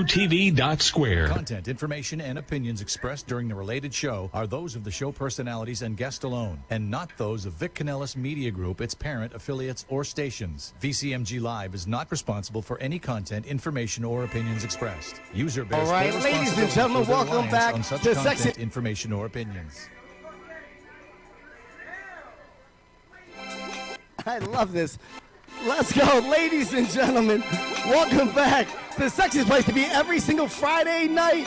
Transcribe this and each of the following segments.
TV.square. Content, information, and opinions expressed during the related show are those of the show personalities and guests alone, and not those of Vic Canellis Media Group, its parent, affiliates, or stations. VCMG Live is not responsible for any content, information, or opinions expressed. User bears All right, full ladies and responsibility gentlemen, for their welcome reliance back on such to content, Sexy- information, or opinions. I love this. Let's go, ladies and gentlemen. Welcome back. The sexiest place to be every single Friday night.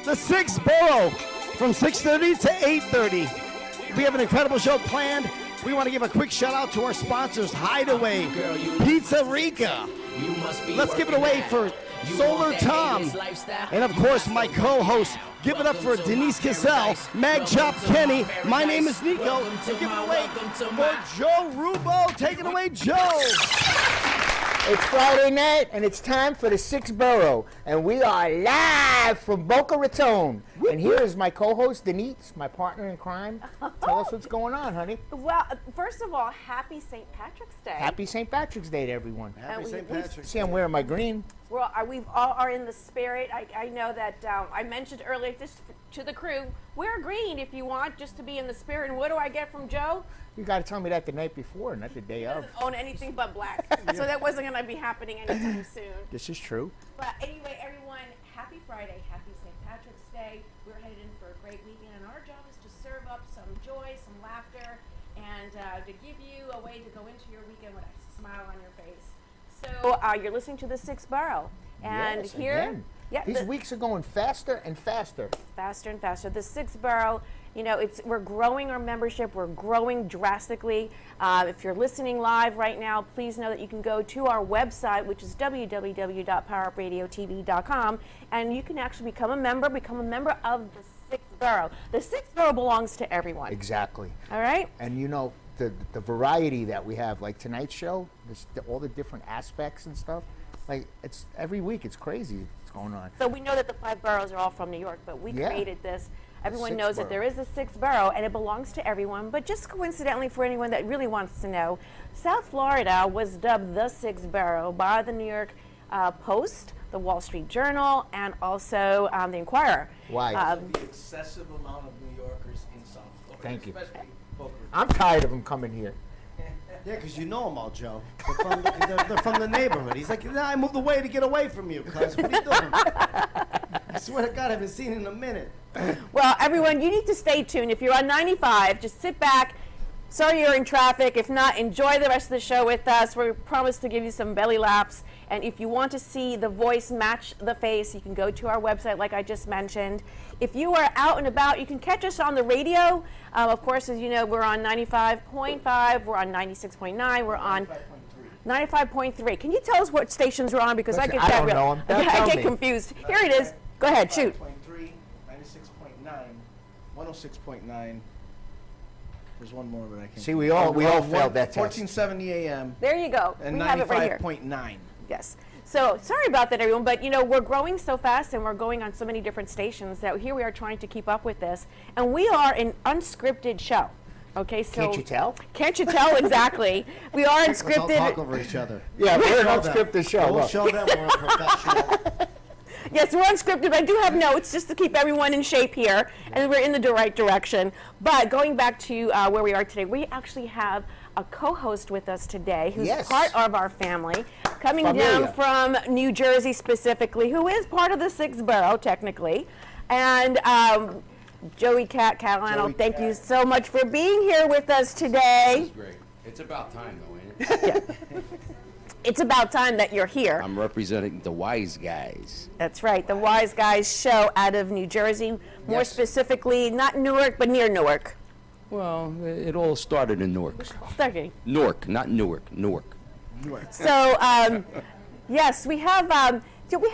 The 6th Borough from 6:30 to 8:30. We have an incredible show planned. We want to give a quick shout out to our sponsors, Hideaway, Pizza Rica. Let's give it away for Solar Tom. And of course, my co-host. Give it up for Denise Cassell, Mag Chop Kenny. My name is Nico. And give it away for Joe Rubo. Take it away, Joe. It's Friday night, and it's time for the 6th Borough, and we are live from Boca Raton. And here is my co-host, Denise, my partner in crime. Tell us what's going on, honey. Well, first of all, happy St. Patrick's Day. Happy St. Patrick's Day to everyone. Happy St. Patrick's See, I'm wearing my green. Well, we all are in the spirit. I know that I mentioned earlier just to the crew, wear green if you want, just to be in the spirit. And what do I get from Joe? You got to tell me that the night before, not the day He of. doesn't own anything but black, so that wasn't going to be happening anytime soon. This is true. But anyway, everyone, happy Friday, happy St. Patrick's Day. We're headed in for a great weekend, and our job is to serve up some joy, some laughter, and to give you a way to go into your weekend with a smile on your face. So you're listening to the 6th Borough, and Yes, here, again. yeah, These weeks are going faster and faster. faster and faster. The 6th Borough, you know, we're growing our membership. We're growing drastically. If you're listening live right now, please know that you can go to our website, which is www.powerupradiotv.com, and you can actually become a member of the 6th Borough. The 6th Borough belongs to everyone. Exactly. All right? And you know, the variety that we have, like tonight's show, all the different aspects and stuff, like it's every week, it's crazy what's going on. So we know that the 5 boroughs are all from New York, but we Yeah. created this. Everyone 6th knows that there is a 6th borough, and it belongs to everyone. But just coincidentally, for anyone that really wants to know, South Florida was dubbed the 6th borough by the New York Post, the Wall Street Journal, and also the Inquirer. Why? The excessive amount of New Yorkers in South Florida. Thank you. Especially Boca. I'm tired of them coming here. Yeah, because you know them all, Joe. They're from the neighborhood. He's like, nah, I moved away to get away from you, cuz. What are you doing? I swear to God, I haven't seen you in a minute. Well, everyone, you need to stay tuned. If you're on 95, just sit back. Sorry you're in traffic. If not, enjoy the rest of the show with us. We promise to give you some belly laughs. And if you want to see the voice match the face, you can go to our website, like I just mentioned. If you are out and about, you can catch us on the radio. Of course, as you know, we're on 95.5, we're on 96.9, we're on 95.3. Can you tell us what stations we're on? Because Listen, I get I that don't know 'em. I Tell get me. confused. Here it is. Go ahead, shoot. 95.3, 96.9, 106.9. There's one more, but I can't. See, we all failed that test. 1470 AM There you go. and We have it right here. 95.9. Yes. So sorry about that, everyone, but you know, we're growing so fast and we're going on so many different stations that here we are trying to keep up with this. And we are an unscripted show. Okay, so Can't you tell? Can't you tell exactly? We are Let's all talk unscripted. over each other. Yeah, we're an Show them. unscripted show. We'll Look. show them we're professional. Yes, we're unscripted, but I do have notes just to keep everyone in shape here, and we're in the right direction. But going back to where we are today, we actually have a co-host with us today who's Yes. part of our family, coming Familia. down from New Jersey specifically, who is part of the 6th borough technically. And Joey Catalano, Joey thank you Cat. so much for being here with us today. That's great. It's about time, though, ain't it? It's about time that you're here. I'm representing the wise guys. That's right, the Wise Guys show out of New Jersey, more Yes. specifically, not Newark, but near Newark. Well, it all started in Newark. Okay. Newark, not Newark, Newark. So, yes, we have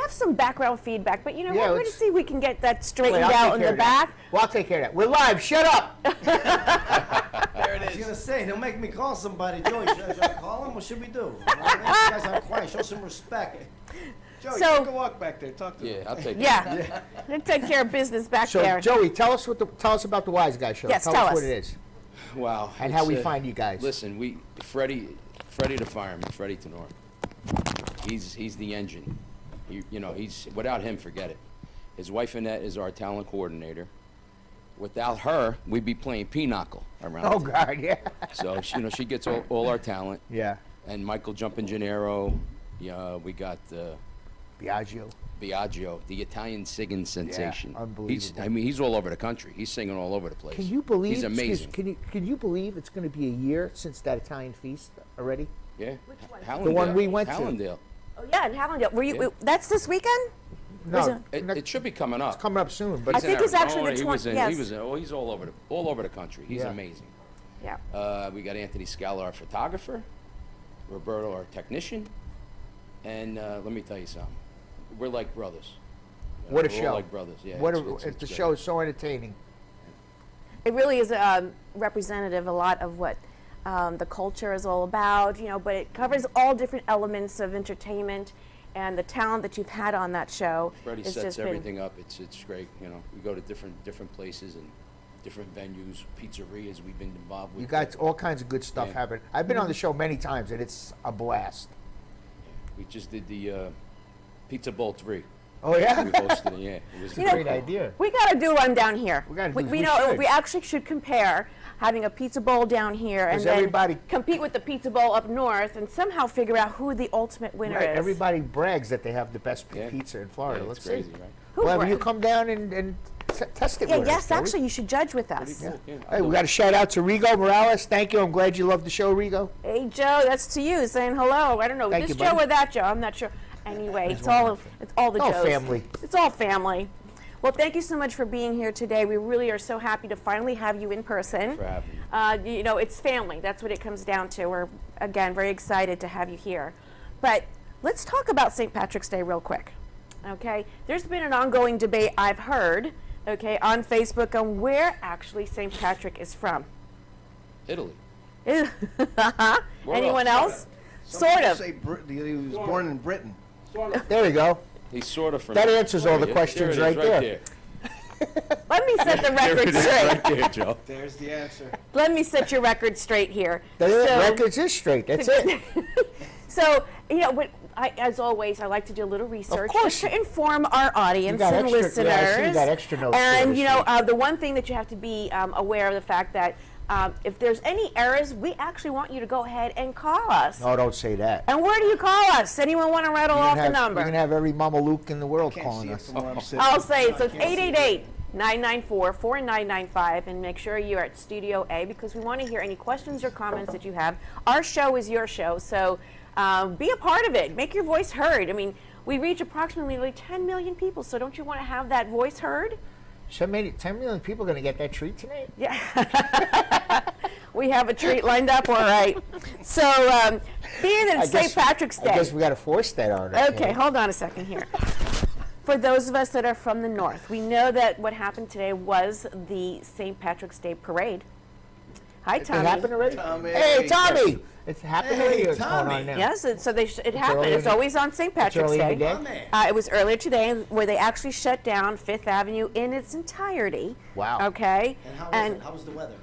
some background feedback, but you know Yeah, what? We're going to let's- see if we can get that Wait, straightened I'll out take in care the of that. back. Well, I'll take care of that. We're live. Shut up. There it I was is. going to say, they'll make me call somebody. Joey, should I call him? What should we do? You guys are quiet. Show some respect. Joey, So- take a walk back there. Talk to Yeah, him. I'll take it. Yeah, they take care of business back So, there. Joey, tell us about the Wise Guy Show. Yes, tell tell us us. what it is Wow. and how it's, we find you guys. Listen, Freddie the fireman, Freddie Tenor. He's the engine. You know, he's without him, forget it. His wife Annette is our talent coordinator. Without her, we'd be playing pinochle around. Oh here. God, yeah. So she gets all our talent. Yeah. And Michael Jumpin' Gennaro. Yeah, we got Biagio. Biagio, the Italian singing sensation. unbelievable. He's all over the country. He's singing all over the place. Can you believe? He's amazing. Can you believe it's going to be a year since that Italian feast already? Yeah. Which one? Hallandale. The one we went to. Hallandale. Oh yeah, in Hallandale. Were you? Yeah. That's this weekend? No, It should be coming up. it's coming up soon. But I He's in think it's actually the Arizona. He was 20 in- yes. he's all over the country. He's Yeah. amazing. Yeah. We got Anthony Scala, our photographer, Roberto, our technician, and let me tell you something. We're like brothers. what a We're all show! like brothers. Yeah. What it's the great. show is so entertaining. It really is representative a lot of what the culture is all about, you know, but it covers all different elements of entertainment, and the talent that you've had on that show. Freddie has sets just been- everything up. It's great. You know, we go to different places and different venues, pizzerias we've been involved with. You got all kinds of good stuff Yeah. happening. I've been on the show many times, and it's a blast. We just did the Pizza Bowl 3. Oh yeah. We hosted it. Yeah, it was You know, Great idea. We got to do one down here. We gotta do- we we know should. we actually should compare having a pizza bowl down here and 'Cause then everybody- compete with the pizza bowl up north and somehow figure out who the ultimate winner Right, is. everybody brags that they have the best Yeah. pizza in Florida. Yeah, Let's it's crazy, see. right? Who Well, you brags? come down and test it Yeah, with yes, us, shall we? actually, you should judge with us. Cool, yeah. Hey, we got a shout out to Rigo Morales. Thank you. I'm glad you love the show, Rigo. Hey, Joe, that's to you saying hello. I don't know, Thank this you, Joe buddy. or that Joe. I'm not sure. Anyway, it's all the all Joes. family. It's all family. Well, thank you so much for being here today. We really are so happy to finally have you in person. For having me. You know, it's family. That's what it comes down to. We're, again, very excited to have you here. But let's talk about St. Patrick's Day real quick, okay? There's been an ongoing debate, I've heard, okay, on Facebook on where actually St. Patrick is from. Italy. Anyone off. else? Some Sort people of. say he was born in Britain. There you go. He's sort of from. That answers all the Yeah, questions there it is, right there. Let me set the There record it is, straight. right there, Joe. There's the answer. Let me set your record straight here. The So- records is straight. That's it. So, you know, as always, I like to do a little research course. just to inform our audience got and extra- listeners. yeah, I see you got extra notes there And, this you know, week. the one thing that you have to be aware of the fact that if there's any errors, we actually want you to go ahead and call us. No, don't say that. And where do you call us? Anyone want to rattle off the number? You're gonna have every Mama Luke in the world Can't calling see it us. from where I'm sitting. I'll say it. So it's I can't see it. 888-994-4995, and make sure you're at Studio A because we want to hear any questions or comments that you have. Our show is your show, so be a part of it. Make your voice heard. I mean, we reach approximately like 10 million people, so don't you want to have that voice heard? 10 million people gonna get that treat tonight. Yeah. We have a treat lined up, all right. So, being that it's St. Patrick's Day. I guess we gotta force that on her. Okay, hold on a second here. For those of us that are from the north, we know that what happened today was the St. Patrick's Day parade. Hi, It Tommy. happened already? Tommy. Hey, Tommy! It's happened already or it's going Tommy. on now? Yes, it happened. early It's in- always on St. Patrick's early in Day. the day? It was earlier today where they actually shut down Fifth Avenue in its entirety. Wow. Okay. And how was And it? How was the weather?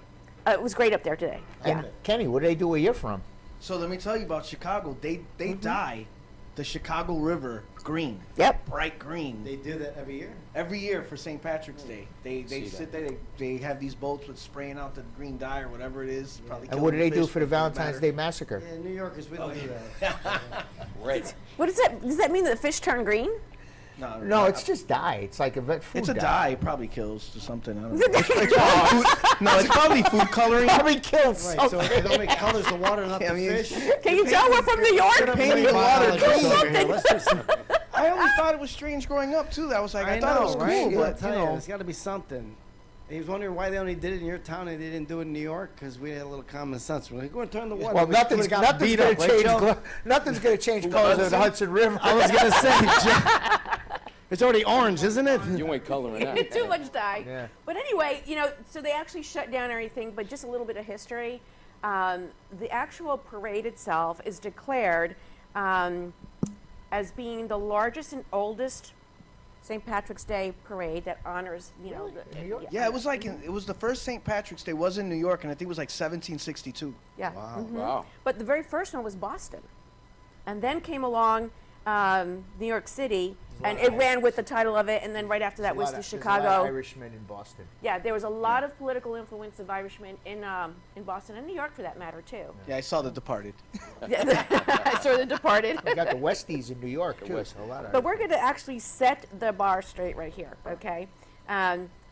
it was great up there today. And Kenny, what do they do where you're from? So let me tell you about Chicago. They dye the Chicago River green. Yep. Bright green. They do that every year. Every year for St. Patrick's Day. They See sit there, they have these boats with spraying out the green dye or whatever it is. Probably And what do killing they do fish, for the but it doesn't Valentine's matter. Day massacre? Yeah, New Yorkers, we don't do that. Right. What is that? Does that mean that the fish turn green? No, it's just dye. It's like a food It's a dye. It probably kills or something. I don't know. No, it's probably food coloring. Probably kills Right, so something. it don't make colors the water, not I the mean, fish. Can you tell we're from New York? Painting the water Biologists green. over here. Let's do something. I always thought it was strange growing up too. I was like, I thought it was cool, right? but I'll tell you know, there's got to be something. He was wondering why they only did it in your town and they didn't do it in New York because we had a little common sense. We're like, go and turn the water. Well, We nothing's would've got gonna beat up, right, change. Joe? Nothing's gonna change colors of the Hudson River. I was gonna say, Joe, it's already orange, isn't it? You ain't coloring that. Too much dye. Yeah. But anyway, you know, so they actually shut down everything, but just a little bit of history. The actual parade itself is declared as being the largest and oldest St. Patrick's Day parade that honors, you know, In New York? yeah, it was like it was the first St. Patrick's Day was in New York, and I think it was like 1762. yeah. Wow. Wow. But the very first one was Boston. And then came along New York City, and it ran with the title of it, and then right after that was the There's a Chicago. lot of Irishmen in Boston. Yeah, there was a lot of political influence of Irishmen in Boston and New York for that matter too. Yeah, I saw The Departed. I saw The Departed. We got the Westies in New York too. West- So a lot of But we're going to actually set the bar straight right here, okay?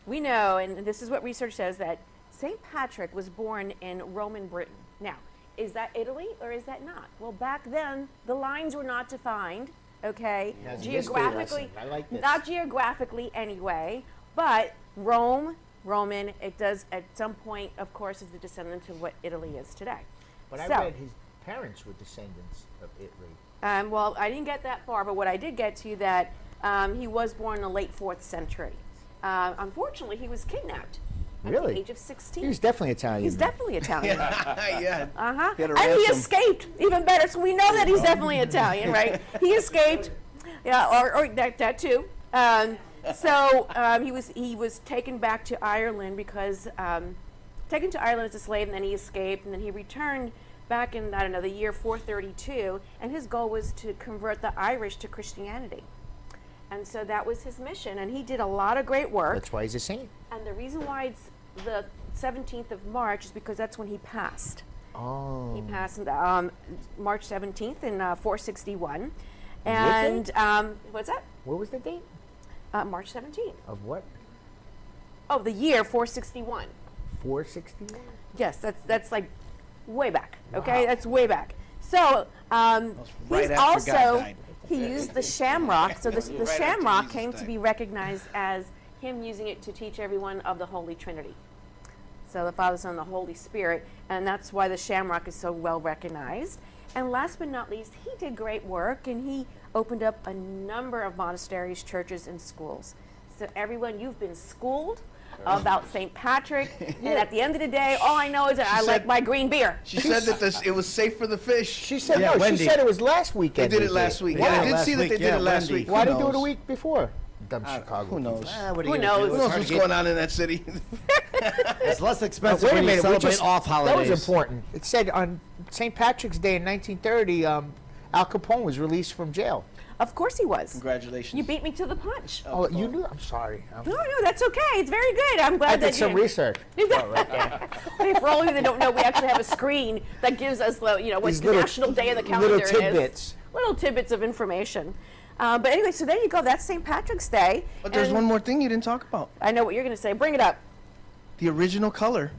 We know, and this is what research says, that St. Patrick was born in Roman Britain. Now, is that Italy or is that not? Well, back then, the lines were not defined, okay? That's a history lesson. I like this. Not geographically anyway, but Roman, it does at some point, of course, is the descendant of what Italy is today. But So- I read his parents were descendants of Italy. Well, I didn't get that far, but what I did get to that he was born in the late 4th century. Unfortunately, he was kidnapped at Really? the age of 16. He was definitely Italian. He's definitely Italian. Yeah. Uh-huh. He had a And he ransom. escaped, even better. So we know that he's definitely Italian, right? He escaped. Yeah, or that too. He was taken back to Ireland because taken to Ireland as a slave, and then he escaped, and then he returned back in, I don't know, the year 432, and his goal was to convert the Irish to Christianity. And so that was his mission, and he did a lot of great work. That's why he's a saint. And the reason why it's the 17th of March is because that's when he passed. Oh. He passed March 17th in 461. What And date? what's that? What was the date? March 17th. Of what? Oh, the year 461. 461? Yes, that's like way back. Okay, Wow. that's way back. So right he's after God also died. he used the shamrock. So the Right after shamrock Jesus came to died. be recognized as him using it to teach everyone of the Holy Trinity. So the Father, Son, and the Holy Spirit, and that's why the shamrock is so well recognized. And last but not least, he did great work, and he opened up a number of monasteries, churches, and schools. So everyone, you've been schooled about St. Patrick, and at the end of the day, all I know is that I said- like my green beer. She said that it was safe for the fish. She said Yeah, no. Wendy. She said it was last They weekend. did it last week. Wow. Yeah, I did Last see that week, they did yeah, it last Wendy. week. Why Who did they do it a knows? week before? Dumb Chicago. Who knows? What are you Who gonna knows? do? Who It's knows hard what's to get- going on in that city? It's less expensive Wait a when you minute. we celebrate just- off holidays. That was important. It said on St. Patrick's Day in 1930, Al Capone was released from jail. Of course he was. Congratulations. You beat me to the punch. Oh, you knew? I'm sorry. No, that's okay. It's very good. I'm glad I that did some you. research. Oh, right there. Hey, for all of you that don't know, we actually have a screen that gives us, what These the little- national day of the calendar little tidbits. is. Little tidbits of information. But anyway, so there you go. That's St. Patrick's Day. But there's And one more thing you didn't talk about. I know what you're going to say. Bring it up. The original color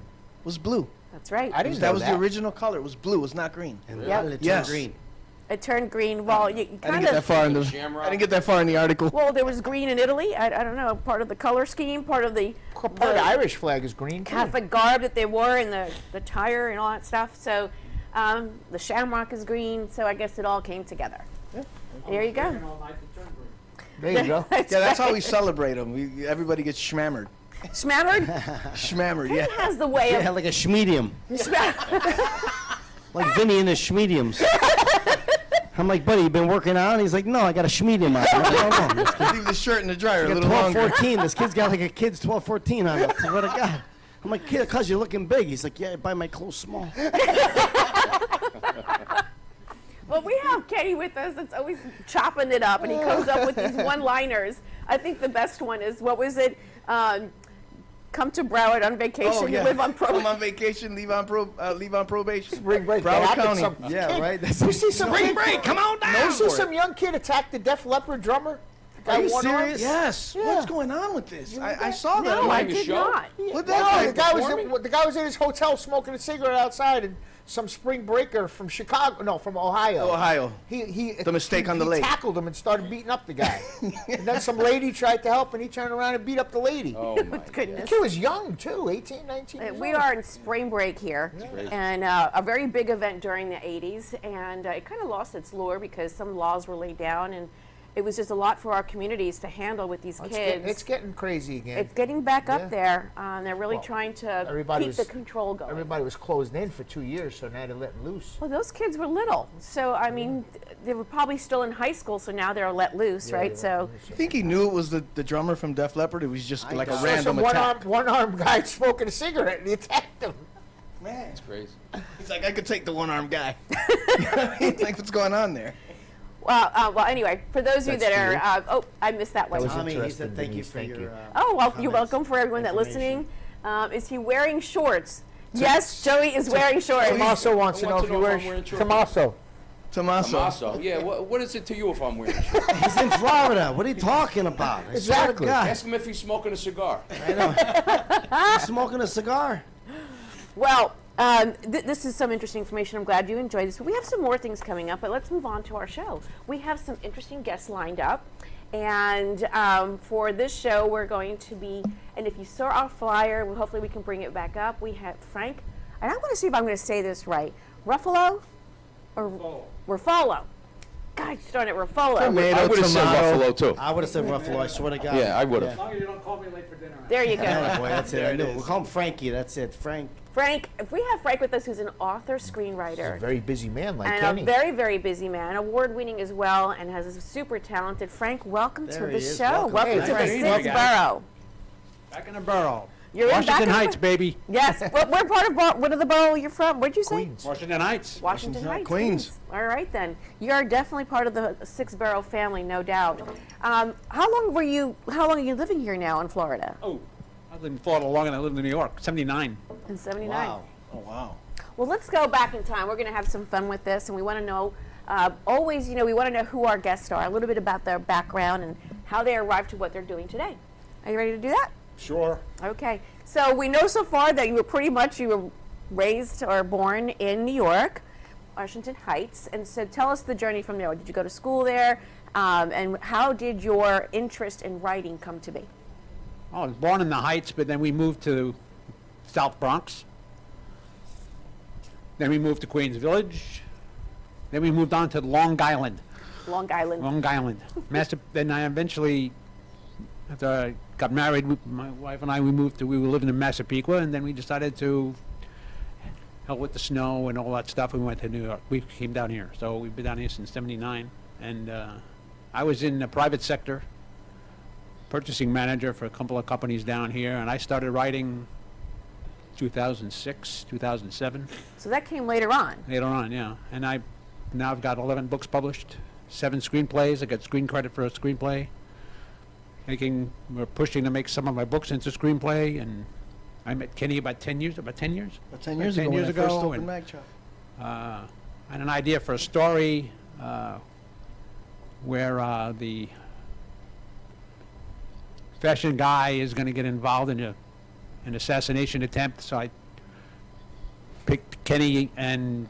was blue. That's right. I didn't know That was the original color. It was blue. It was not green. And Yep. then it turned Yes. green. It turned green. Well, you I didn't kind get that of. far in the. Shamrock. I didn't get that far in the article. Well, there was green in Italy. I don't know. Part of the color scheme, part of the Part of the Irish flag is green. too. Catholic garb that they wore and the tire and all that stuff. So the shamrock is green. So I guess it all came together. There you go. There you go. Yeah, that's how we celebrate them. Everybody gets schmammered. Schmammered? Schmammered, yeah. He has the way Yeah, of. like a schmedium. Like Vinny and the schmediums. I'm like, buddy, you been working out? He's like, no, I got a schmedium on. I'm like, I don't know. Leave the shirt in the dryer a He's little got 12, longer. 14. This kid's got like a kid's 12, 14 on it. What a God. I'm like, kid, cuz you're looking big. He's like, yeah, I buy my clothes small. Well, we have Kenny with us that's always chopping it up, and he comes up with these one-liners. I think the best one is, what was it? Come to Broward on vacation, Oh, yeah. you live on Come pro. on vacation, leave on probation. Spring break. Broward that County. happened some Yeah, kid- right? That's- You see some Spring kid- break, come on down. No, you see for some it. young kid attack the Def Leppard drummer. Are you One arm? serious? Yes. Yeah. What's going on with this? I saw that. No, I'm I like, his did show? not. what No, that the guy was in his hotel smoking a cigarette outside, and some spring breaker from Chicago, no, from Ohio. Ohio. The mistake on the lake. He tackled him and started beating up the guy. And then some lady tried to help, and he turned around and beat up the lady. Oh my The Goodness. kid was young too, 18, 19 years We old. are in spring break here, and a very big event during the 80s, and it kind of lost its lure because some laws were laid down, and it was just a lot for our communities to handle with these kids. It's getting crazy again. It's getting back Yeah. up there. They're really Well, trying to everybody keep was- the control going. Everybody was closed in for 2 years, so now they're letting loose. Well, those kids were little, so I mean, they were probably still in high school, so now they're let loose, Yeah, right? they So, You think he knew it was the drummer from Def Leppard? It was just like a doubt. random Some attack. one-armed guy smoking a cigarette, and he attacked him. Man, Crazy. he's like, I could take the one-armed guy. Like, what's going on there? Well, anyway, for those of you That's that are, I missed that one. was Tommy, he interesting, said thank you Denise, for thank your. you. Oh, well, you're comments, welcome for everyone that's listening. information. Is he wearing shorts? Yes, Joey is wearing shorts. Tommaso wants to know if you wear shorts. Tommaso. Tommaso. Tommaso, yeah, what is it to you if I'm wearing shorts? He's in Florida. What are you talking about? I swear to Exactly. God. Ask him if he's smoking a cigar. I know. He's smoking a cigar. Well, this is some interesting information. I'm glad you enjoyed this. We have some more things coming up, but let's move on to our show. We have some interesting guests lined up. And for this show, we're going to be, and if you saw our flyer, well, hopefully we can bring it back up. We have Frank, and I want to see if I'm going to say this right. Ruffalo? Or Ruffalo. God, darn it, Ruffalo. I would have said Buffalo too. I would have said Ruffalo, I swear to God. Yeah, I would have. As long as you don't call me late for dinner. There you go. Yeah, boy, that's it. I knew it. We'll call him Frankie. That's it. Frank. Frank, if we have Frank with us, who's an author, screenwriter. A very busy man like And Kenny. a very, very busy man, award-winning as well, and has a super talented Frank. Welcome There to he the is. show. Welcome. Welcome Hey, to the thanks. 6th Borough. Back in the borough. You're in Washington back Heights, baby. Yes. What part of what of the borough you're from? Where'd you say? Queens. Washington Heights. Washington Heights. Queens. All right then. You are definitely part of the 6th Borough family, no doubt. How long are you living here now in Florida? Oh, I lived in Florida long and I lived in New York, 79. In 79. Wow. Oh, wow. Well, let's go back in time. We're going to have some fun with this, and we want to know, always, we want to know who our guests are, a little bit about their background and how they arrived to what they're doing today. Are you ready to do that? Sure. Okay. So we know so far that you were raised or born in New York, Washington Heights, and so tell us the journey from there. Did you go to school there, and how did your interest in writing come to be? I was born in the Heights, but then we moved to South Bronx. Then we moved to Queens Village. Then we moved on to Long Island. Long Island. Long Island. Then I eventually, after I got married, my wife and I, we were living in Massapequa, and then we decided to, hell with the snow and all that stuff, we went to New York. We came down here. So we've been down here since 79. And I was in the private sector, purchasing manager for a couple of companies down here, and I started writing 2006, 2007. So that came later on. Later on, yeah. And now I've got 11 books published, 7 screenplays. I got screen credit for a screenplay. We're pushing to make some of my books into screenplay, and I met Kenny about 10 years ago. About 10 years ago, 10 when years I first ago, opened and, Mag Shop. I had an idea for a story where the fashion guy is going to get involved in an assassination attempt, so I picked Kenny and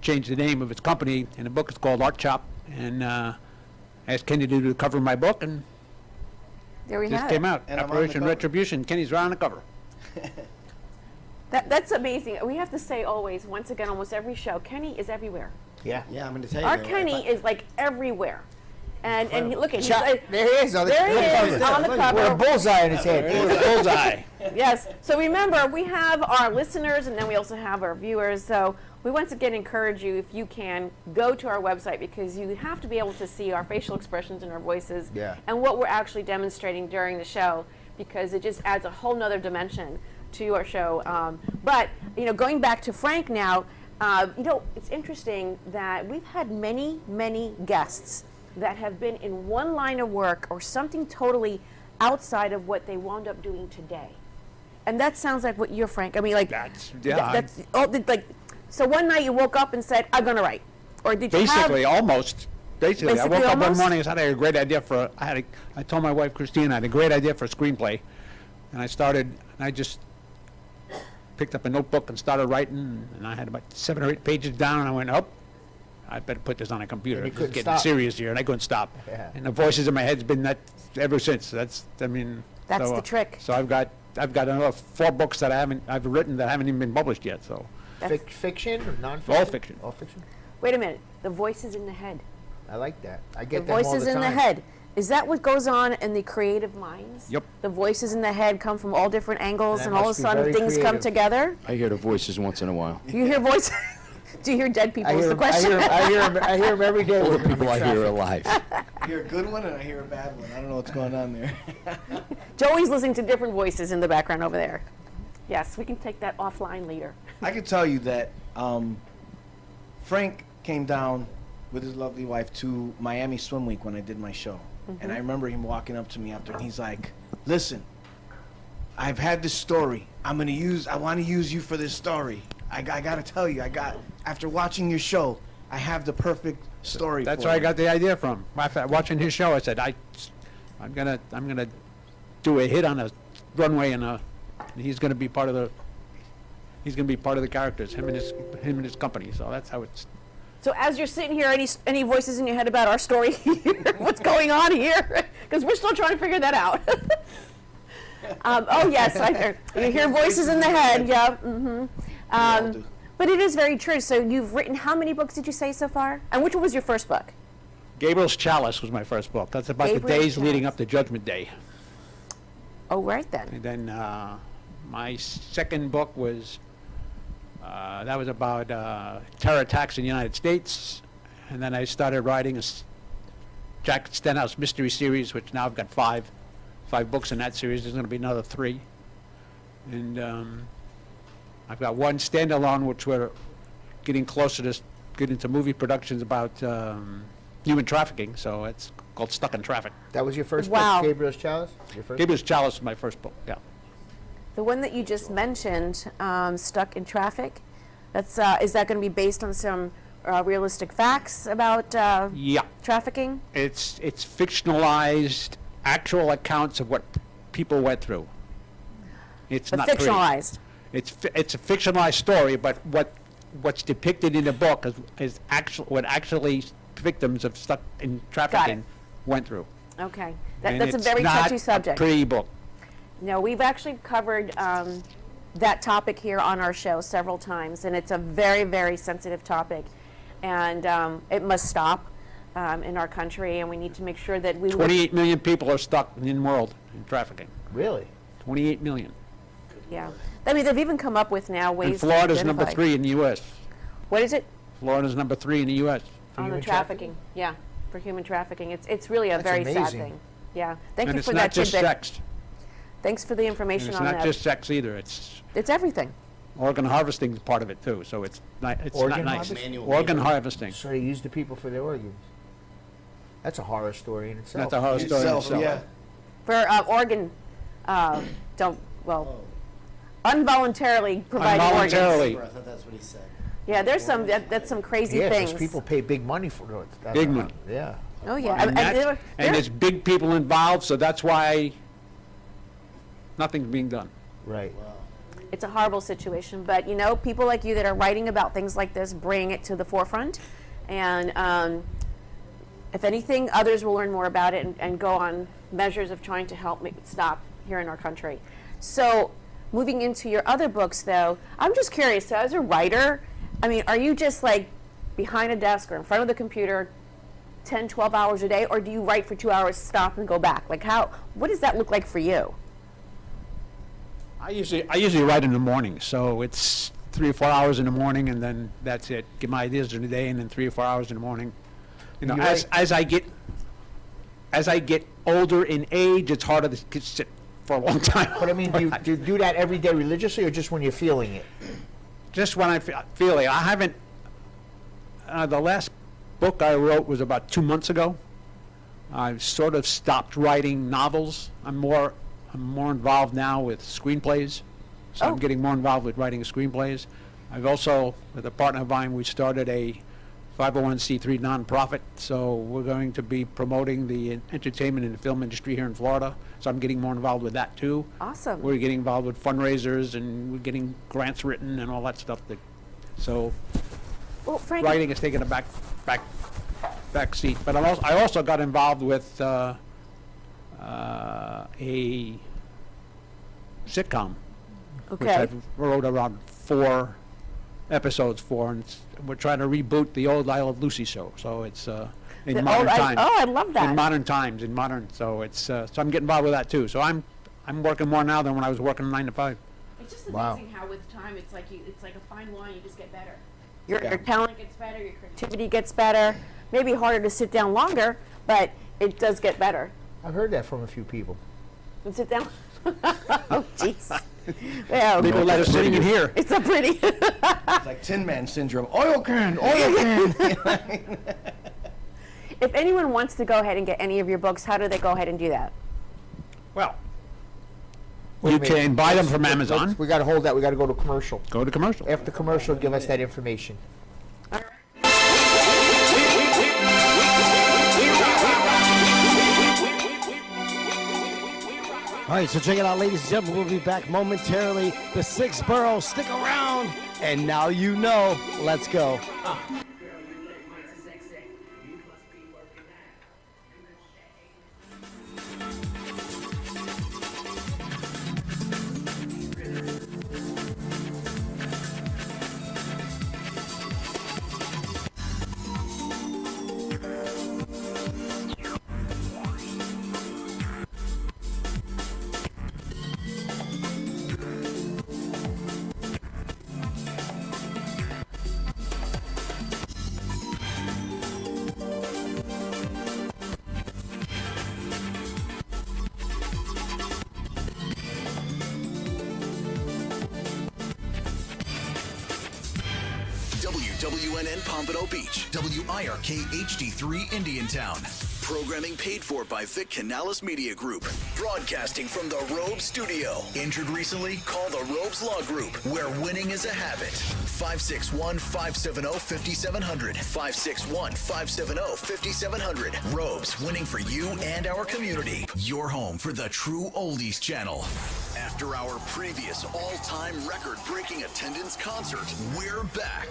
changed the name of his company, and the book is called Art Chop, and asked Kenny to do the cover of my book, and There we just have came it. out. And I'm on the Operation cover. Retribution. Kenny's right on the cover. That's amazing. We have to say always, once again, almost every show, Kenny is everywhere. Yeah. Yeah, I'm going to tell you. Our that. Kenny is like everywhere. And look at he's Shot. like, There he is. there he is on the With a cover. bullseye on his head. Bullseye. Yes. So remember, we have our listeners, and then we also have our viewers. So we once again encourage you, if you can, go to our website, because you have to be able to see our facial expressions and our voices, Yeah. and what we're actually demonstrating during the show, because it just adds a whole nother dimension to our show. But going back to Frank now, it's interesting that we've had many, many guests that have been in one line of work or something totally outside of what they wound up doing today. And that sounds like what you're, Frank. I mean, like so one night you woke up and said, "I'm gonna write," or did you Basically, almost. Basically, I woke Basically, up one almost? morning and said I had a great idea I told my wife Christine I had a great idea for a screenplay, and I just picked up a notebook and started writing, and I had about 7 or 8 pages down, and I went, "Oh, I better put this on a computer. And you It's couldn't getting stop. serious here," and I couldn't stop. Yeah. And the voices in my head's been that ever since. That's the trick. So I've got another 4 books that I've written that haven't even been published yet. So Fiction or non-fiction? all fiction. All fiction. Wait a minute. The voices in the head. I like that. I The get them all voices the in the time. head. Is that what goes on in the creative minds? Yep. The voices in the head come from all different angles, That and all of a must be sudden very things come creative. together. I hear the voices once in a while. You hear voices? Do you hear dead people? I Is hear, the him, question. I hear him every day. All the when I'm in people I hear are traffic. alive. I hear a good one and I hear a bad one. I don't know what's going on there. Joey's listening to different voices in the background over there. Yes, we can take that offline later. I can tell you that Frank came down with his lovely wife to Miami Swim Week when I did my show. And I remember him walking up to me after, and he's like, listen, I've had this story. I want to use you for this story. I got to tell you, after watching your show, I have the perfect story That's for where I you." got the idea from. After watching his show, I said, I'm gonna do a hit on a runway, and he's gonna be part of the characters, him and his company. So that's how it's. So as you're sitting here, any voices in your head about our story here? What's going on here? Because we're still trying to figure that out. Oh yes, you hear voices in the head. Yeah. Mm-hmm. all do. But it is very true. So you've written how many books did you say so far? And which one was your first book? Gabriel's Chalice was my first book. That's about the Gabriel's days leading Chalice. up to Judgment Day. Oh, right then. And then my second book was that was about terror attacks in the United States. And then I started writing a Jack Stenhouse mystery series, which now I've got five books in that series. There's going to be another 3. And I've got one standalone, which we're getting closer to get into movie productions about human trafficking. So it's called Stuck in Traffic. That was your first Wow. book, Gabriel's Chalice? Your first? Gabriel's Chalice was my first book, yeah. The one that you just mentioned, Stuck in Traffic, is that going to be based on some realistic facts about Yeah. trafficking? It's fictionalized, actual accounts of what people went through. It's But not fictionalized. It's a fictionalized story, but what's depicted in the book is what actually victims of stuck in trafficking went through. Okay. And That's a it's very not touchy subject. a pretty book. No, we've actually covered that topic here on our show several times, and it's a very, very sensitive topic. And it must stop in our country, and we need to make sure that we... 28 million people are stuck in the world in trafficking. Really? 28 million. Yeah. I mean, they've even come up with now ways And Florida's to number identify. 3 in the U.S. What is it? Florida's number 3 in the U.S. On the human trafficking. Yeah, for human trafficking. It's really a That's very sad amazing. thing. Yeah. Thank And you it's for not that just tidbit. sex. Thanks for the And information it's on not that. just sex either. It's It's everything. organ harvesting is part of it too. So it's not Organ nice. harvesting? Manual Organ labor. harvesting. So they use the people for their organs. That's a horror story in itself. That's a horror story in Yourself, itself. yeah. For organ, involuntarily providing organs. Involuntarily. I thought that's what he said. Yeah, there's that's some crazy Yeah, things. because people pay big money for it. That's Big not- money. Yeah. Oh yeah, And, there- there's big people involved, so that's why nothing's being done. Right. it's a horrible situation. But you know, people like you that are writing about things like this bring it to the forefront, and if anything, others will learn more about it and go on measures of trying to help make it stop here in our country. So, moving into your other books, though, I'm just curious. So, as a writer, I mean, are you just like behind a desk or in front of the computer 10, 12 hours a day, or do you write for 2 hours, stop, and go back? Like, what does that look like for you? I usually write in the morning, so it's 3 or 4 hours in the morning, and then that's it. Get my ideas in the day, and then 3 or 4 hours in the morning. You know, You as I get older in age, it's harder to sit for a long time. But I mean, do you do that every day religiously, or just when you're feeling it? Just when I feel it. I haven't. The last book I wrote was about 2 months ago. I've sort of stopped writing novels. I'm more involved now with screenplays. So Oh. I'm getting more involved with writing screenplays. I've also, with a partner of mine, we started a 501c3 nonprofit. So we're going to be promoting the entertainment and the film industry here in Florida. So I'm getting more involved with that too. Awesome. We're getting involved with fundraisers, and we're getting grants written and all that stuff. So Well, Frankie, writing is taking a back seat. But I also got involved with a sitcom, which okay. I wrote around 4 episodes for, and we're trying to reboot the old I Love Lucy show. So it's in The modern old- times. I love that. In modern times, so it's so I'm getting involved with that too. So I'm working more now than when I was working 9 to 5. It's just Wow. amazing how with time it's like a fine wine, you just get better. Your talent gets better, your creativity gets better. Maybe harder to sit down longer, but it does get better. I've heard that from a few people. And sit down. Oh, jeez. Well, People that are sitting in here. it's a pretty. It's like Tin Man syndrome. Oil can, oil can. If anyone wants to go ahead and get any of your books, how do they go ahead and do that? Well, Wait a you minute. can buy them from Amazon. We got to hold that. We got to go to commercial. Go to commercial. After commercial, give us that information. All right, so check it out, ladies and gentlemen. We'll be back momentarily. The 6th Borough, stick around. And now you know. Let's go. WWNN Pompano Beach, WIRK HD3 Indiantown. Programming paid for by Vic Canales Media Group. Broadcasting from the Robes Studio. Injured recently? Call the Robes Law Group, where winning is a habit. 561-570-5700. 561-570-5700. Robes, winning for you and our community. Your home for the true oldies channel. After our previous all-time record-breaking attendance concert, we're back.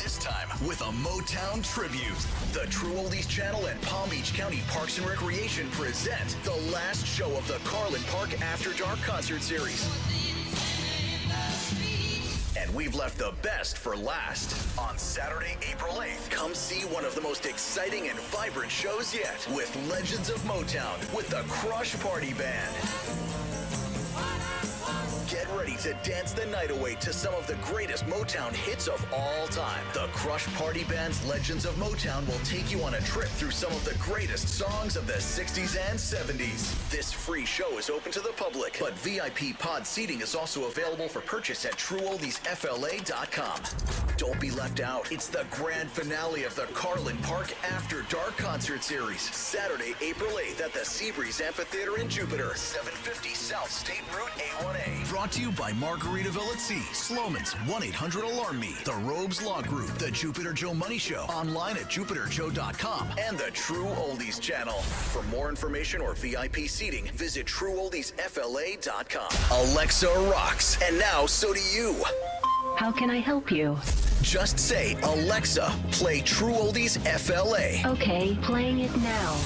This time with a Motown tribute. The True Oldies Channel and Palm Beach County Parks and Recreation present the last show of the Carlin Park After Dark concert series. And we've left the best for last. On Saturday, April 8th, come see one of the most exciting and vibrant shows yet with Legends of Motown with the Crush Party Band. Get ready to dance the night away to some of the greatest Motown hits of all time. The Crush Party Band's Legends of Motown will take you on a trip through some of the greatest songs of the 60s and 70s. This free show is open to the public, but VIP pod seating is also available for purchase at TrueOldiesFLA.com. Don't be left out. It's the grand finale of the Carlin Park After Dark concert series. Saturday, April 8th at the Seabreeze Amphitheater in Jupiter, 750 South State Route A1A. Brought to you by Margaritaville at Sea, Sloman's 1-800-ALARM-ME, the Robes Law Group, the Jupiter Joe Money Show, online at JupiterJoe.com, and the True Oldies Channel. For more information or VIP seating, visit TrueOldiesFLA.com. Alexa rocks, and now so do you. How can I help you? Just say, Alexa, play True Oldies FLA. Okay, playing it now.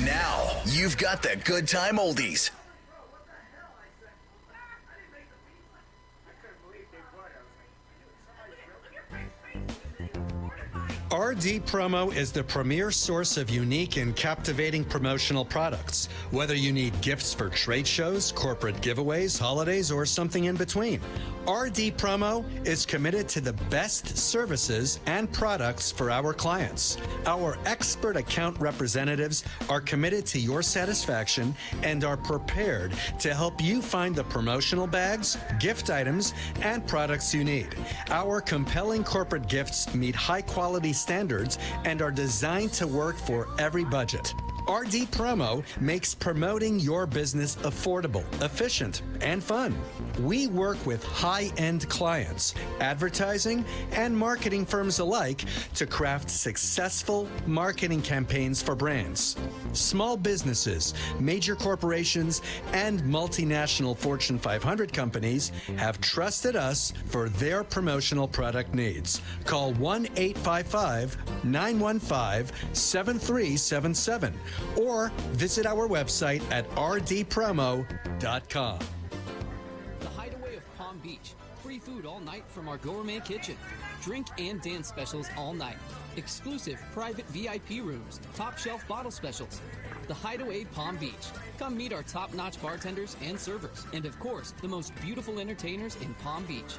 Now, you've got the good time oldies. RD Promo is the premier source of unique and captivating promotional products. Whether you need gifts for trade shows, corporate giveaways, holidays, or something in between, RD Promo is committed to the best services and products for our clients. Our expert account representatives are committed to your satisfaction and are prepared to help you find the promotional bags, gift items, and products you need. Our compelling corporate gifts meet high-quality standards and are designed to work for every budget. RD Promo makes promoting your business affordable, efficient, and fun. We work with high-end clients, advertising, and marketing firms alike to craft successful marketing campaigns for brands. Small businesses, major corporations, and multinational Fortune 500 companies have trusted us for their promotional product needs. Call 1-855-915-7377 or visit our website at rdpromo.com. The Hideaway of Palm Beach. Free food all night from our gourmet kitchen. Drink and dance specials all night. Exclusive private VIP rooms. Top shelf bottle specials. The Hideaway Palm Beach. Come meet our top-notch bartenders and servers. And of course, the most beautiful entertainers in Palm Beach.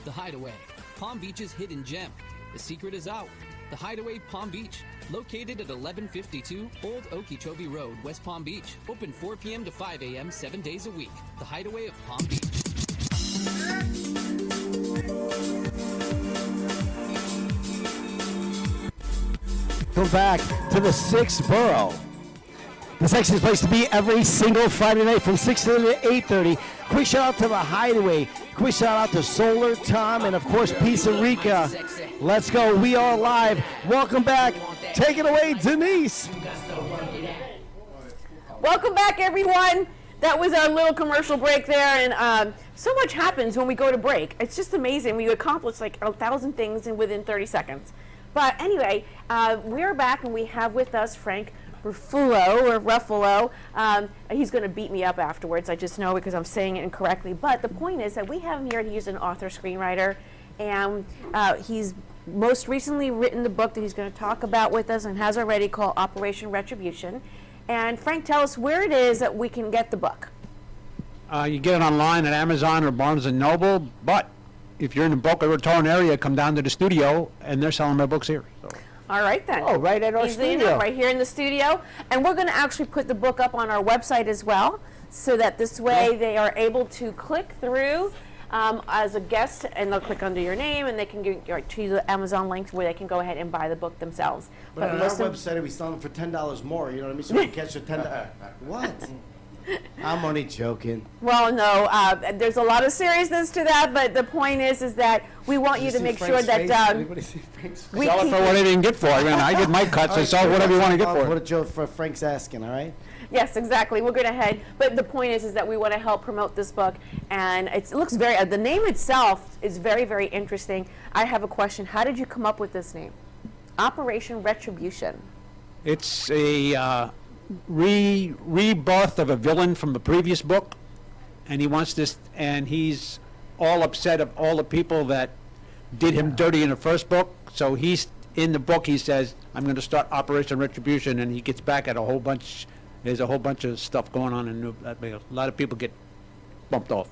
The Hideaway. Palm Beach's hidden gem. The secret is out. The Hideaway Palm Beach. Located at 1152 Old Okeechobee Road, West Palm Beach. Open 4 p.m. to 5 a.m. 7 days a week. The Hideaway of Palm Beach. welcome back to the 6th Borough. The sexiest place to be every single Friday night from 6:30 to 8:30. Quick shout out to the Hideaway. Quick shout out to Solar Tom and of course Pizza Rica. Let's go. We are live. Welcome back. Take it away, Denise. Welcome back, everyone. That was our little commercial break there, and so much happens when we go to break. It's just amazing. We accomplish like 1,000 things within 30 seconds. But anyway, we're back, and we have with us Frank Ruffalo. He's going to beat me up afterwards. I just know because I'm saying it incorrectly. But the point is that we have him here. He's an author-screenwriter, and he's most recently written the book that he's going to talk about with us and has already called Operation Retribution. And Frank, tell us where it is that we can get the book. You get it online at Amazon or Barnes & Noble, but if you're in the Boca Raton area, come down to the studio, and they're selling my books here. So. All right, then. Oh, right at our Easily studio. enough, right here in the studio. And we're going to actually put the book up on our website as well, so that this way they are able to click through as a guest, and they'll click under your name, and they can get to the Amazon link where they can go ahead and buy the book themselves. But on our website, we sell them for $10 more. You know what I mean? So we can catch the $10. What? I'm only joking. Well, no, there's a lot of seriousness to that, but the point is that we want you to make sure that Anybody see Frank's face? we Sell it for what I didn't get for. I mean, I get my cuts, so sell whatever you want to get for What it. a joke for Frank's asking, all right? Yes, exactly. We're going to head, but the point is that we want to help promote this book, and it looks very. The name itself is very, very interesting. I have a question. How did you come up with this name, Operation Retribution? It's a rebirth of a villain from the previous book, and he wants this, and he's all upset of all the people that did him dirty in the first book. So he's in the book. He says, "I'm going to start Operation Retribution," and he gets back at a whole bunch. There's a whole bunch of stuff going on, and a lot of people get bumped off.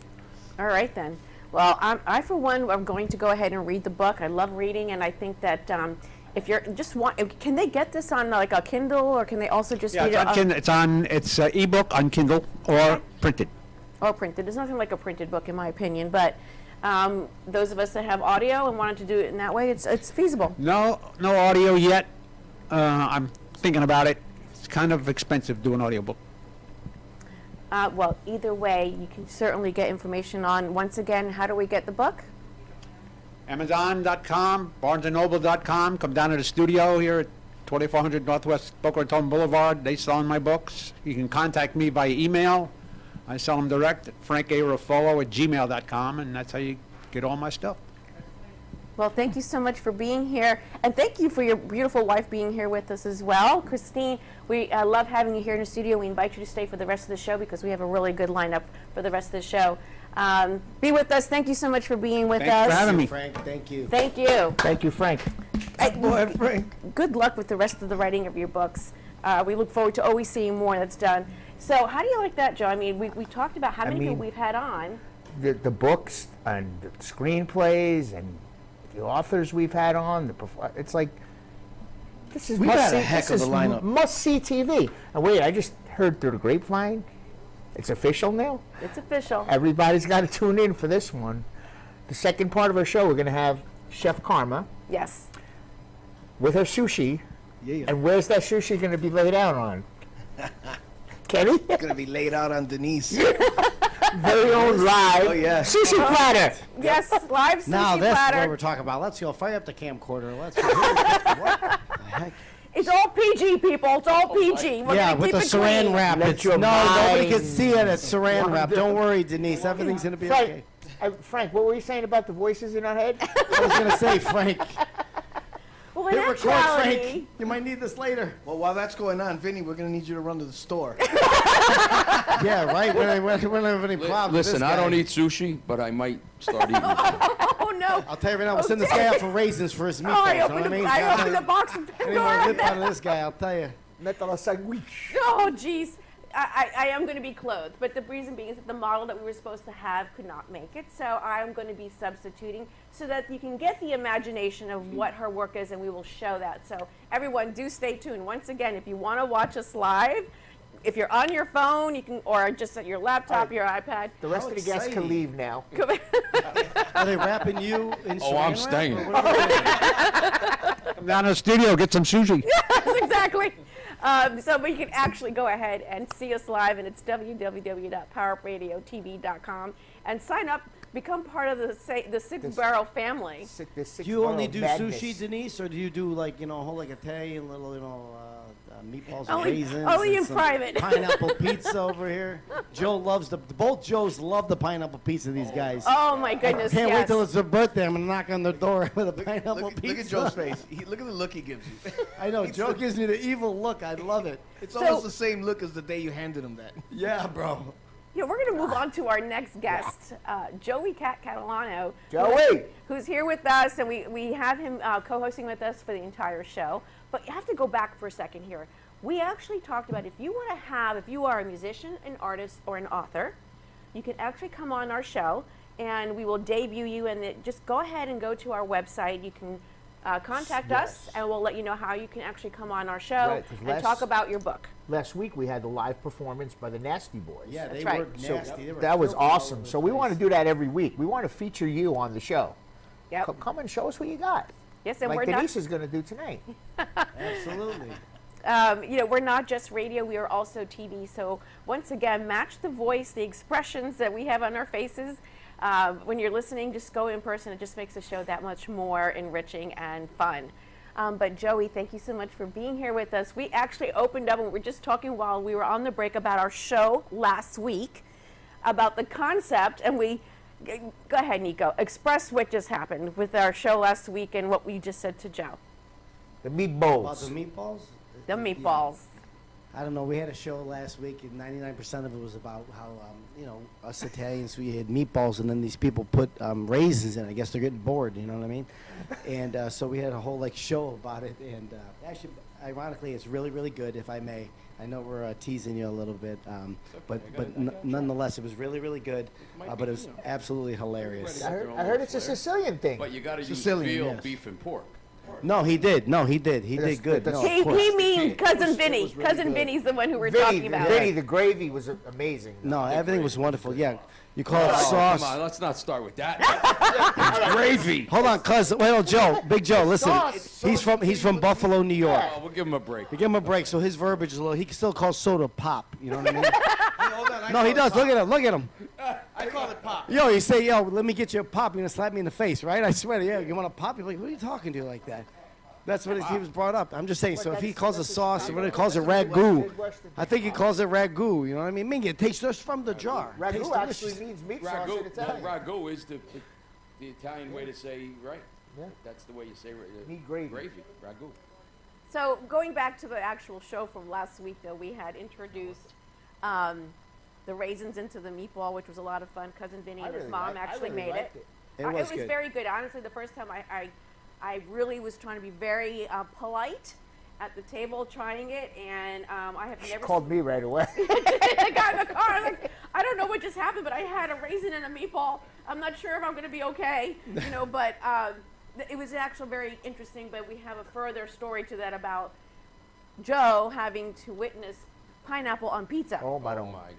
All right, then. Well, I for one, I'm going to go ahead and read the book. I love reading, and I think that if you're can they get this on like a Kindle, or can they also just read it? It's an ebook on Kindle or printed. Or printed. There's nothing like a printed book, in my opinion, but those of us that have audio and wanted to do it in that way, it's feasible. No audio yet. I'm thinking about it. It's kind of expensive doing audiobook. Well, either way, you can certainly get information on, once again, how do we get the book? Amazon.com, BarnesandNoble.com. Come down to the studio here at 2400 Northwest Boca Raton Boulevard. They selling my books. You can contact me by email. I sell them direct at frankarofolo@gmail.com, and that's how you get all my stuff. Well, thank you so much for being here, and thank you for your beautiful wife being here with us as well. Christine, we love having you here in the studio. We invite you to stay for the rest of the show because we have a really good lineup for the rest of the show. Be with us. Thank you so much for being with us. Thanks for having me. Frank, thank you. Thank you. Thank you, Frank. Boy, Frank. Good luck with the rest of the writing of your books. We look forward to always seeing more that's done. So how do you like that, Joe? I mean, we talked about how many people we've had on. The books and the screenplays and the authors we've had on, it's like, this is We've had a heck of a lineup. Must-see TV. And wait, I just heard through the grapevine, it's official now? It's official. Everybody's got to tune in for this one. The second part of our show, we're going to have Chef Karma Yes. with her sushi. Yeah. And where's that sushi going to be laid out on? Kenny? It's gonna be laid out on Denise. Very own live Oh, yeah. sushi platter. Yes, live sushi Now this is platter. what we're talking about. Let's go fire up the camcorder. Let's go. What the heck? It's all PG, people. It's all PG. We're Yeah, gonna with keep the it saran clean. wrap. Let It's, your no, nobody mind can see it. It's saran wrap. Don't worry, Denise. Everything's gonna be okay. Frank, what were you saying about the voices in our head? I was gonna say, Frank. Well, in Hit record, actuality, Frank. You might need this later. Well, while that's going on, Vinny, we're gonna need you to run to the store. Yeah, right. When I have any problems. with Listen, this I guy. don't eat sushi, but I might start eating. oh no. I'll tell you right now. We'll send this guy out for raisins for his meatballs. Oh, I You know what I mean? opened the box of Any more Pandora. lip out of this guy, I'll tell you. Metal sandwich. Oh, jeez. I am going to be clothed, but the reason being is that the model that we were supposed to have could not make it, so I'm going to be substituting so that you can get the imagination of what her work is, and we will show that. So everyone, do stay tuned. Once again, if you want to watch us live, if you're on your phone, you can, or just at your laptop, your iPad. The rest How of the guests can exciting. leave now. Are they wrapping you in Oh, I'm saran wrap, staying. or what are they doing? Come down to the studio, get some sushi. Yes, exactly. So we can actually go ahead and see us live, and it's www.powerupradiotv.com, and sign up, become part of the 6th Borough family. The six Do you only borough do madness. sushi, Denise, or do you do like, a whole like Italian little, meatballs and Only- raisins? only and in some private. Pineapple pizza over here. Joe loves both Joes love the pineapple pizza, these guys. Oh my goodness, Can't yes. wait till it's their birthday. I'm gonna knock on their door with a pineapple Look, pizza. look at Joe's face. Look at the look he gives you. I know, Joe gives me the evil look. I love it. It's So- almost the same look as the day you handed him that. Yeah, bro. Yeah, we're going to move on to our next guest, Joey Catalano. Joey! Who's here with us, and we have him co-hosting with us for the entire show. But you have to go back for a second here. We actually talked about if you are a musician, an artist, or an author, you can actually come on our show, and we will debut you. And just go ahead and go to our website. You can contact us, and we'll let you know how you can actually come on our show Right, 'cause and talk about your book. Last week we had the live performance by the Nasty Boys. Yeah, they right. were So nasty. They were that was filthy all awesome. over So the we place. want to do that every week. We want to feature you on the show. Yep. Come and show us what you got. Yes, and Like we're Denise not. is going to do tonight. Absolutely. We're not just radio, we are also TV. So once again, match the voice, the expressions that we have on our faces. When you're listening, just go in person. It just makes the show that much more enriching and fun. But Joey, thank you so much for being here with us. We actually opened up, and we were just talking while we were on the break about our show last week, about the concept, and go ahead, Nico, express what just happened with our show last week and what we just said to Joe. The About meatballs. the meatballs? The meatballs. I don't know. We had a show last week, and 99% of it was about how, us Italians, we had meatballs, and then these people put raisins in. I guess they're getting bored, you know what I mean? And so we had a whole show about it. And actually, ironically, it's really, really good, if I may. I know we're teasing you a little bit, but nonetheless, it was really, really good. But it was absolutely hilarious. I heard it's a Sicilian thing. But you got to use Sicilian, veal, yes. beef, and pork. No, he did. He That's- did good. that's- No, He, of course. he mean Cousin was Vinny. really Cousin good. Vinny's the one who we're talking about. Vinny, the gravy was amazing. No, everything was wonderful. Yeah, you call it Oh, sauce. come on, let's not start with that. Gravy. Hold on, cuz. Wait, Joe, Big Joe. Listen, sauce. he's from Buffalo, New York. Oh, we'll give him a break. You give him a break, so his verbiage is a little. He can still call soda pop. You know what I mean? No, he does. Look at him. Look at him. I call it pop. Yo, you say, yo, let me get you a pop. You're gonna slap me in the face, right? I swear to you. You want a pop? You're like, who are you talking to like that? That's what he was brought up. I'm just saying. So if he calls it sauce, or what he calls it ragu, I think he calls it ragu. You know what I mean? Minga, it tastes just from the jar. Tastes Ragu delicious. actually means meat sauce in Ragu, Italian. ragu is the Italian way to say, right? Yeah. That's the way you say Meat gravy. ragu. So going back to the actual show from last week, though, we had introduced the raisins into the meatball, which was a lot of fun. Cousin Vinny and his mom actually made it. It was good. very good. Honestly, the first time I really was trying to be very polite at the table trying it, and I have never Called me right away. I got in the car. I was like, I don't know what just happened, but I had a raisin and a meatball. I'm not sure if I'm going to be okay, but it was actually very interesting. But we have a further story to that about Joe having to witness pineapple on pizza. Oh my Oh God. my God.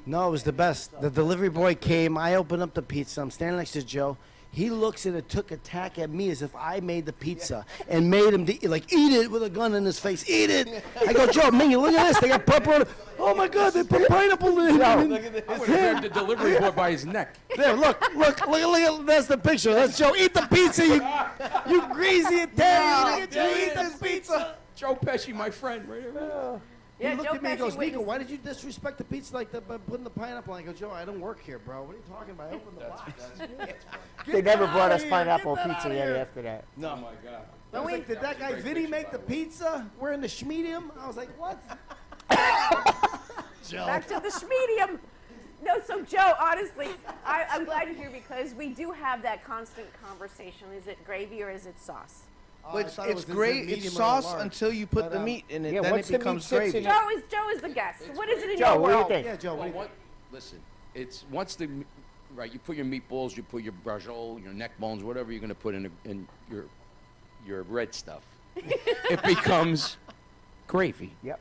No, it was the best. The delivery boy came. I opened up the pizza. I'm standing next to Joe. He looks and it took attack at me as if I made the pizza and made him eat it with a gun in his face. Eat it. I go, Joe, Mingy, look at this. They got pepper on it. Oh my God, they put pineapple in it. I would have grabbed the delivery boy by his neck. There, look. That's the picture. That's Joe. Eat the pizza, you greasy Italian. Eat the pizza. Joe Pesci, my friend, right here. He Yeah, looked Joe at me and Pesci goes, Nico, witnessed- why did you disrespect the pizza like that by putting the pineapple on? I go, Joe, I don't work here, bro. What are you talking about? I opened the box. They never brought us Get pineapple that pizza outta yet here. after that. Oh my God. I was like, did that guy Vinny make the pizza? We're in the schmedium? I was like, what? Joe. Back to the schmedium. No, so Joe, honestly, I'm glad you're here because we do have that constant conversation. Is it gravy or is it sauce? Oh, I But thought it it's was great. medium It's or sauce large. until you put But, the meat in it. yeah, Then once it the meat becomes sits gravy. in it- Joe is the guest. What is it in Joe, your what do you world? think? Yeah, Joe. Well, listen, it's once right, you put your meatballs, you put your brajol, your neck bones, whatever you're going to put in your red stuff. It becomes gravy. Yep.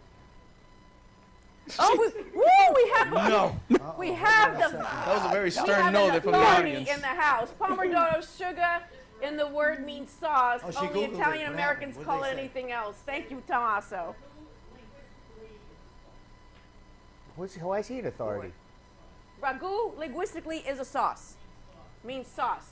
Oh, we have we have the That was a very we stern have no an there from the authority audience. in the house. Pomodoro sugar in the word means sauce. Oh, she Only Googled it. Italian What Americans happened? call it What'd they say? anything else. Thank you, Tommaso. Why is he an authority? Ragu linguistically is a sauce. Means sauce.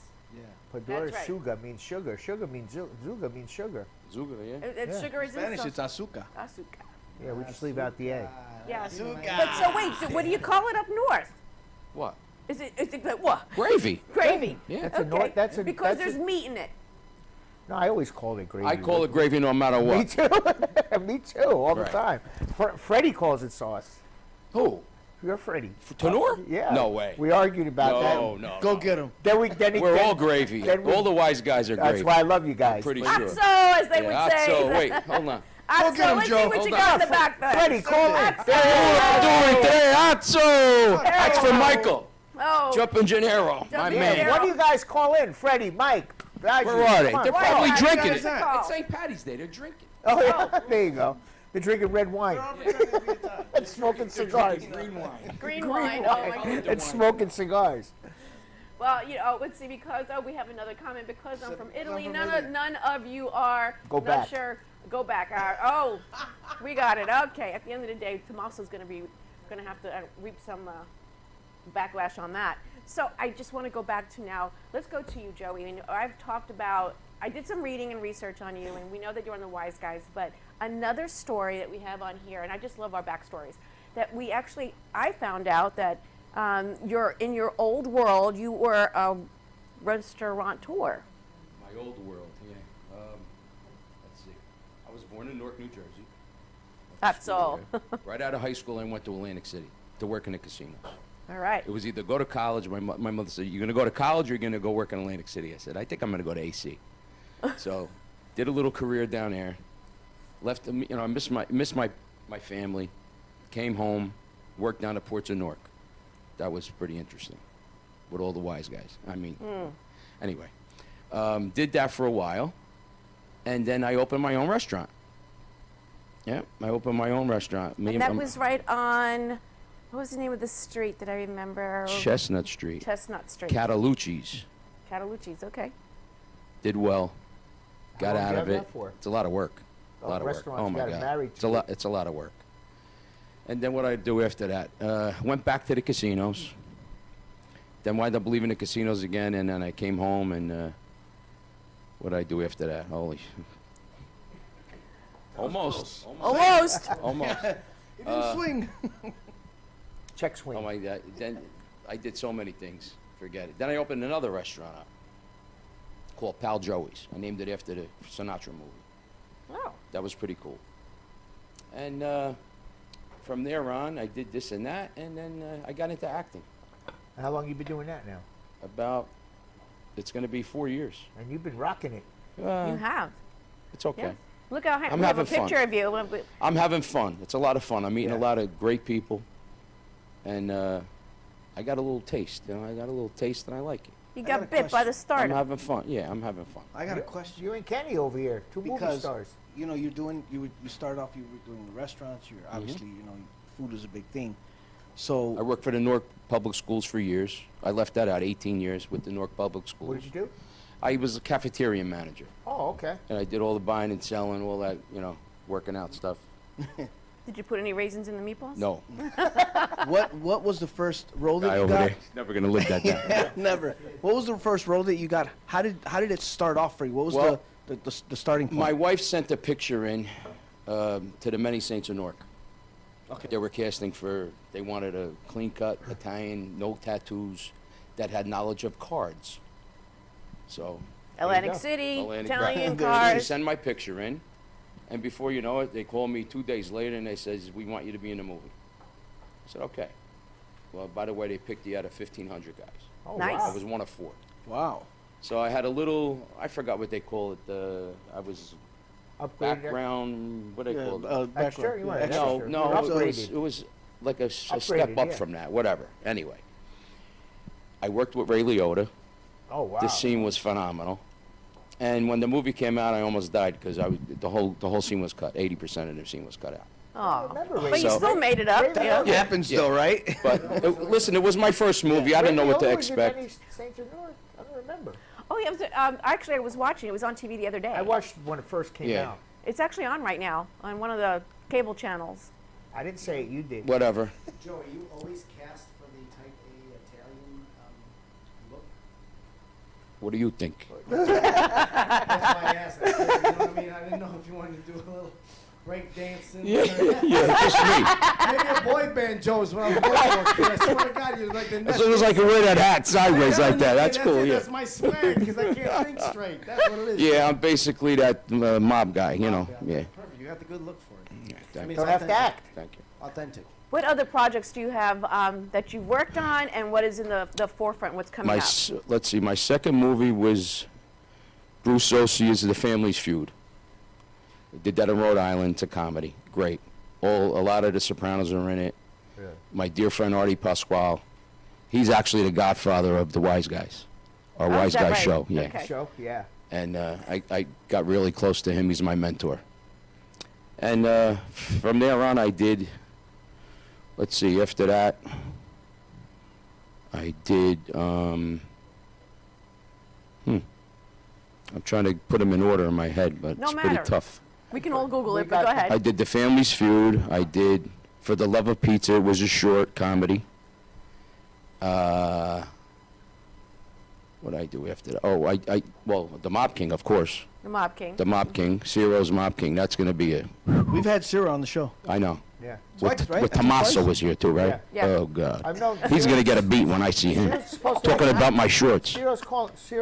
Padura That's right. sugar means sugar. Sugar means zuga means sugar. Zuga, yeah. And sugar is Spanish, in it's sauce. azúcar. Azúcar. Yeah, we just leave out the A. Yeah. But so wait, so what do you call it up north? What? Is it like what? Gravy. Gravy. Yeah. That's a north. That's a Because that's there's meat in it. No, I always call it gravy. I call it gravy no matter Me what. too. Me too. All the Right. time. Freddie calls it sauce. Who? You're Freddie. Tenor? Yeah. No way. We argued about that. No. Go get him. We're all gravy. All the wise guys are That's gravy. why I love you guys. Pretty sure. Atzo, as they would Yeah, say. Atzo. Wait, hold on. Atzo, get him, let's Joe. see what Hold you on. got in the back there. Freddie, call it. Atzo! That's for Michael. Oh. Jumping Gennaro, my Jumping man. Gennaro. What do you guys call in? Freddie, Mike, Roger, Where are they? come on. They're Why probably are you drinking guys it. call? It's St. Patty's Day. They're drinking. Oh, yeah. There you go. They're drinking red wine and smoking cigars. Green wine. Oh, my God. And smoking cigars. Well, let's see, because we have another comment. Because I'm from Italy, none of you are. Go not back. Sure. Go back. We got it. Okay. At the end of the day, Tommaso's going to have to reap some backlash on that. So I just want to go back to now. Let's go to you, Joey. And I've talked about. I did some reading and research on you, and we know that you're on the Wise Guys. But another story that we have on here, and I just love our backstories, that I found out that you're in your old world. You were a restaurateur. My old world, yeah. Let's see. I was born in Newark, New Jersey. Went to That's school all. there. Right out of high school, I went to Atlantic City to work in the casinos. All right. It was either go to college. My mother said, "You're going to go to college, or you're going to go work in Atlantic City." I said, "I think I'm going to go to AC." So, did a little career down there. Left, I missed my family. Came home, worked down at Ports of Newark. That was pretty interesting, with all the wise guys. I mean, anyway, did that for a while, and then I opened my own restaurant. Yeah, I opened my own restaurant. And that was right on, what was the name of the street that I remember? Chestnut Street. Chestnut Street. Catalucci's. Catalucci's, okay. Did well. Got long out did you of have it. that for? It's a lot of work. A lot of work. restaurants, Oh you my gotta God. marry It's to a it. lot. It's a lot of work. And then what I do after that? Went back to the casinos. Then wound up leaving the casinos again, and then I came home, and what I do after that? Holy. Almost. Almost. Almost. He didn't swing. Check swing. Oh my God. Then I did so many things. Forget it. Then I opened another restaurant up called Pal Joey's. I named it after the Sinatra movie. Oh. That was pretty cool. And from there on, I did this and that, and then I got into acting. How long you been doing that now? It's going to be 4 years. And you've been rocking it. You have. It's okay. Yeah. Look how I'm we have a having fun. picture of you. I'm having fun. It's a lot of fun. I'm meeting Yeah. a lot of great people, and I got a little taste. I got a little taste, and I like it. You got a got bit by the I'm starter. having fun. Yeah, I'm having fun. I got a question. You and Kenny over here, two movie Because stars. you started off. You were doing the restaurants. You're obviously food is a big thing. So I worked for the Newark Public Schools for years. I left that out 18 years with the Newark Public Schools. What did you do? I was a cafeteria manager, Oh, okay. and I did all the buying and selling, all that, working out stuff. Did you put any raisins in the meatballs? No, what was the first role that guy you over got? there, he's never gonna live that down. Yeah, never. What was the first role that you got? How did it start off for you? What was Well, the starting point? My wife sent a picture in to the Many Saints of Newark. Okay. They were casting they wanted a clean-cut Italian, no tattoos, that had knowledge of cards. So, Atlantic go. City, Atlantic, Italian They cars. send my picture in, and before you know it, they call me 2 days later, and they says, "We want you to be in the movie." I said, "Okay." Well, by the way, they picked you out of 1,500 guys. Oh, Nice. I was one of 4. Wow. So I had a little, I forgot what they call it, I was Upgraded. background, what do they call it? Extra? background. You want Yeah, an No, extra. no, You're it upgraded. was like a step Upgraded, up yeah. from that, whatever. Anyway, I worked with Ray Liotta. Oh, wow. This scene was phenomenal. And when the movie came out, I almost died because the whole scene was cut. 80% of the scene was cut out. Oh, remember but you So- still made it up. Ray Yeah. Liotta. It happens though, right? But listen, it was my first movie. I didn't know what to Ray Liotta was in expect. any Saints of Newark? I don't remember. Oh, yeah. It was, actually, I was watching. It was on TV the other day. I watched when it first came Yeah. out. It's actually on right now on one of the cable channels. I didn't say it, you did. Whatever. Joe, are you always cast for the type A Italian look? What do you think? That's why I asked. You know what I mean? I didn't know if you wanted to do a little break dancing. Yeah, just me. Maybe a boy band, Joe, is what I'm looking for. 'Cause I swear to God, you're like the As soon as I can wear that hat sideways like that, that's cool. it, Yeah. That's my swag, because I can't think straight. That's what it is. Yeah, I'm basically that mob guy. You know. Yeah. Perfect. You got the good look for it. Yeah, I thank mean, you. it's Don't have to authentic. act. Thank you. Authentic. What other projects do you have that you've worked on, and what is in the forefront? What's coming up? Let's see. My second movie was Bruce Osia's The Family's Feud. Did that in Rhode Island. It's a comedy. Great. A lot of the Sopranos are in it. My dear friend Artie Pasquale, he's actually the godfather of the Wise Guys, our Oh, Wise is that Guys right? show. Yeah. Okay. Show? Yeah. And I got really close to him. He's my mentor. And from there on, I did, let's see, after that, I did, I'm trying to put them in order in my head, but No it's pretty matter. tough. We can all Google We it, but go got- ahead. I did The Family's Feud. I did For the Love of Pizza. It was a short comedy. What did I do after that? Oh, well, The Mob King, of course. The Mob King. The Mob King, Ciro's Mob King. That's going to be it. We've had Ciro on the show. I know. Yeah. Twice, right? With I think Tommaso twice. was here too, right? Yeah. Oh, God. I've known. He's going to get a beat when I see him. Ciro's supposed to- Talking about my shorts. Ciro's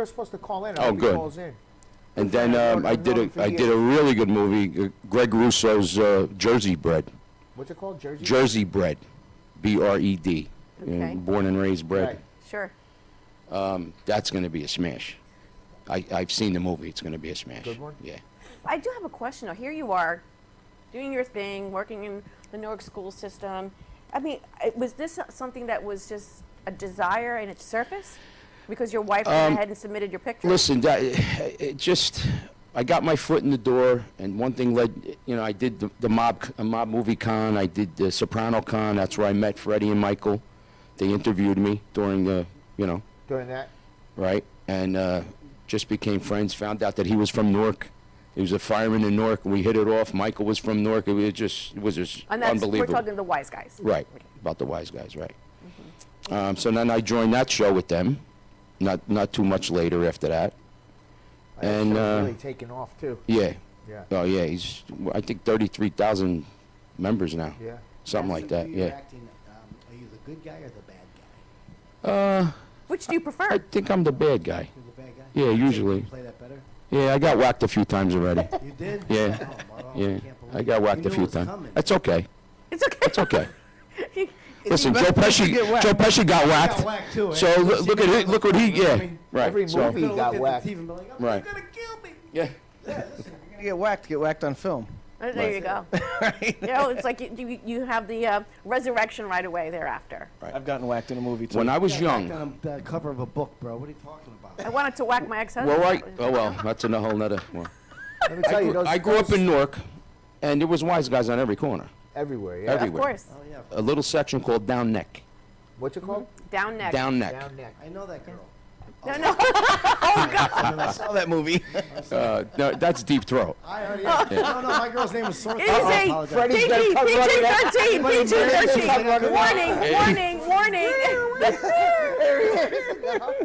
supposed to call in. I Oh, hope he good. calls in. And then I've I known did him for I did a years. really good movie, Greg Russo's Jersey Bread. What's it called? Jersey? Jersey Bread. B-R-E-D. Okay. Born and raised bread. Right. Sure. That's going to be a smash. I've seen the movie. It's going to be a smash. Good one? Yeah. I do have a question, though. Here you are, doing your thing, working in the Newark school system. I mean, was this something that was just a desire in its surface? Because your wife went ahead and submitted your picture? Listen, I got my foot in the door, and one thing led, I did the mob movie con, I did the Soprano con, that's where I met Freddie and Michael. They interviewed me during the, During that? right? And just became friends, found out that he was from Newark. He was a fireman in Newark, and we hit it off. Michael was from Newark. It was just And that's, unbelievable. we're talking the wise guys. Right, about the Wise Guys, right. So then I joined that show with them, not too much later after that. And, Show's really taken off too. Yeah. Yeah. Oh, yeah, he's, I think 33,000 members now. Yeah. Something like that, You're yeah. acting, are you the good guy or the bad guy? Which do you prefer? I think I'm the bad guy. You're the bad guy? Yeah, You usually. play that better? Yeah, I got whacked a few times already. You did? Yeah. Oh, wow, I Yeah, can't believe I got it. whacked You a knew few it was times. coming. That's okay. It's okay. It's okay. You- Listen, Joe better to Pesci, get whacked. Joe Pesci got I whacked. got whacked too. So eh? look at it. Look what he. I Yeah. mean, Right. every so, movie- could've got looked at whacked. the TV and been like, oh, Right. you're gonna kill me. Yeah. Yeah, listen, You're gonna get whacked on film. There you go. It's like you have the resurrection right away thereafter. I've gotten whacked in a movie too. When I was yeah, young. back on the cover of a book, bro. What are you talking about? I wanted to whack my ex-husband. Well, right. Oh well, that's a whole nother. Well, Let me tell you, I grew up in Newark, and there was Wise Guys on every corner. everywhere. Yeah. Of everywhere. course. Oh, yeah. A little section called Down Neck. What's it called? Down neck. Down Neck. Down neck. I know that girl. No, no. I saw that movie. No, that's Deep Throat. I already. No, no, my girl's name was Sore. Easy. I apologize. Freddie's PG, gonna come running out. PG-13, PG-13. Warning, warning.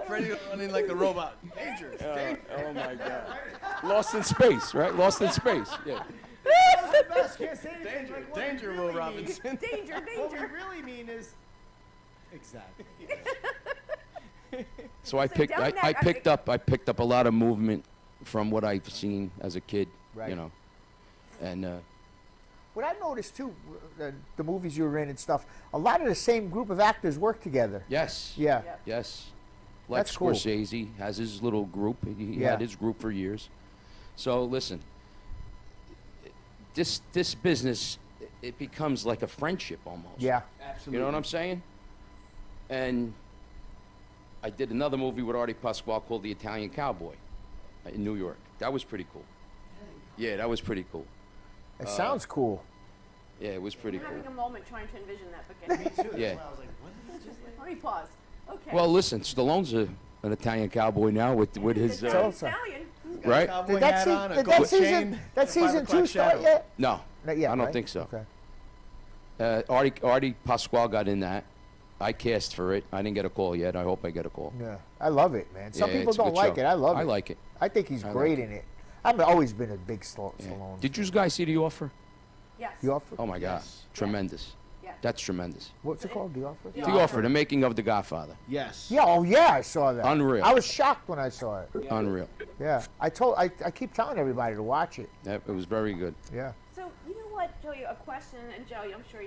Freddie running like the robot. Danger. Oh my God. Lost in Space, right? Lost in Space. Yeah. Best, can't say anything. Like, what we Danger, really Will mean- Robinson. Danger, What we danger. really mean is exactly. So I picked Down Neck, I picked up a lot of movement from what I've seen as a kid. Right. And What I noticed too, the movies you were in and stuff, a lot of the same group of actors work together. yes. Yeah. Yes. Like That's cool. Scorsese has his little group. He Yeah. had his group for years. So listen, this business, it becomes like a friendship almost. Yeah. You know what I'm saying? And I did another movie with Artie Pasquale called The Italian Cowboy in New York. That was pretty cool. Yeah, that was pretty cool. It sounds cool. Yeah, it was pretty I'm cool. having a moment trying to envision that, but Yeah. let me pause. Okay. Well, listen, Stallone's an Italian cowboy now with his Italian. right? Cowboy Did that, hat se- on, a did gold that season, chain, that and season 5 o'clock 2 start shadow. yet? No, Not yet, I don't right? think so. Okay. Artie Pasquale got in that. I cast for it. I didn't get a call yet. I hope I get a call. Yeah, I love it, man. Some Yeah, people it's a don't good like show. it. I love it. I like it. I think he's I great like in it. I've always been a big Yeah. Stallone. Did you guys see The Offer? Yes. The Offer? Oh my God, Yes. tremendous. Yeah. That's tremendous. What's it called? The Offer? The Offer, the making of The Godfather. Yes. Yeah, oh yeah, I saw that. Unreal. I was shocked when I saw it. Unreal. Yeah, I keep telling everybody to watch it. It was very good. Yeah. So you know what, Joey? A question, and Joey, I'm sure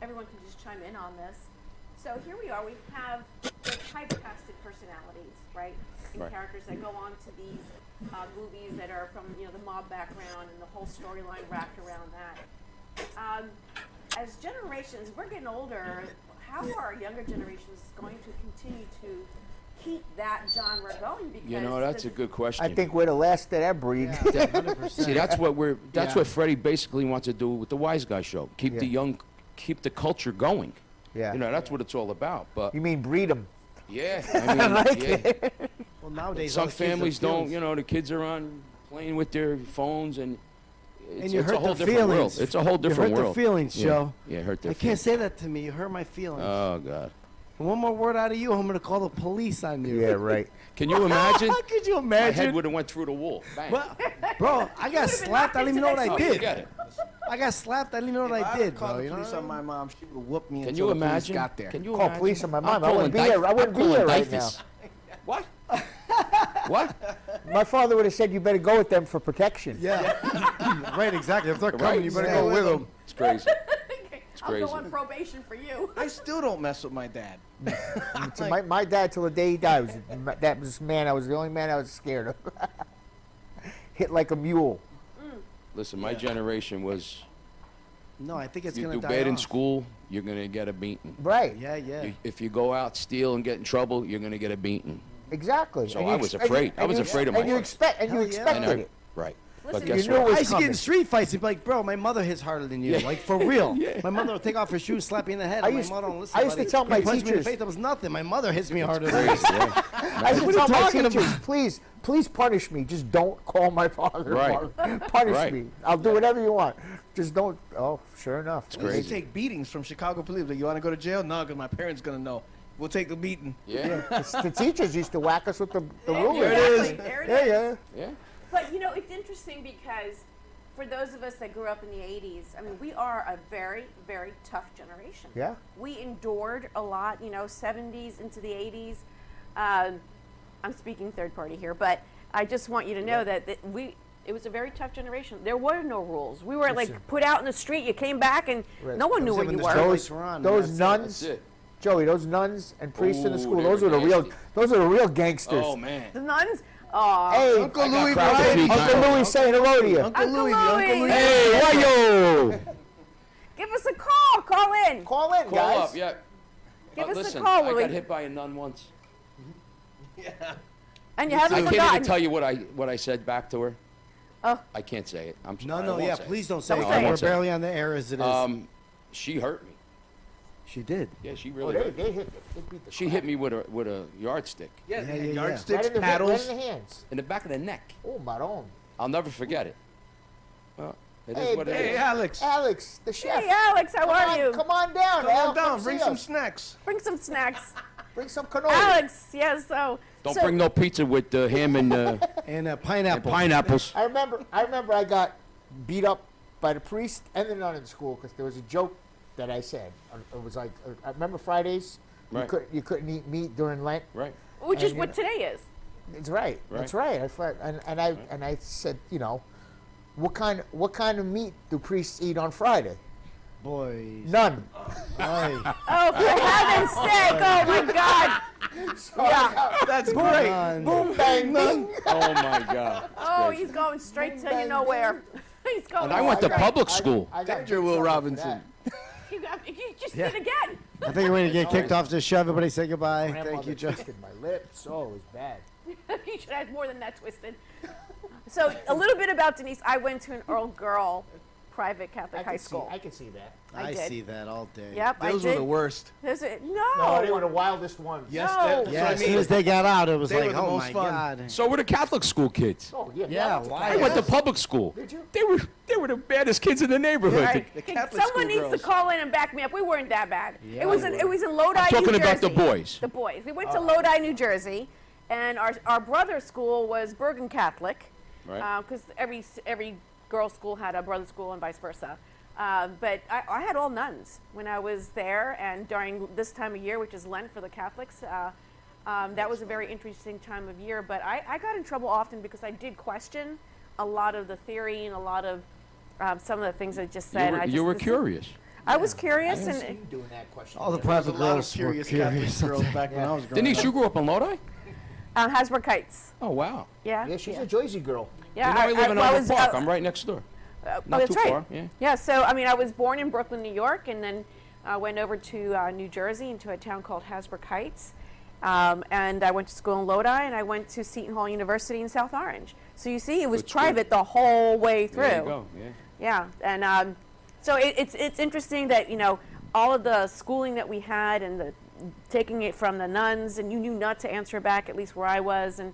everyone can just chime in on this. So here we are. We have the typecasted personalities, right? And Right. characters that go on to these movies that are from the mob background and the whole storyline wrapped around that. As generations, we're getting older. How are younger generations going to continue to keep that genre going? Because You know, that's a good question. I think we're the last of that breed. See, that's what Yeah. what Freddie basically wants to do with the Wise Guy show. Keep the Yeah. young, keep the culture going. Yeah. You know, that's what it's all about. But You mean breed them? yeah, I mean, like yeah. Well, nowadays Some all the kids have families don't. feelings. You know, the kids are on playing with their phones and. And you it's hurt a whole their different world. feelings. It's a whole different you hurt world. their feelings, Yeah. Joe. Yeah, hurt their I can't feelings. say that to me. You hurt my feelings. Oh God. And one more word out of you, I'm going to call the police on you. Yeah, right. Can you imagine? Could you My head imagine? would have went through the wall. Bang. Well, bro, I got slapped. I didn't even know what I Oh, did. forget it. I got slapped. I didn't even know what I did, Call bro. the You know police what I on mean? my mom. She would whoop me Can until you the police imagine? got there. Can you Call imagine? police on my I'm mom. I calling wouldn't be here. I I'm wouldn't be calling here right Dyfus. now. What? What? My father would have said you better go with them for protection. Yeah. right, exactly. If they're coming, Right. you better Stay go with with them. them. It's crazy. I'll crazy. go on probation for you. I still don't mess with my dad. So my dad, till the day he died, I was the only man I was scared of. Hit like a mule. Listen, my generation was. No, I think it's You going do to die bad in off. school, you're gonna get a beating. Right. Yeah, yeah. If you go out, steal, and get in trouble, you're gonna get a beating. Exactly. So And I you was ex- and you- afraid. I and was you- afraid of and you my expect and you Hell yeah. expected And it. Right. Listen, But guess you knew what? it was I used to get in coming. street fights and be like, bro, my mother hits harder than you. Yeah. Like, for real. Yeah. My mother would take off her shoes, slap you in the head. I and used- my mother don't listen. I used to buddy. tell my You punch me in the teachers- face, that was nothing. My mother hits me harder than Crazy, you. yeah. I used to What are tell you my talking teachers, please punish me. Just don't call my father. Right. Punish Right. me. I'll do whatever you want. Just don't. Oh, sure enough. We used crazy. to take beatings from Chicago police. Like, you want to go to jail? No, because my parents going to know. We'll take the beating. Yeah. The teachers used to whack us with the ruler. There it is. There it is. Yeah, Yeah. But it's interesting because for those of us that grew up in the 80s, I mean, we are a very, very tough generation. Yeah. We endured a lot, 70s into the 80s. I'm speaking third party here, but I just want you to know that it was a very tough generation. There were no rules. We were like put out in the street. You came back and Right. no one knew where When you the were. shows were on, Those that's it. nuns, That's it. Joey. Those nuns and priests in the Ooh, school. they Those were were the real. nasty. Those are the real gangsters. Oh man. The nuns. Oh, Hey, Uncle I got Louis, crowd Brian. feet. Uncle Louis saying hello to you. Uncle Louis. Uncle Louis. Hey, why yo? give us a call. Call in. Call in, Call guys. up, yeah. Give us a Listen, call, I Louis. got hit by a nun once. And you I haven't can't forgotten. even tell you what I said back to her. Oh. I can't say it. I'm No, sorry. I no, won't yeah, say it. please don't say Don't it. say it. We're say it. barely on the air as it is. She hurt me. She did. Yeah, she Oh, really they hurt me. they beat the She crap. hit me with a yardstick Yeah, Yeah, yeah, yeah. yardsticks, Right in the paddles. hands. in the back of the neck. Oh, Maron. I'll never forget it. Well, it is Hey, what it Hey, is. Alex. Alex, the chef. Hey, Alex, how are you? Come on down, Come Al. on down. Come Bring see some us. snacks. Bring some snacks. Bring some cannoli. Alex, yes, so. Don't so, bring no pizza with ham and And pineapple. pineapples. I remember I got beat up by the priest and the nun in school because there was a joke that I said. It was like, I remember Fridays, Right. you couldn't eat meat during Lent. Right. Which is and, what today is. That's right. That's right. And I said, what kind of meat do priests eat on Friday? Boys. None. Aye. Oh, for heaven's sake! Oh my God! Yeah. That's great. None. Boom, bang, bing. Oh my God. Oh, he's going straight to you know where. He's going. And I went to straight. public school. I got Danger, in Will trouble for Robinson. that. You just Yeah. did again. I think you're ready to get kicked off. Just show everybody, say goodbye. Thank Grandmother you, Joe. twisted my lips. Oh, it was bad. You should have more than that twisted. So a little bit about Denise. I went to an all-girl private Catholic high school. I can see that. I did. see that all day. Yep, I Those were did. the worst. No. No, they were the wildest ones. Yes, No. that's Yeah, what I as soon mean. as they got out, it was They like, were the oh most my fun. God. So were the Catholic school kids. Oh, yeah. Yeah, that's why? I went to public school. Did you? They were the baddest kids in the neighborhood. Right. The Catholic Someone school needs girls. to call in and back me up. We weren't that bad. Yeah, it was we in Lodi, I'm talking New about the Jersey. boys. The boys. We went to Lodi, New Jersey, and our brother's school was Bergen Catholic, Right. because every girls' school had a brother school and vice versa. But I had all nuns when I was there, and during this time of year, which is Lent for the Catholics, that was a very interesting time of year. But I got in trouble often because I did question a lot of the theory and a lot of some of the things I just said. You were curious. I was curious, I didn't see and you doing that question. All the There was a private lot of girls were curious Catholic curious. girls back when I was growing Denise, up. you grew up in Lodi? Hasbrook Heights. Oh, wow. Yeah. Yeah, she's a Jersey girl. Yeah, You know, I live in Arbor was, Park. I'm right next door. oh, Not that's too right. far, yeah. Yeah. So I mean, I was born in Brooklyn, New York, and then went over to New Jersey into a town called Hasbrook Heights, and I went to school in Lodi, and I went to Seton Hall University in South Orange. So you see, it was Good school. private the whole way through. There you go, yeah. Yeah, and so it's interesting that all of the schooling that we had and the taking it from the nuns, and you knew not to answer back, at least where I was, and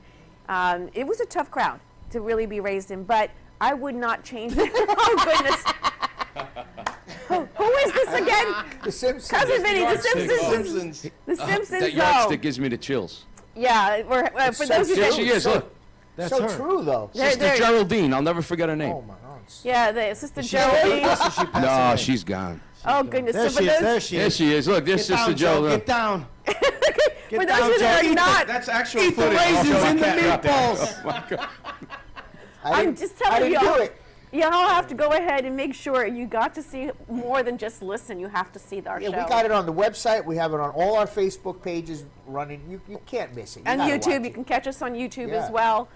it was a tough crowd to really be raised in, but I would not change it. Oh goodness. Who is this again? The Simpsons. Cousin Vinny, the Yardstick. Simpsons. Simpsons. The Simpsons, That though. yardstick gives me the chills. Yeah, for those who There don't. she is, look. That's so her. true, though. There- Sister there- Geraldine. I'll never forget her name. Oh, my aunts. Yeah, the Sister She Geraldine. passed No, away. she's gone. Oh goodness. There So for she is. those, There she There is. she is. Look, there's Get Sister down, Joe. Joe. Get down. for those down, who Joe. are Eat not, That's actual Eat the footage. raisins I'll show and the you that. meatballs. I I'm didn't- just I telling didn't you. do it. Y'all have to go ahead and make sure you got to see more than just listen. You have to see our Yeah, show. we got it on the website. We have it on all our Facebook pages running. You can't miss it. You And gotta YouTube, watch you it. can catch us on YouTube Yeah. as well.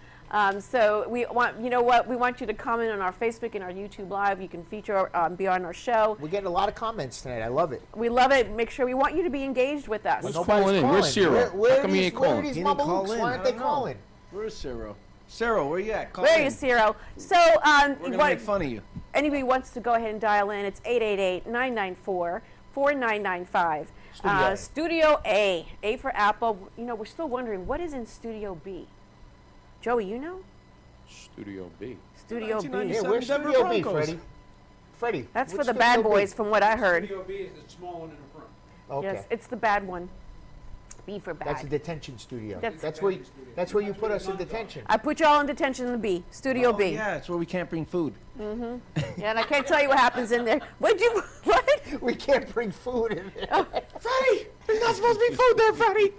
So we want, we want you to comment on our Facebook and our YouTube Live. You can feature, be on our show. We're getting a lot of comments tonight. I love it. We love it. Make sure we want you to be engaged with us. Who's Nobody's calling in? Where's Ciro? Where How come he ain't where are calling? these He didn't call mamalukes? in. Why aren't they I don't know. calling? Where's Ciro? Ciro, where you at? Call Where in. are you, Ciro? So, We're going to make fun of you. anybody wants to go ahead and dial in, it's 888-994-4995. Studio A. A for Apple. We're still wondering, what is in Studio B? Joey, you know? Studio B. Studio B. 1997. Yeah, where's Denver Studio B, Broncos. Freddie? Freddie. That's for what's the bad Studio B? boys, from what I heard. Studio B is the small one in the front. Okay. Yes, it's the bad one. B for bad. That's a detention studio. That's- That's where you put us in detention. I put y'all in detention in the B, Studio Oh, B. yeah, it's where we can't bring food. Yeah, and I can't tell you what happens in there. What? We can't bring food in there. Freddie, there's not supposed to be food there, Freddie.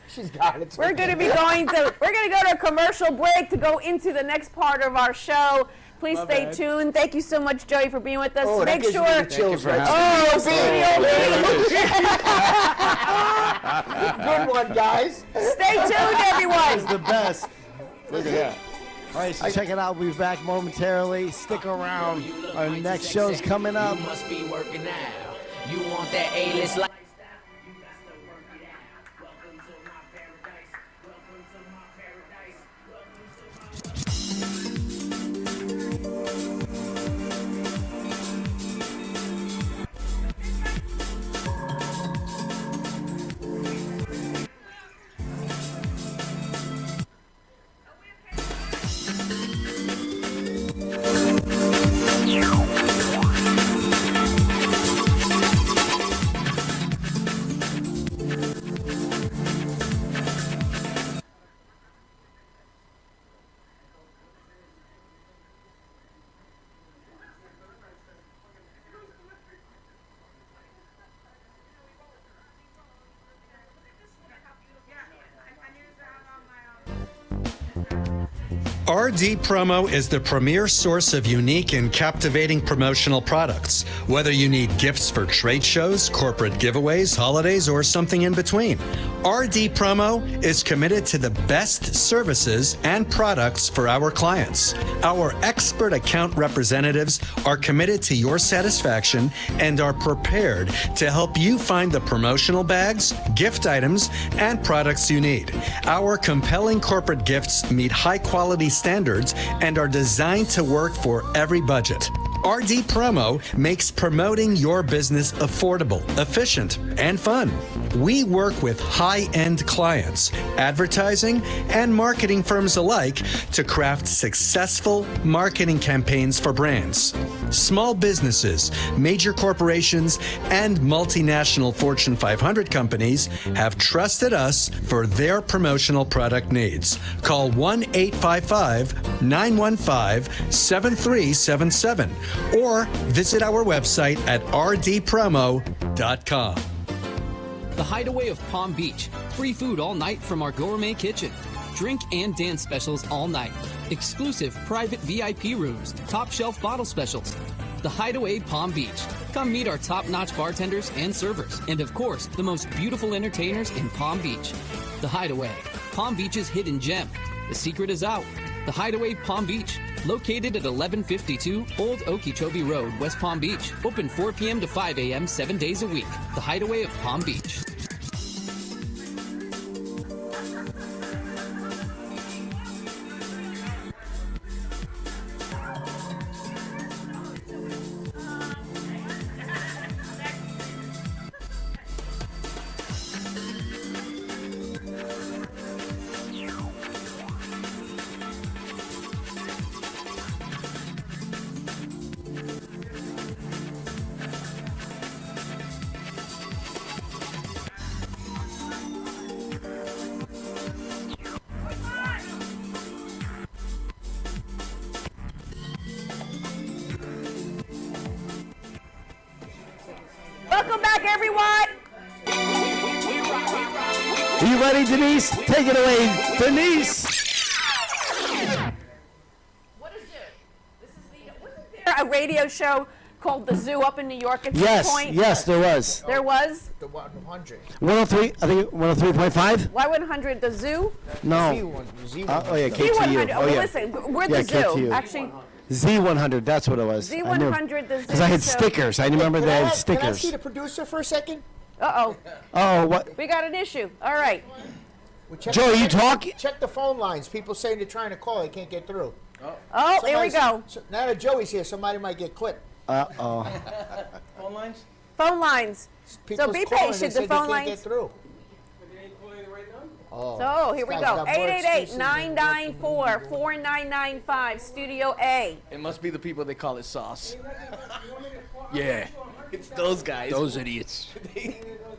She's got it. We're going to go to a commercial break to go into the next part of our show. Please stay tuned. Thank you so much, Joey, for being with us. Oh, that Make gives me sure. the chills right Oh, Studio B. Good one, guys. Stay tuned, everyone. The best. Look at that. All right, so check it out. We'll be back momentarily. Stick around. Our next show's coming up. You must be working out. You want that A-list life. RD Promo is the premier source of unique and captivating promotional products. Whether you need gifts for trade shows, corporate giveaways, holidays, or something in between, RD Promo is committed to the best services and products for our clients. Our expert account representatives are committed to your satisfaction and are prepared to help you find the promotional bags, gift items, and products you need. Our compelling corporate gifts meet high-quality standards and are designed to work for every budget. RD Promo makes promoting your business affordable, efficient, and fun. We work with high-end clients, advertising, and marketing firms alike to craft successful marketing campaigns for brands. Small businesses, major corporations, and multinational Fortune 500 companies have trusted us for their promotional product needs. Call 1-855-915-7377 or visit our website at rdpromo.com. The Hideaway of Palm Beach. Free food all night from our gourmet kitchen. Drink and dance specials all night. Exclusive private VIP rooms. Top shelf bottle specials. The Hideaway Palm Beach. Come meet our top-notch bartenders and servers. And of course, the most beautiful entertainers in Palm Beach. The Hideaway. Palm Beach's hidden gem. The secret is out. The Hideaway Palm Beach. Located at 1152 Old Okeechobee Road, West Palm Beach. Open 4 p.m. to 5 a.m. 7 days a week. The Hideaway of Palm Beach. Welcome back, everyone. Are you ready, Denise? Take it away, Denise. What is it? This is wasn't there a radio show called The Zoo up in New York at some Yes, point? yes, there was. There was? The 100. 103, I think 103.5? Y100, The Zoo? No. Z100. Oh yeah, KTU. Z100. Oh yeah. Listen, we're Yeah, The Zoo. KTU. Actually, Z100, that's what it was. Z100, The Zoo. Because I had so- stickers. I remember they had Can I stickers. see the producer for a second? Uh-oh. Oh, what? We got an issue. All right. Joe, you talking? Check the phone lines. People saying they're trying to call. They can't get through. Oh, here we go. Now that Joey's here, somebody might get clipped. Uh-oh. Phone lines? Phone lines. People's So be calling, they patient. said The they phone can't get lines. through. Oh, So here we this guy's go. got more excuses than 888-994-4995, Studio A. It must be the people they call it sauce. Yeah, It's those guys. those idiots.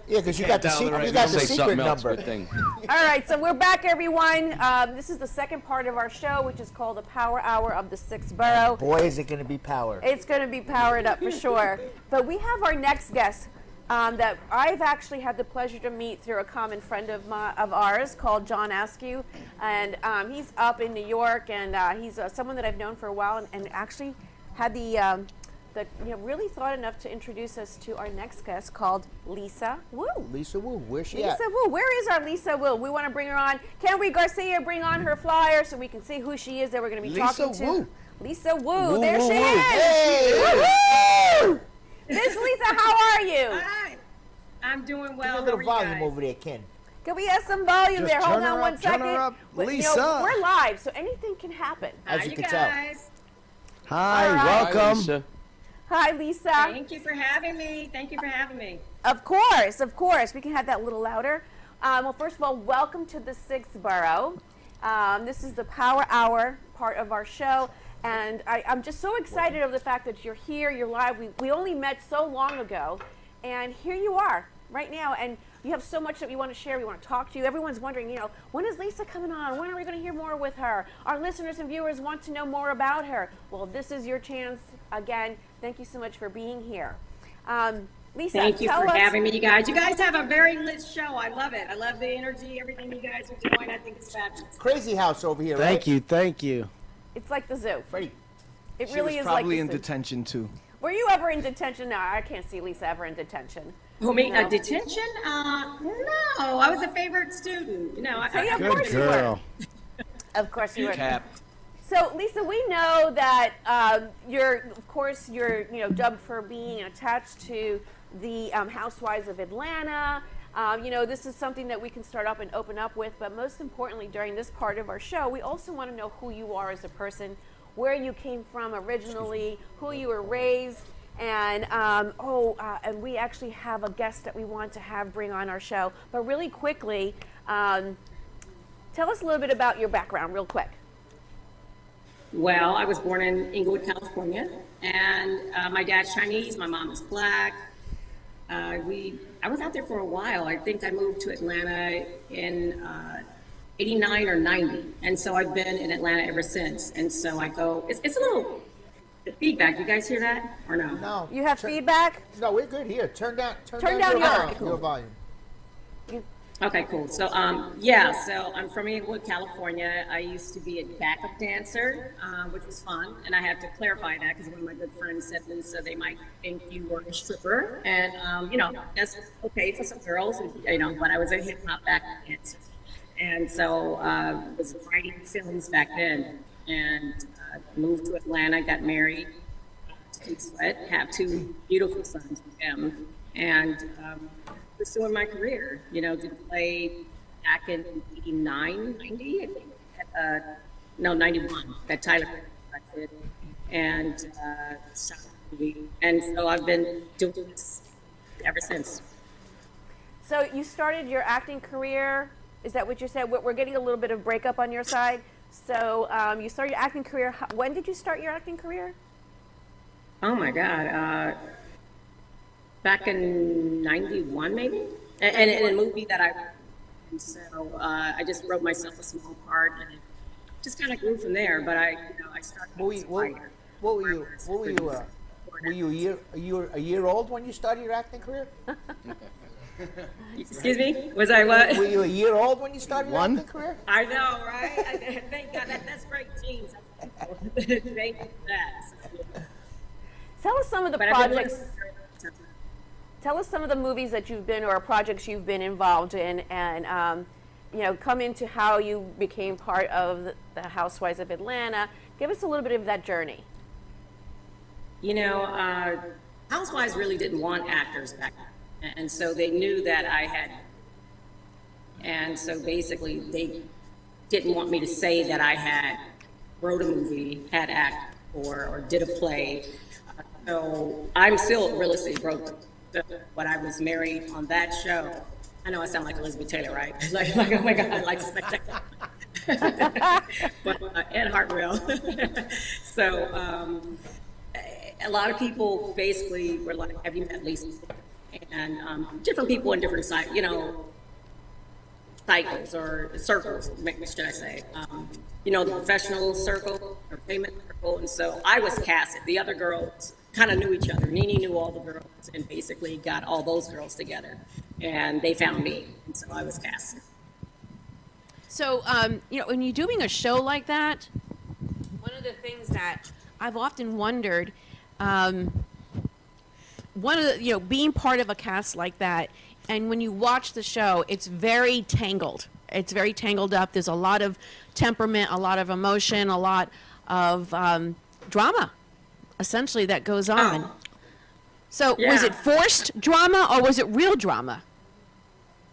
Yeah, because you got the down the secret. right You got the Say secret something else, number. good thing. All right, so we're back, everyone. This is the second part of our show, which is called the Power Hour of the 6th Borough. Boy, is it going to be power. It's going to be powered up for sure. But we have our next guest that I've actually had the pleasure to meet through a common friend of ours called John Askew. And he's up in New York, and he's someone that I've known for a while and actually had the really thought enough to introduce us to our next guest called Lisa Wu. Lisa Wu, where's she at? Lisa Wu, where is our Lisa Wu? We want to bring her on. Can we, Garcia, bring on her flyer so we can see who she is that we're going to be Lisa talking to? Wu. Lisa Wu, there woo, she woo. is. Hey! Woo-hoo! Miss Lisa, how are you? Hi. I'm doing Give well. me a How little are you volume guys? over there, Ken. Can we have some volume Just there? Hold turn on her one up, turn second. her up. Well, Lisa. we're live, so anything can happen. As Hi, you you can tell. guys. Hi, All right. welcome. Lisa. Hi, Lisa. Thank you for having me. Thank you for having me. Of course, of course. We can have that a little louder. Well, first of all, welcome to the 6th Borough. This is the Power Hour part of our show. And I'm just so excited of the fact that you're here, you're live. We only met so long ago. And here you are right now. And you have so much that we want to share. We want to talk to you. Everyone's wondering, when is Lisa coming on? When are we going to hear more with her? Our listeners and viewers want to know more about her. Well, this is your chance. Again, thank you so much for being here. Lisa, Thank you tell for us. having me, you guys. You guys have a very lit show. I love it. I love the energy, everything you guys are doing. I think it's fabulous. Crazy house over here, Thank you, thank you. It's like the zoo. Freddie. It She really was is like probably the in zoo. detention too. Were you ever in detention? No, I can't see Lisa ever in detention. Who, me? No. Detention? No. I was a favorite student. See, of Good course you were. girl. Of course you were. Cap. So, Lisa, we know that you're dubbed for being attached to the Housewives of Atlanta. This is something that we can start up and open up with, but most importantly, during this part of our show, we also want to know who you are as a person, where you came from originally, who you were raised, and and we actually have a guest that we want to have bring on our show. But really quickly, tell us a little bit about your background, real quick. Well, I was born in Inglewood, California, and my dad's Chinese, my mom is black. I was out there for a while. I think I moved to Atlanta in 89 or 90, and so I've been in Atlanta ever since. And so I go, it's a little feedback. You guys hear that or no? No. You have feedback? No, we're good here. Turn down your volume. Okay, cool. So, so I'm from Inglewood, California. I used to be a backup dancer, which was fun. And I have to clarify that because one of my good friends said, Lisa, they might think you were a stripper. And, that's okay for some girls, but I was a hip hop backup dancer. And so I was writing films back then and moved to Atlanta, got married to Sweat, have 2 beautiful sons with him. And, pursuing my career, did play back in 89, 90, I think, 91, that Tyler did, and shot a movie. And so I've been doing this ever since. So you started your acting career, is that what you said? We're getting a little bit of breakup on your side. So you started your acting career, when did you start your acting career? Oh my God. Back in 91, maybe, and in a movie that I just wrote myself a small part, and it just kind of grew from there. But I started. What were you a year old when you started your acting career? Excuse me? Was I what? Were you a year old when you started your acting career? I know, right? Thank God. That's great genes. Thank you for that. So, tell us some of the projects. Tell us some of the movies that you've been or projects you've been involved in, and come into how you became part of the Housewives of Atlanta. Give us a little bit of that journey. Housewives really didn't want actors back then, and so they knew that I had, and so basically they didn't want me to say that I had wrote a movie, had acted, or did a play. So I'm still real estate broke. But I was married on that show. I know I sound like Elizabeth Taylor, right? like oh my God, I like to spectacle. But Ed Hartwell. So a lot of people basically were like, "Have you met Lisa?" And different people in different cycles or circles, should I say? The professional circle or payment circle, and so I was casted. The other girls kind of knew each other. Nene knew all the girls and basically got all those girls together, and they found me, and so I was cast. So, when you're doing a show like that, one of the things that I've often wondered, being part of a cast like that, and when you watch the show, it's very tangled. It's very tangled up. There's a lot of temperament, a lot of emotion, a lot of drama, essentially, that goes on. Oh. So was it forced drama or was it real drama?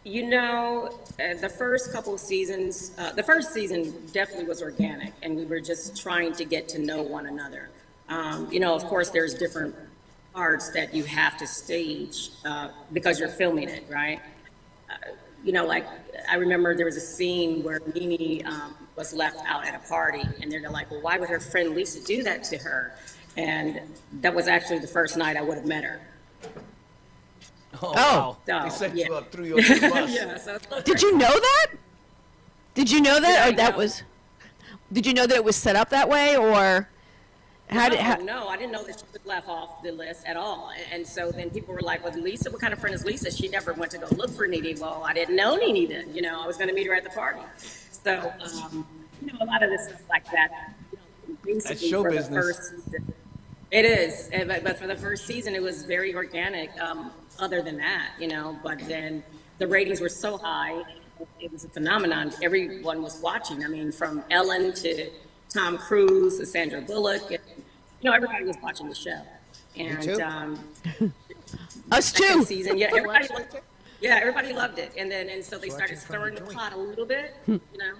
The first couple of seasons, the first season definitely was organic, and we were just trying to get to know one another. Of course, there's different parts that you have to stage because you're filming it, right? Like I remember there was a scene where Nene was left out at a party, and they're like, well, why would her friend Lisa do that to her? And that was actually the first night I would have met her. Oh, wow. So, They set you up, threw you yeah. under the bus. Yeah, so Did you know that? Did you know that, Yeah, or that know. was? Did you know that it was set up that way, or how did? No, I didn't know that she was left off the list at all. And so then people were like, well, Lisa, what kind of friend is Lisa? She never went to go look for Nene. Well, I didn't know Nene then. I was going to meet her at the party. So, a lot of this stuff like that. That's show for business. The first season, it is. But for the first season, it was very organic. Other than that, but then the ratings were so high, it was a phenomenon. Everyone was watching. I mean, from Ellen to Tom Cruise to Sandra Bullock, and, everybody was watching the show. And Me too. Us too. Season, yeah, everybody watched it. Yeah, everybody loved it, and so they started stirring the pot a little bit, you know.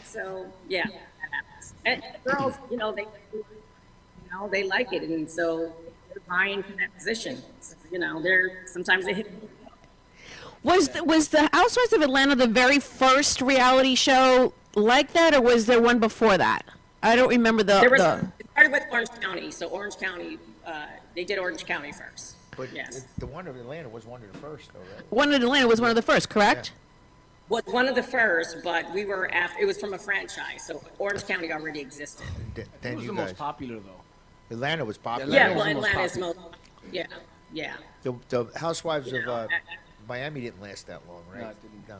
So yeah, that happens. And the girls, they like it, and so they're vying for that position. So, sometimes they hit. Was the Housewives of Atlanta the very first reality show like that, or was there one before that? I don't remember It started with Orange County, so Orange County, they did Orange County first. But yes, the one in Atlanta was one of the first, though, right? One in Atlanta was one of the first, correct? Was one of the first, but we were after. It was from a franchise, so Orange County already existed. Then Who was you the guys. most popular though? Atlanta was popular. Yeah, well, Atlanta is most. Yeah, yeah. The Housewives of Miami didn't last that long, right? No, it didn't. No.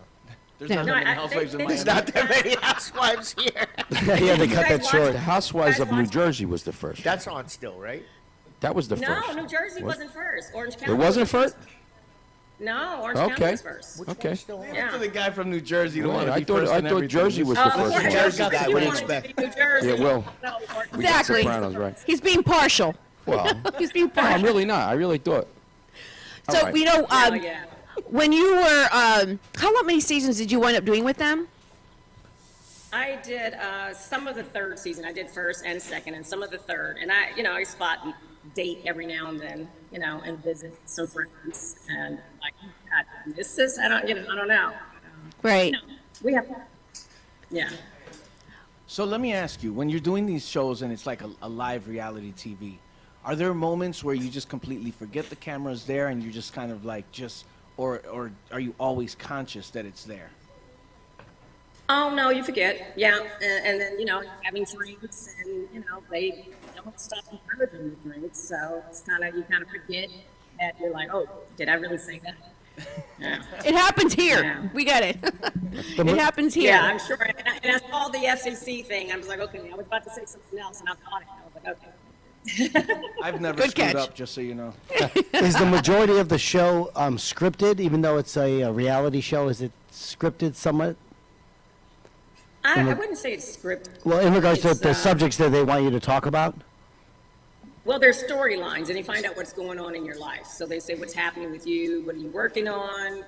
There's not that many housewives in Miami. There's not that many housewives here. Yeah, they cut that short. The Housewives of New Jersey was the first. That's on still, right? That was the No, first. New Jersey What? wasn't first. Orange County. It wasn't first? No, Orange County Okay. was first. Okay. Yeah. For the guy from New Jersey, Right, want to I be thought first I in thought everything. Jersey was the Oh, first yeah, one. Jersey you guy would wanted expect. to be New Jersey. Yeah, well, No, Orange we got Exactly. Sopranos, right? He's being partial. Well, He's being no, I'm partial. really not. I really thought. So All right. yeah. when you were, how many seasons did you wind up doing with them? I did some of the third season. I did first and second, and some of the third. And I spot and date every now and then, and visit some friends. And like, God, I miss this. I don't know. Right. We have, yeah. So let me ask you, when you're doing these shows and it's like a live reality TV, are there moments where you just completely forget the camera's there and you're just kind of like or are you always conscious that it's there? Oh, no, you forget. Yeah. And then, having drinks and, they don't stop encouraging the drinks. So it's you kind of forget that you're like, oh, did I really say that? Yeah. It happens here. Yeah. We get it. It happens here. Yeah, I'm sure. And I saw the FCC thing. I was like, okay, I was about to say something else, and I caught it. I was like, okay. I've never Good screwed catch. up, just so you know. Is the majority of the show scripted, even though it's a reality show? Is it scripted somewhat? I wouldn't say it's scripted. Well, in regards to It's, the subjects that they want you to talk about? Well, there's storylines, and you find out what's going on in your life. So they say, what's happening with you? What are you working on?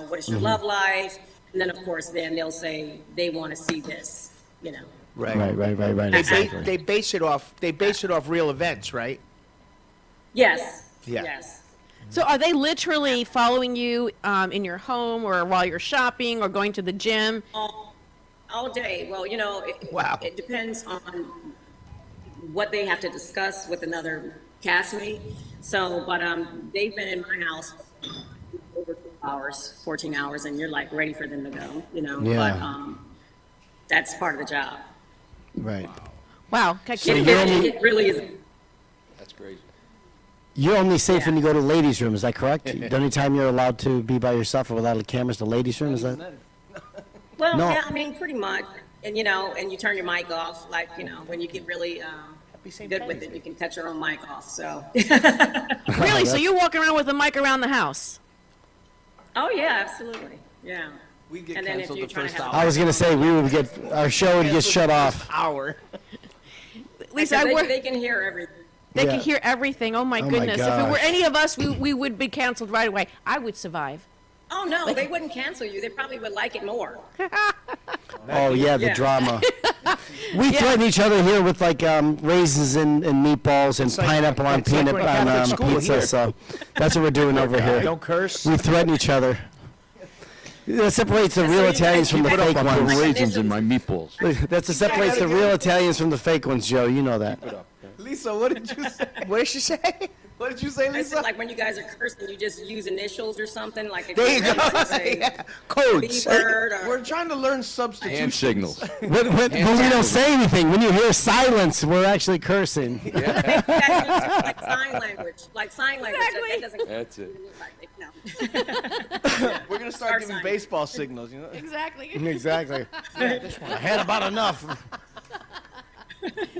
What is your love life? And then, of course, then they'll say they want to see this, Right. Right. Exactly. They base it off real events, right? Yes. Yeah. Yes. So are they literally following you in your home or while you're shopping or going to the gym? All day. Well, Wow. it depends on what they have to discuss with another castmate. So, but they've been in my house over 12 hours, 14 hours, and you're like ready for them to go, Yeah. But that's part of the job. Right. Wow. It really is. That's crazy. You're only safe when you go to the ladies' room, is that correct? The only time you're allowed to be by yourself or without the cameras, the ladies' room, is that? Well, No. yeah, I mean, pretty much. And, and you turn your mic off, like, when you get really good with it, you can cut your own mic off, so. Really? So you walk around with a mic around the house? Oh, yeah, absolutely, yeah. We get And then if canceled you're the trying first to have- hour. I was going to say, our show would get shut off. Hour. Lisa, Because they can hear everything. They Yeah. can hear everything. Oh my Oh my goodness. If it were gosh. any of us, we would be canceled right away. I would survive. Oh, no, they wouldn't cancel you. They probably would like it more. Oh, yeah, the Yeah. drama. We threaten each other here with like raisins and meatballs and like- pineapple on it's like peanut we're in Catholic on school pizza. here. So that's what we're doing over here. Don't curse. We threaten each other. That separates the real Italians from the Put up fake on the ones. raisins in my meatballs. That's what separates the real Italians from the fake ones, Joe. You know that. Lisa, what did you say? What did she say? What did you say, I Lisa? said, like when you guys are cursing, you just use initials or something. Like if There you you're go. ready to say Yeah. Codes. B-word or We're trying to learn substitution. Hand signals. When we don't say anything, when you hear silence, we're actually cursing. like sign language. Like sign language. That doesn't. That's it. No. We're gonna start Start giving signing. baseball signals. Exactly. Exactly. I had about enough.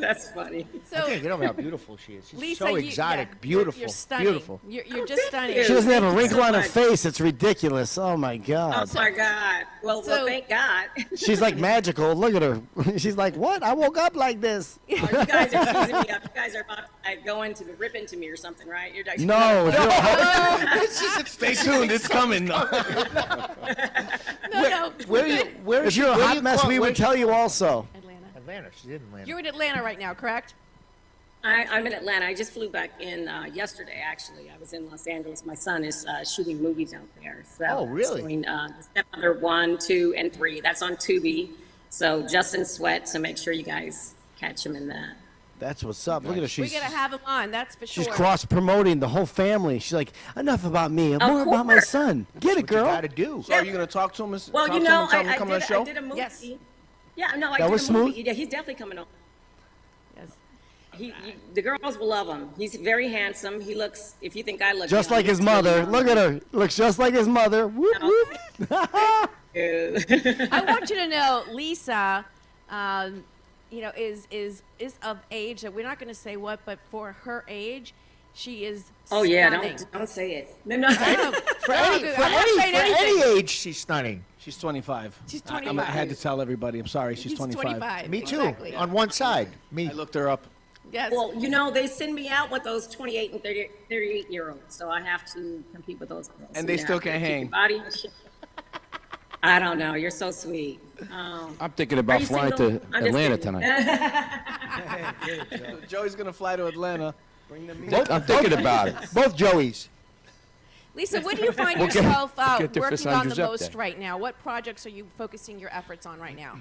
That's funny. I can't get over how beautiful she is. She's Lisa, so you- exotic, yeah, beautiful, You're stunning. beautiful. You're just stunning. you. She doesn't have a Thank you wrinkle so on her much. face. It's ridiculous. Oh my God. Oh my God. Well, So- thank God. She's like magical. Look at her. She's like, what? I woke up like this. Oh, you guys are teasing me up. You guys are about to go into rip into me or something, right? You're like, No, if you're a- Stay tuned. It's coming. No. if you're a hot mess, we would tell you also. Atlanta. She's in Atlanta. You're in Atlanta right now, correct? I'm in Atlanta. I just flew back in yesterday, actually. I was in Los Angeles. My son is shooting movies out there. So Oh, really? He's doing Stepmother 1, 2, and 3. That's on Tubi. So Justin Sweat, so make sure you guys catch him in that. That's what's up. Look at her. We're She's gonna have him on. That's for sure. she's cross promoting the whole family. She's like, enough about me. More about my course. son. Get it, girl. Got to do. So are you gonna talk to him? Well, talk you to know, him and tell him to I come on the show? did a movie. Yes. Yeah, no, I That did was a movie. smooth? Yeah, he's definitely coming on. Yes. The girls will love him. He's very handsome. He looks, if you think I look Just young, like he his looks really mother. young. Look at her. Looks just like his mother. Whoop, whoop. I want you to know, Lisa, you know, is of age that we're not going to say what, but for her age, she is. Oh yeah, stunning. don't say it. No. For any, I'm not saying anything. age, she's stunning. She's 25. She's I 25. had to tell everybody. I'm sorry. She's He's 25. Me too. Exactly. On one side. Me. I looked her up. Yes. Well, you know, they send me out with those 28 and 38-year-olds, so I have to compete with those girls. And they still can't keep hang. your body in shape. I don't know. You're so sweet. I'm thinking Are about you flying single? to I'm just Atlanta kidding. tonight. Joey's gonna fly to Atlanta. I'm thinking about it. Both Joeys. Lisa, what do you find We'll get- yourself get there for working San on the Giuseppe most Day. right now? What projects are you focusing your efforts on right now?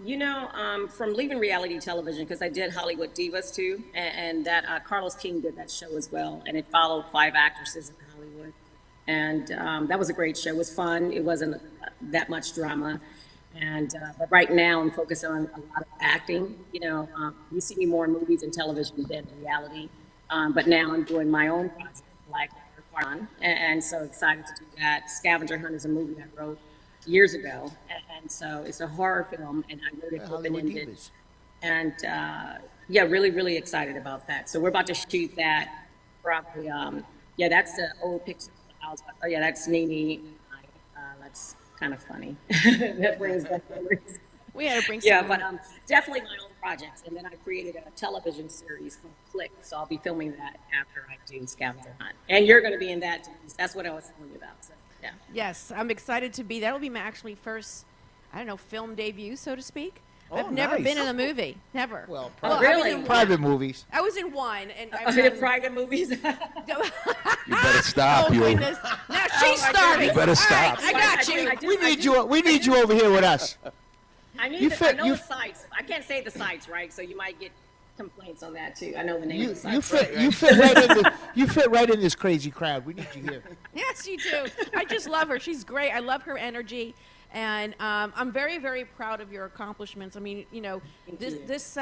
You know, from leaving reality television, because I did Hollywood Divas too, and that Carlos King did that show as well, and it followed 5 actresses in Hollywood. And that was a great show. It was fun. It wasn't that much drama. And but right now I'm focused on a lot of acting. You know, you see me more in movies and television than reality. But now I'm doing my own project, like and so excited to do that. Scavenger Hunt is a movie I wrote years ago, and so it's a horror film, and I wrote it open-ended. Divas. And yeah, really excited about that. So we're about to shoot that probably. Yeah, that's the old picture. Oh yeah, that's Nene. That's kind of funny. That brings back memories. We had to bring some. Yeah, but definitely my own projects. And then I created a television series called Click, so I'll be filming that after I do Scavenger Hunt. And you're going to be in that, Denise. That's what I was telling you about. So, yeah. Yes, I'm excited to be. That'll be my actually first, I don't know, film debut, so to speak. Oh, I've never nice. been in a movie. Never. Well, Oh, I was really? in one. Private movies. I was in one, and I The private movies. You better stop, Oh you. goodness! Now she's my starting. You better All stop. right, I got you. We need you. We need you over here with us. I You I fit- know you- the sites. I can't say the sites, right? So you might get complaints on that too. I know the name You, of the you sites. fit. You fit right in. You fit right in this crazy crowd. We need you here. Yes, you do. I just love her. She's great. I love her energy. And I'm very proud of your accomplishments. I mean, you know, this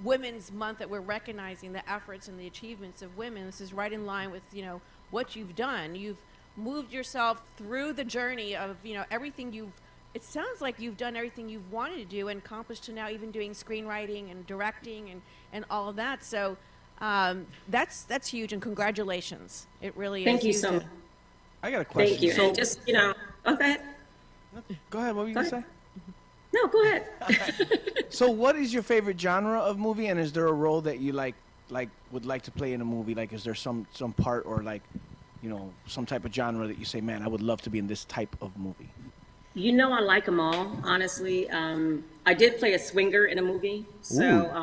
Women's Month that we're recognizing the efforts and the achievements of women, this is right in line with, you know, what you've done. You've moved yourself through the journey of, you know, everything it sounds like you've done everything you've wanted to do and accomplished to now even doing screenwriting and directing and all of that. So that's huge, and congratulations. It really Thank is. you huge. so much. I got a question. Thank you. So, And just, you know, okay. go ahead. What were you gonna say? No, go ahead. So, what is your favorite genre of movie, and is there a role that you would like to play in a movie? Like, is there some part or like, you know, some type of genre that you say, man, I would love to be in this type of movie? You know, I like them all, honestly. I did play a swinger in a movie, so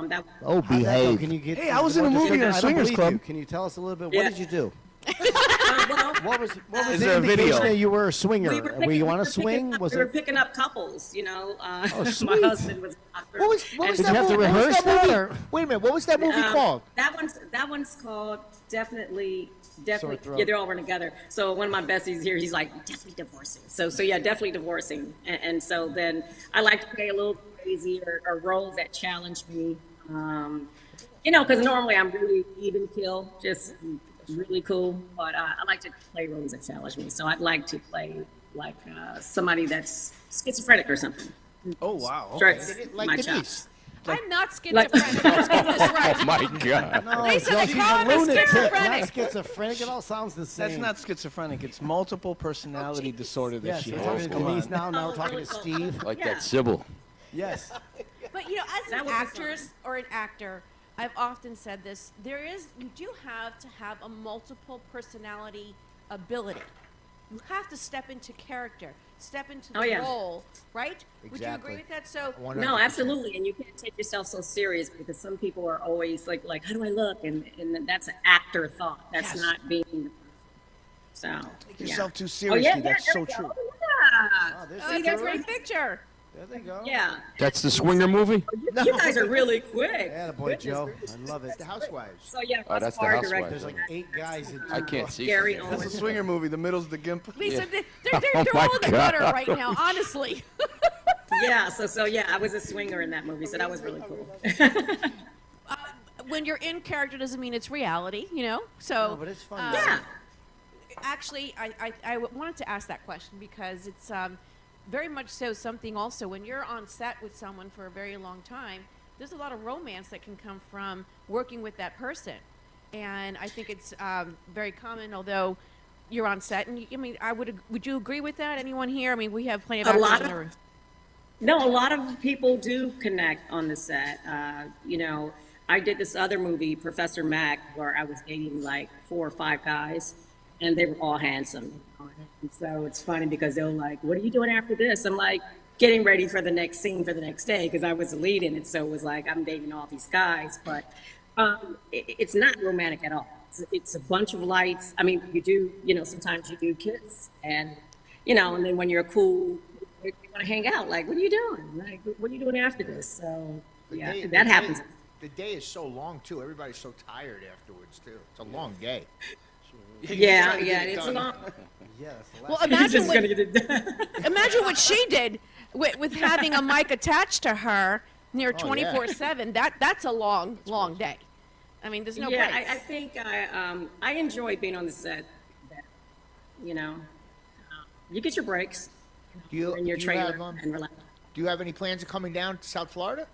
that. Oh, How'd that go? behave. Can you get? Hey, I was in a movie in a I don't swingers believe club. you. Can you tell us a little bit? Yeah. What did you do? Well, What was Is the there a video? indication that you were a swinger? we Were you on a swing? We Was were it? picking up couples, you know. My sweet. husband was a doctor. What was and- Did that you have to movie? What was rehearse that movie? that, or- Wait a minute. What was that movie called? That one's called definitely. Sore throat. Yeah, they're all running together. So one of my besties here, he's like, definitely divorcing. So yeah, definitely divorcing. And so then I like to play a little crazy or roles that challenge me. You know, because normally I'm really even kill, just really cool. But I like to play roles that challenge me. So I'd like to play like somebody that's schizophrenic or something. Oh wow. Stretch Like my Denise. chops. I'm not schizophrenic. Let's get this right. Oh my God. No, Lisa, Joe, they she's call a him a lunatic, schizophrenic. not schizophrenic. It all sounds the same. That's not schizophrenic. It's multiple personality disorder that Yes, she we're has. talking to Come Denise on. now. Now we're talking to Steve. Like Yeah. that Sybil. Yes. But you know, as That an would be actress or an actor, I've often said this: you do have to have a multiple personality ability. You have to step into character, step into the Oh, yeah. role, right? Would you agree Exactly. with that? So, No, absolutely, and you can't take yourself so serious because some people are always like, how do I look? And that's an actor thought. That's not being. So Take yeah. yourself too Oh seriously. yeah, That's there so we go. true. Yeah. oh, there's a great picture. There they go. Yeah. That's the swinger movie? You guys are really quick. Yeah, boy, Joe. I love it. The Housewives. So yeah, Oh, that's the Bar Housewives. directed There's like 8 guys in I can't see. Gary from Oldman. That's a swinger movie. The middle's the gimp. Lisa, Yeah. they're Oh my all in the gutter God. right now, honestly. Yeah, so yeah, I was a swinger in that movie, so that was really cool. When you're in character doesn't mean it's reality, you know? So, No, but it's fun. Yeah. actually, I wanted to ask that question because it's very much so something also when you're on set with someone for a very long time, there's a lot of romance that can come from working with that person. And I think it's very common, although you're on set. And I mean, would you agree with that? Anyone here? I mean, we have plenty of A actors lot in the of- room. No, a lot of people do connect on the set. You know, I did this other movie, Professor Mac, where I was dating like 4 or 5 guys, and they were all handsome. And so it's funny because they were like, "What are you doing after this?" I'm like, getting ready for the next scene for the next day because I was the lead in it. So it was like I'm dating all these guys, but it's not romantic at all. It's a bunch of lights. I mean, you do, you know, sometimes you do kiss, and you know, and then when you're cool, you want to hang out. Like, what are you doing? Like, what are you doing after this? So yeah, that happens. The day is so long too. Everybody's so tired afterwards too. It's a long day. Yeah, it's a long. Yeah, that's the last Well, You're imagine just what, gonna get it done. imagine what she did with having a mic attached to her near Oh, yeah. 24/7. That's a long day. I mean, there's no yeah, breaks. I think I enjoy being on the set. You know, you get your breaks Do you, in your do you trailer have, and relax. do you have any plans of coming down to South Florida?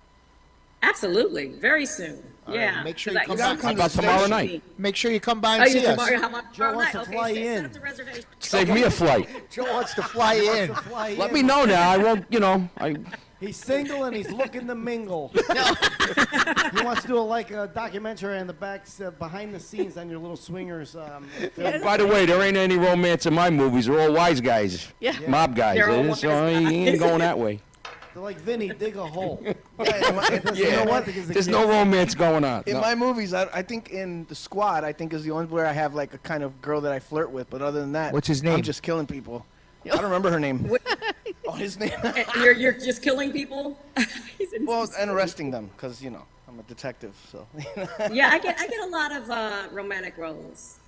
Absolutely, very soon. All right, Yeah, make sure 'cause you come I- back. How about tomorrow night? Make sure you come by Oh, and you see us. tomorrow? How about Joe tomorrow wants night? to Okay, fly set in. up the reservation. Save me a flight. Joe wants to fly in. Let me know now. I won't, you know. He's single and he's looking to mingle. He wants to do a documentary on the back, behind the scenes on your little swingers. Film. By the way, there ain't any romance in my movies. They're all wise guys. Yeah. Mob guys. They're all So wise he ain't going that way. They're like Vinny, dig a hole. Yeah. You know what? Because the There's kids- no romance going on. In No. my movies, I think in The Squad, I think is the only where I have like a kind of girl that I flirt with. But other than that, What's his name? I'm just killing people. I don't remember her name. Oh, his name. And you're just killing people. Well, and arresting them because you know I'm a detective. So. Yeah, I get a lot of romantic roles.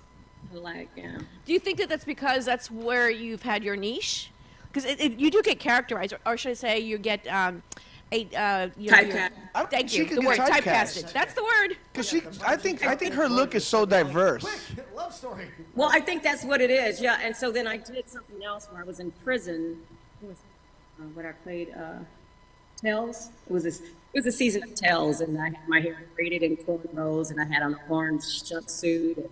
Like, yeah. Do you think that that's because that's where you've had your niche? Because you do get characterized, or should I say, you get Typecast. Thank She you. could The get word typecasted. typecasted. That's the word. Because I think her look is so diverse. Love story. Well, I think that's what it is. Yeah, and so then I did something else where I was in prison. What was what I played? Tails. It was a season of Tails, and I had my hair braided in cornrows, and I had on an orange jumpsuit. And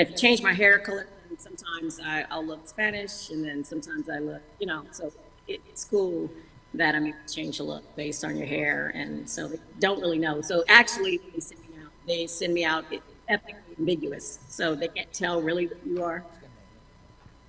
if you change my hair color, then sometimes I'll look Spanish, and then sometimes I look, you know. So it's cool that I mean change the look based on your hair, and so they don't really know. So actually, they send me out ethnically ambiguous, so they can't tell really who you are.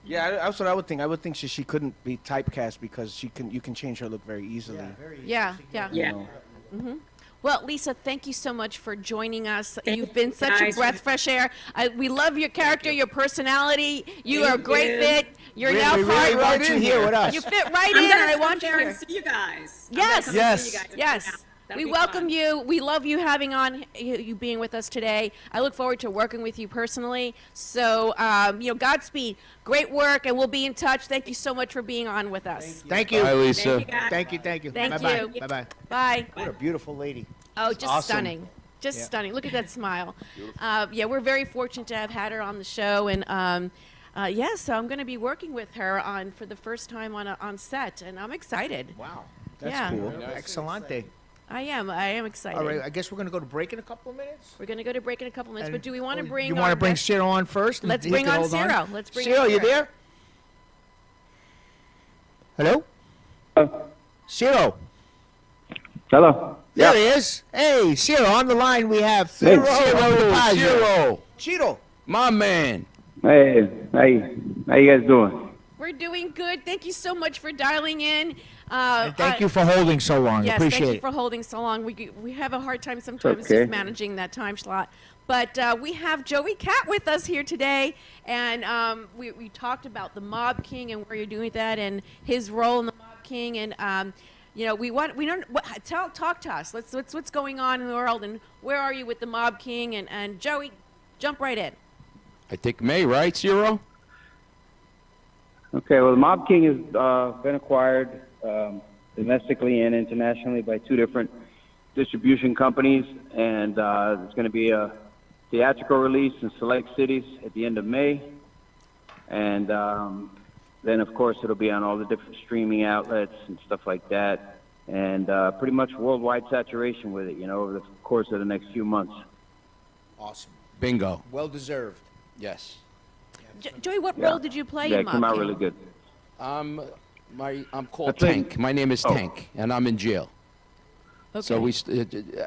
Yeah, that's what I would think. I would think she couldn't be typecast because you can change her look very easily. Yeah. You know. Well, Lisa, thank you so much for joining us. You've been such a guys. breath of fresh air. We love your character, your personality. You are a Thank great you. fit. You're now We part really want you here with us. You fit right I'm in, gonna and I come want you there here. and see you guys. Yes. I'm gonna come see you guys. Yes. That'd We be welcome fun. you. We love you having on you being with us today. I look forward to working with you personally. So, Godspeed. Great work, and we'll be in touch. Thank you so much for being on with us. Thank you. Bye, Lisa. Thank you, guys. Thank you. Thank you. Thank Bye-bye. you. Bye-bye. Bye. What a beautiful lady. Oh, just awesome. stunning. Just stunning. Look at that smile. We're very fortunate to have had her on the show, and so I'm going to be working with her for the first time on set, and I'm excited. Wow. That's Yeah. cool. Excellente. I am excited. All right, I guess we're going to go to break in a couple of minutes. We're going to go to break in a couple minutes, And- but do we want to bring You want to our bring guest- Cyril on first? Let's He bring can on hold Cyril. Let's bring on Cyril, you Cyril. there? Hello? Cyril. Hello. There he is. Hey, Cyril, on the line we have Hey. Cyril. My man. Hey, how you guys doing? We're doing good. Thank you so much for dialing in. And thank you for holding so long. Yes, Appreciate thank you it. for holding so long. We have a hard time sometimes okay. just managing that time slot. But we have Joey Cat with us here today, and we talked about the Mob King and where you're doing that, and his role in the Mob King, and talk to us. What's going on in the world, and where are you with the Mob King? And Joey, jump right in. I think May, right, Ciro? Okay, well, the Mob King has been acquired domestically and internationally by 2 different distribution companies, and there's going to be a theatrical release in select cities at the end of May, and then, of course, it'll be on all the different streaming outlets and stuff like that, and pretty much worldwide saturation with it, over the course of the next few months. Awesome. Bingo. Well deserved. Yes. Joey, what role did you play Yeah, in it came Mob out King? really good. I'm called I think- Tank. My name is Oh. Tank, and I'm in jail. Okay. So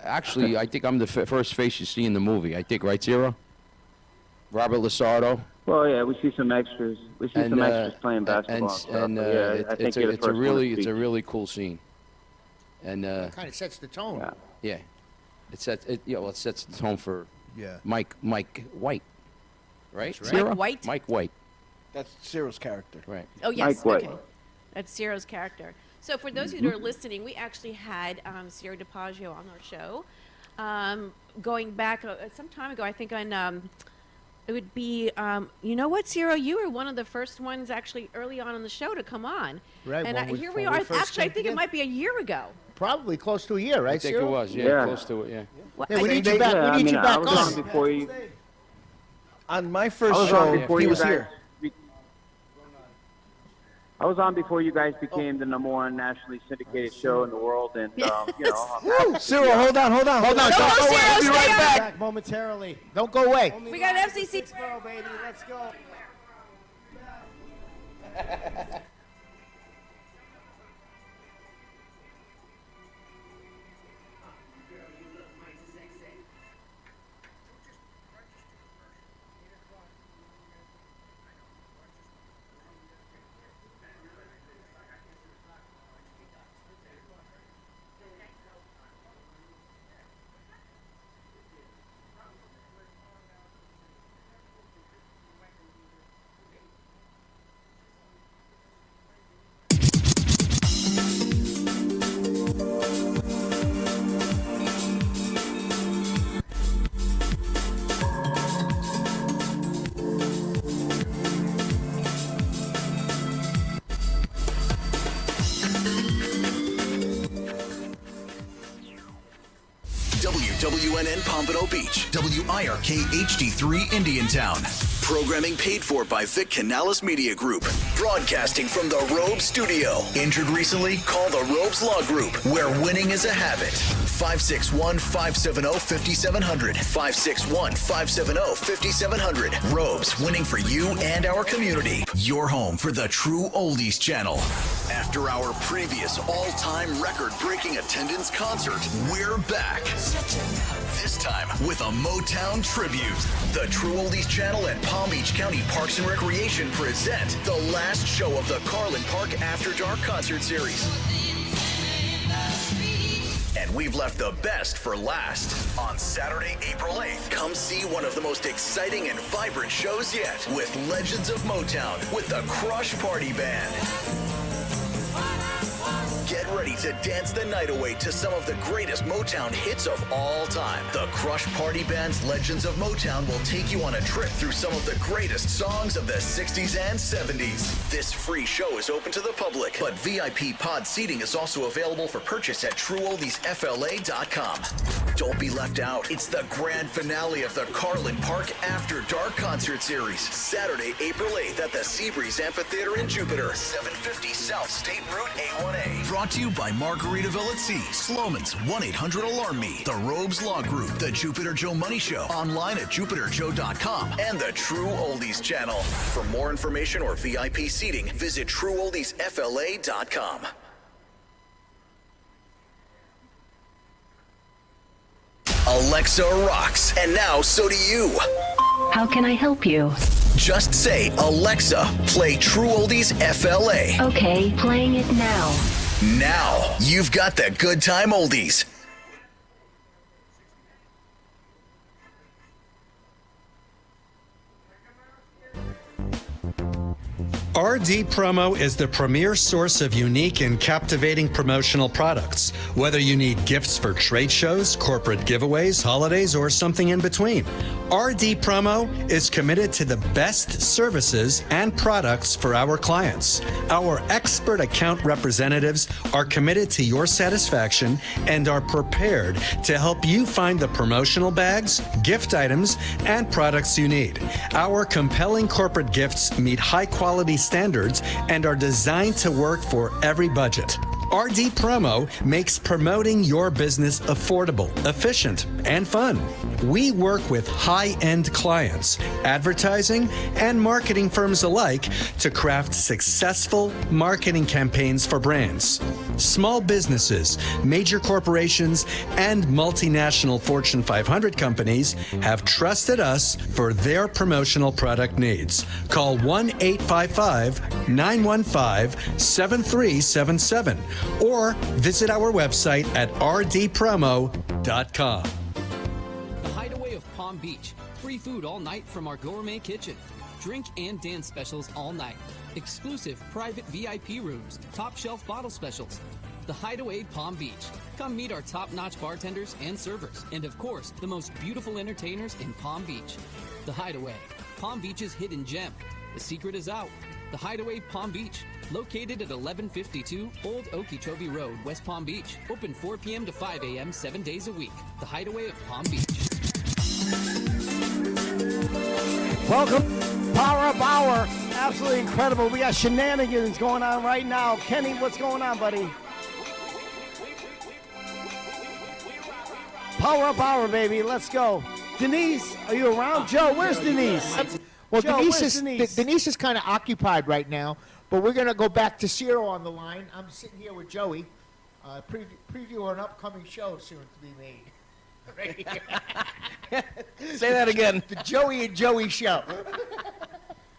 actually, I think I'm the first face you see in the movie. I think, right, Ciro? Robert Lasardo. Well, yeah, we see some extras. We see some extras playing basketball and stuff. and but yeah, I think you're the it's a first one to really speak. really cool scene. And Kind of sets the tone. Yeah. yeah, it sets the tone for Yeah. Mike White, right? That's right. Ciro? Mike White? Mike White, That's Cyril's character. right? Oh, yes. Mike White. Okay. That's Ciro's character. So for those of you that are listening, we actually had Ciro DiPaggio on our show going back some time ago. I think on it would be you know what, Ciro, you were one of the first ones actually early on in the show to come on. Right, And when we- here when we we are. first Actually, I came think it together. might be a year ago. Probably close to a year, right, I think Cyril? it was, Yeah. close to it, yeah. Well, Yeah, we I- need you back. Yeah, We need you I back was on. on before you. On my I first was on show, before he you was guys. here. I was on before you guys became the #1 nationally syndicated show in the world, and Cyril, hold on. Hold on. Don't go, Don't go away. Cyril, We'll be stay right on. back. Back momentarily. Don't go away. we got an FCC. 6th Borough, baby. Let's go. WWNN Pompano Beach, WIRK HD3 Indiantown. Programming paid for by Vic Canales Media Group. Broadcasting from the Robe Studio. Injured recently? Call the Robes Law Group, where winning is a habit. 561-570-5700. 561-570-5700. Robes, winning for you and our community. Your home for the true oldies channel. After our previous all-time record-breaking attendance concert, we're back. This time with a Motown tribute. The True Oldies Channel and Palm Beach County Parks and Recreation present the last show of the Carlin Park After Dark concert series. And we've left the best for last. On Saturday, April 8th, come see one of the most exciting and vibrant shows yet with Legends of Motown with the Crush Party Band. Get ready to dance the night away to some of the greatest Motown hits of all time. The Crush Party Band's Legends of Motown will take you on a trip through some of the greatest songs of the 60s and 70s. This free show is open to the public, but VIP pod seating is also available for purchase at TrueOldiesFLA.com. Don't be left out. It's the grand finale of the Carlin Park After Dark concert series. Saturday, April 8th at the Seabreeze Amphitheater in Jupiter, 750 South State Route A1A. brought to you by Margaritaville at Sea, Sloman's 1-800-ALARM-ME, the Robes Law Group, the Jupiter Joe Money Show, online at jupiterjoe.com, and the True Oldies channel. For more information or VIP seating, visit TrueOldiesFLA.com. Alexa rocks, and now so do you. How can I help you? Just say, Alexa, play True Oldies FLA. Okay, playing it now. Now, you've got the good time oldies. RD Promo is the premier source of unique and captivating promotional products. Whether you need gifts for trade shows, corporate giveaways, holidays, or something in between, RD Promo is committed to the best services and products for our clients. Our expert account representatives are committed to your satisfaction and are prepared to help you find the promotional bags, gift items, and products you need. Our compelling corporate gifts meet high-quality standards and are designed to work for every budget. RD Promo makes promoting your business affordable, efficient, and fun. We work with high-end clients, advertising, and marketing firms alike to craft successful marketing campaigns for brands. Small businesses, major corporations, and multinational Fortune 500 companies have trusted us for their promotional product needs. Call 1-855-915-7377 or visit our website at rdpromo.com. The Hideaway of Palm Beach. Free food all night from our gourmet kitchen. Drink and dance specials all night. Exclusive private VIP rooms. Top shelf bottle specials. The Hideaway Palm Beach. Come meet our top-notch bartenders and servers. And of course, the most beautiful entertainers in Palm Beach. The Hideaway. Palm Beach's hidden gem. The secret is out. The Hideaway Palm Beach. Located at 1152 Old Okeechobee Road, West Palm Beach. Open 4 p.m. to 5 a.m. 7 days a week. The Hideaway of Palm Beach. Welcome, Power Up Hour. Absolutely incredible. We got shenanigans going on right now. Kenny, what's going on, buddy? Power Up Hour, baby. Let's go. Denise, are you around? Joe, where's Denise? Well, Joe, Denise where's Denise is kind of occupied right now, but we're going to go back to Ciro on the line. I'm sitting here with Joey, preview an upcoming show soon to be made. Say that again. The Joey and Joey show.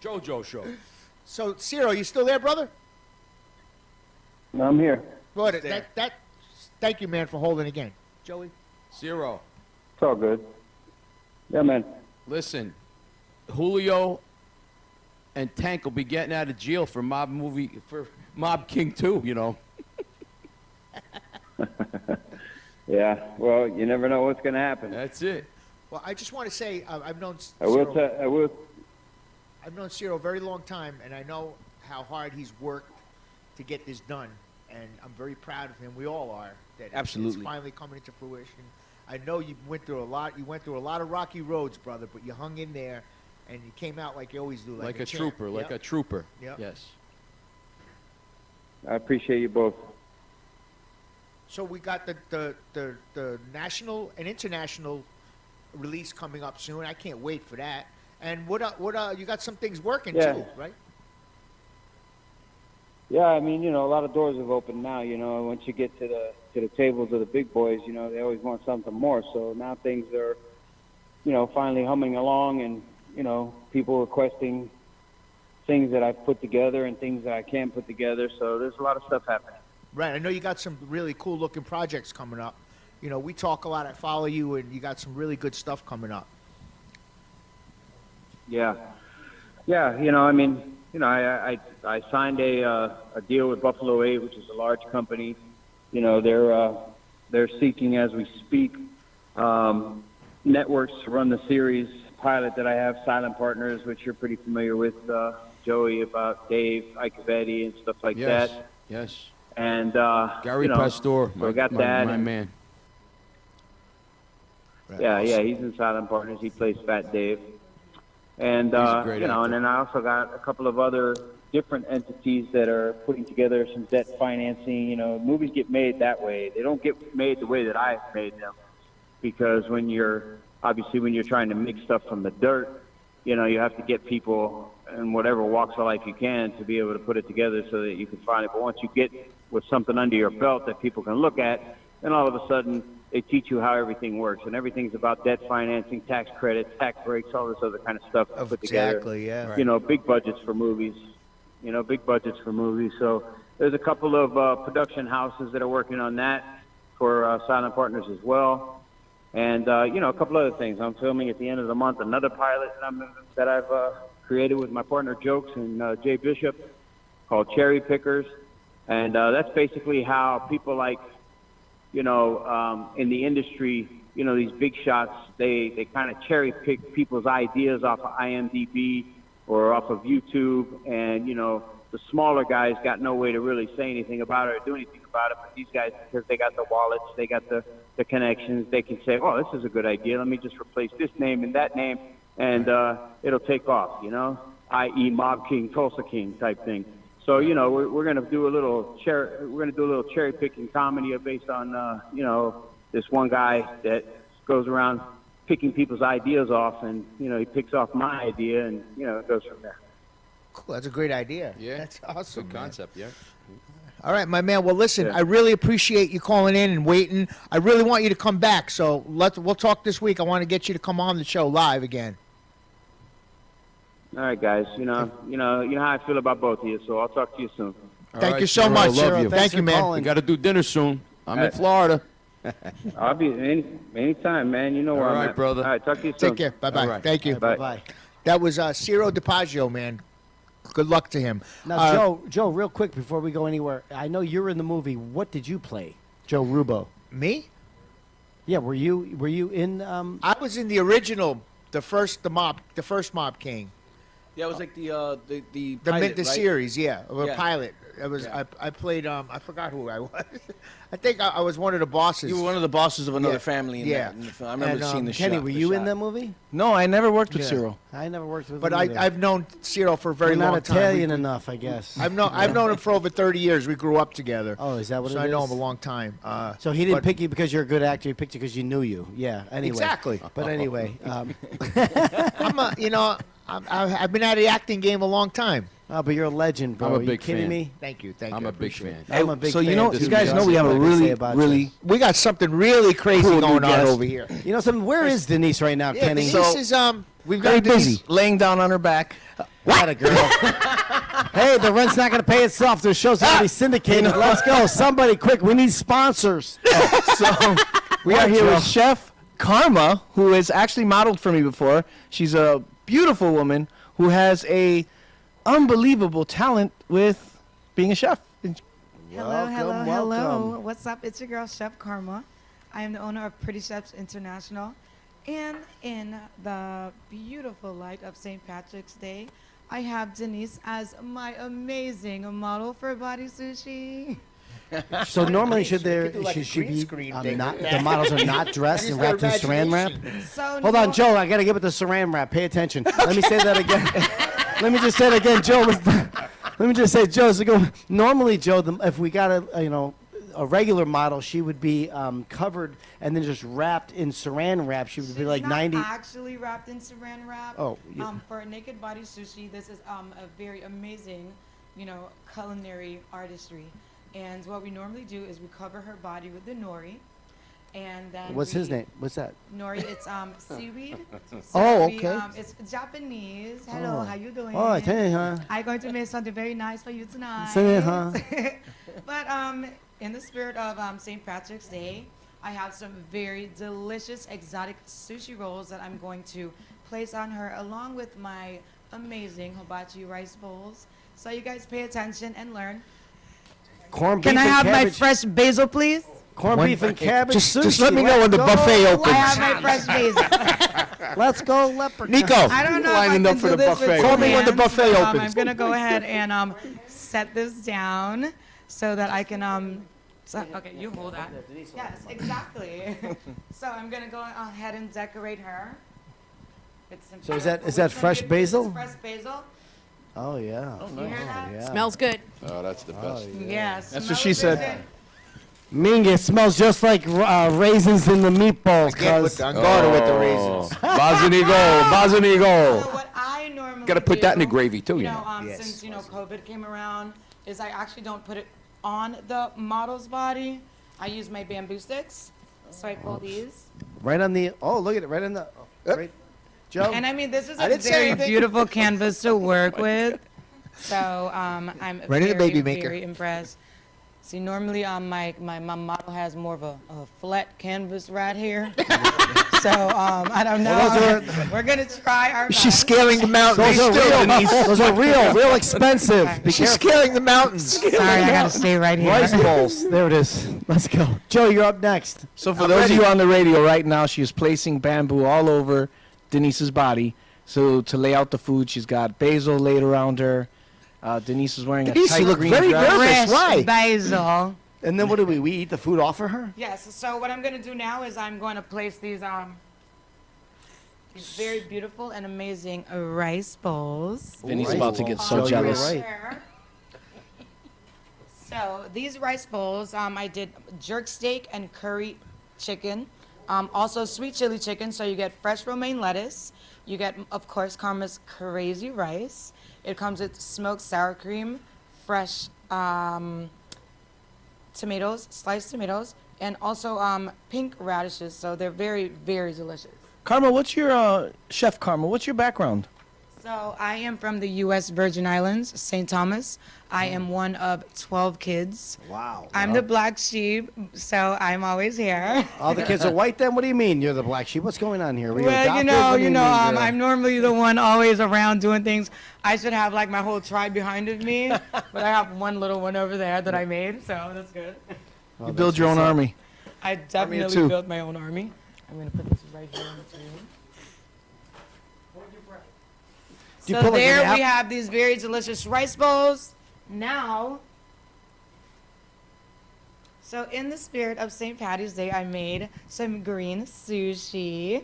JoJo show. So, Ciro, you still there, brother? I'm here. Good. Thank you, man, for holding again. Joey? Zero. It's all good. Yeah, man. Listen, Julio and Tank will be getting out of jail for Mob King 2, you know. Yeah, well, you never know what's going to happen. That's it. Well, I just want to say I've known I Ciro. will. I've known Ciro a very long time, and I know how hard he's worked to get this done. And I'm very proud of him. We all are. That Absolutely. It's finally coming into fruition. I know you went through a lot. You went through a lot of rocky roads, brother, but you hung in there, and you came out like you always do, Like a champ. trooper, like a trooper. Yep. Yes. I appreciate you both. So we got the national and international release coming up soon. I can't wait for that. And what you got some things working too, right? Yeah, I mean, a lot of doors have opened now. Once you get to the tables of the big boys, they always want something more. So now things are, finally humming along, and people requesting things that I've put together and things that I can't put together. So there's a lot of stuff happening. Right. I know you got some really cool looking projects coming up. We talk a lot. I follow you, and you got some really good stuff coming up. Yeah. Yeah. I signed a deal with Buffalo 8, which is a large company. They're seeking, as we speak, networks to run the series pilot that I have, Silent Partners, which you're pretty familiar with, Joey, about Dave Icavetti and stuff like that. Yes. And Gary Pastor, so I got that. My man. Yeah, he's in Silent Partners. He plays Fat Dave. And He's a great actor. and then I also got a couple of other different entities that are putting together some debt financing. You know, movies get made that way. They don't get made the way that I made them, because when you're trying to make stuff from the dirt, you know, you have to get people in whatever walks of life you can to be able to put it together so that you can find it. But once you get with something under your belt that people can look at, then all of a sudden they teach you how everything works, and everything's about debt financing, tax credits, tax breaks, all this other kind of stuff to put together. Exactly, yeah. You know, big budgets for movies. So there's a couple of production houses that are working on that for Silent Partners as well. And, you know, a couple other things. I'm filming at the end of the month another pilot that I've created with my partner Jokes and Jay Bishop, called Cherry Pickers. And that's basically how people like, you know, in the industry, you know, these big shots, they kind of cherry pick people's ideas off of IMDb or off of YouTube. And, you know, the smaller guys got no way to really say anything about it or do anything about it. But these guys, because they got the wallets, they got the connections, they can say, oh, this is a good idea. Let me just replace this name and that name, and it'll take off, you know, i.e. Mob King, Tulsa King type thing. So, you know, we're going to do a little cherry picking comedy based on, you know, this one guy that goes around picking people's ideas off, and, you know, he picks off my idea, and, you know, it goes from there. Cool. That's a great idea. Yeah. That's awesome. Good man. concept, yeah. All right, my man. Well, listen, Yeah. I really appreciate you calling in and waiting. I really want you to come back. So we'll talk this week. I want to get you to come on the show live again. All right, guys. You know how I feel about both of you, so I'll talk to you soon. Thank you so much. Love you. Thank you, man. We got to do dinner soon. I'm in Right. Florida. I'll be anytime, man. You know where All I'm right, at. brother. All right, talk to you soon. Take care. Bye-bye. All right. Thank you. Bye. Bye. That was Ciro DiPaggio, man. Good luck to him. Now, Joe, real quick before we go anywhere, I know you're in the movie. What did you play, Joe Rubo? Me? Yeah, were you in? I was in the original, the first Mob King. Yeah, it was like the The pilot, the right? series, yeah, a Yeah. pilot. It was Yeah. I played I forgot who I was. I think I was one of the bosses. You were one of the bosses of another Yeah. family in, Yeah. that, in the film. I remember And, seeing the Kenny, shot. were the you in shot. that movie? No, I never worked with Yeah. Cyril. I never worked with But him either. I've known Ciro for a very We're long not time. Italian enough, I guess. I've known him for over 30 years. We grew up together. Oh, is that what so it I know is? him a long time. So he didn't but- pick you because you're a good actor. He picked you because you knew you. Yeah. Anyway. Exactly. But anyway, I've been at the acting game a long time. oh, but you're a legend, bro. I'm a Are you big kidding fan. me? Thank you. I'm you. a big Appreciate fan. it. I'm a big So fan. you know, too, you guys know Joe. we have a What can I say really, about you? really We got something really crazy Cool new going on guest. over here. You know something? Where is Denise right now, Yeah, Kenny? Denise So- is we've Very got Denise busy. laying down on her back. What a girl. Hey, the rent's not going to pay itself. The show's already syndicated. Let's go. Somebody quick. We need sponsors. So we are here with Chef Karma, who has actually modeled for me before. She's a beautiful woman who has a unbelievable talent with being a chef. Hello. What's up? It's your girl, Chef Karma. I am the owner of Pretty Chefs International. And in the beautiful light of St. Patrick's Day, I have Denise as my amazing model for Body Sushi. So normally should We there could do like a should green be screen thing not, with the that. models are not dressed and Use their wrapped in saran wrap? imagination. So Hold on, no- Joe. I got to get with the saran wrap. Pay attention. Let me say that again. Let me just say it again, Joe. Let me just say, Joe. Normally, Joe, if we got a regular model, she would be covered and then just wrapped in saran wrap. She would be She's like not 90. actually wrapped in saran wrap. Oh, For Naked Body Sushi, this is a very amazing, culinary artistry. And what we normally do is we cover her body with the nori, and then What's his name? What's that? Nori, it's seaweed. Oh, we, okay. It's Japanese. Hello, Oh. how you doing? Oh, tell you, huh? I'm going to make something very nice for you tonight. Say it, huh? But in the spirit of St. Patrick's Day, I have some very delicious exotic sushi rolls that I'm going to place on her along with my amazing hibachi rice bowls. So you guys pay attention and learn. Corned Can beef I and have my cabbage. fresh basil, please? Corned beef and cabbage Just sushi. let me know when the Let's buffet go. opens. I have my fresh basil. Let's go, leprechaun. Nico, I don't know if I Lining can up for do the this with buffet. two Call me when the hands, buffet but, opens. I'm gonna go ahead and set this down so that I can okay, you hold that. Yes, exactly. So I'm gonna go ahead and decorate her. It's some So is that beautiful- fresh this is basil? Fresh basil. Oh yeah. You hear that? Yeah. Smells good. Oh, that's the best. Yes. That's what she said. Minga smells just like raisins in the meatballs. Get with Cuz the Angora with the raisins. Bazanigo. So what I normally Gotta put that in the do, gravy too, you you know, know. since COVID came around, is I actually don't put it on the model's body. I use my bamboo sticks. So I pull these. right on the. Oh, look at it. Right on the. Right. Joe. And I mean, this is I a didn't say very anything. beautiful canvas to work with. So I'm Right in the very, baby maker. very impressed. See, normally my model has more of a flat canvas right here. So I don't know. We're gonna try our best. She's scaling the mountains. Those are real. Those are real expensive. Be She's careful. scaling the mountains. Sorry, I gotta stay right here. Rice balls. There it is. Let's go. Joe, you're up next. So for those of you on the radio right now, she is placing bamboo all over Denise's body. So to lay out the food, she's got basil laid around her. Denise is wearing Denise, a tight you look green very dress. nervous. Why? Basil. And then what do we eat the food off of her? Yes. So what I'm gonna do now is I'm going to place these very beautiful and amazing rice bowls. Denise is about to get so Joe, you're jealous. right. So these rice bowls, I did jerk steak and curry chicken, also sweet chili chicken. So you get fresh romaine lettuce. You get, of course, Karma's crazy rice. It comes with smoked sour cream, fresh tomatoes, sliced tomatoes, and also pink radishes. So they're very, very delicious. Karma, what's your chef Karma? What's your background? So I am from the U.S. Virgin Islands, St. Thomas. I am one of 12 kids. Wow. I'm the black sheep, so I'm always here. All the kids are white then? What do you mean you're the black sheep? What's going on here? Were you Well, adopted? What do you mean, girl? I'm normally the one always around doing things. I should have like my whole tribe behind of me, but I have one little one over there that I made, so that's good. Oh, You build that's your own what's up. army. I too. definitely built my own army. I'm gonna put this right here on the table. Do you So put, like, an there app- we have these very delicious rice bowls. Now, so in the spirit of St. Patty's Day, I made some green sushi.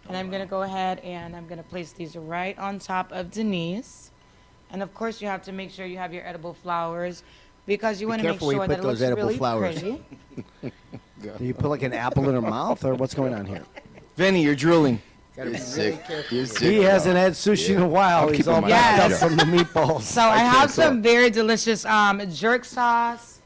And I'm gonna go ahead and I'm gonna place these right on top of Denise. And of course you have to make sure you have your edible flowers because you wanna make careful where you sure put that it those looks edible really flowers. pretty. Do you put like an apple in her mouth, or what's going on here? Vinny, you're drooling. Gotta be You're really sick. careful. You're sick. He hasn't had sushi in a while. I'm He's keeping all my backed mouth up shut. from the meatballs. So I can't have some talk. very delicious jerk sauce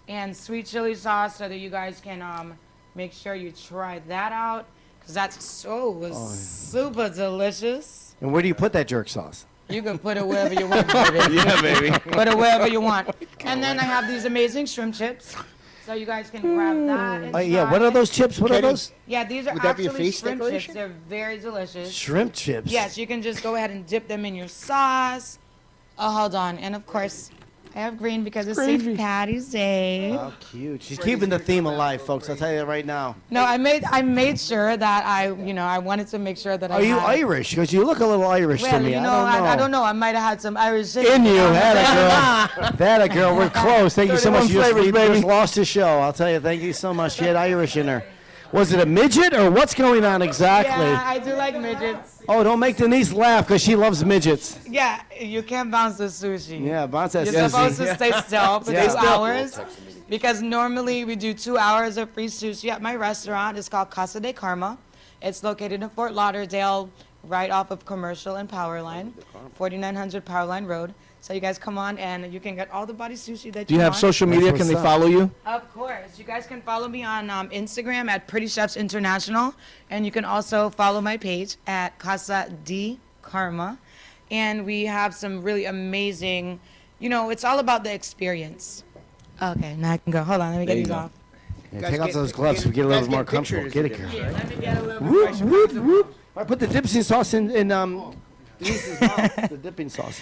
and sweet chili sauce so that you guys can make sure you try that out because that's super delicious. And where do you put that jerk sauce? You can put it wherever you want, baby. Yeah, baby. Put it wherever you want. And then I have these amazing shrimp chips. So you guys can grab that and Yeah, what are try. those chips? What are Kenny, those? Yeah, these are Would that be a actually face shrimp decoration? chips. They're very delicious. Shrimp chips. Yes, you can just go ahead and dip them in your sauce. Oh, hold on. And of course, I have green because it's St. Patty's Day. How cute. She's keeping the theme alive, folks. I'll tell you that right now. No, I made sure that I wanted to make sure that I Are you had, Irish? Because you look a little Irish Well, to me. you know, I don't know. I might have had some Irish In you, had a girl. That a girl. We're close. Thank you so much. 31 You just, flavors, you baby. just lost the show. I'll tell you. Thank you so much. She had Irish in her. Was it a midget or what's going on exactly? Yeah, I do like midgets. Oh, don't make Denise laugh because she loves midgets. Yeah, you can't bounce the sushi. Yeah, bounce that You're supposed sushi. to stay still for Yeah. 2 hours because normally we do 2 hours of free sushi at my restaurant. It's called Casa de Karma. It's located in Fort Lauderdale, right off of Commercial and Powerline, 4900 Powerline Road. So you guys come on and you can get all the body sushi that Do you have want. social media? Can they follow you? Of course. You guys can follow me on Instagram at Pretty Chefs International. And you can also follow my page at Casa de Karma. And we have some really amazing, it's all about the experience. Okay, now I can go. Hold on, let me get There you these go. off. Yeah, take off those gloves so we get a guys little more get comfortable. pictures Get it, of girl. Yeah, let me get a little Whoop, bit whoop, whoop. I put the dipping sauce in Denise's mouth. The dipping sauce.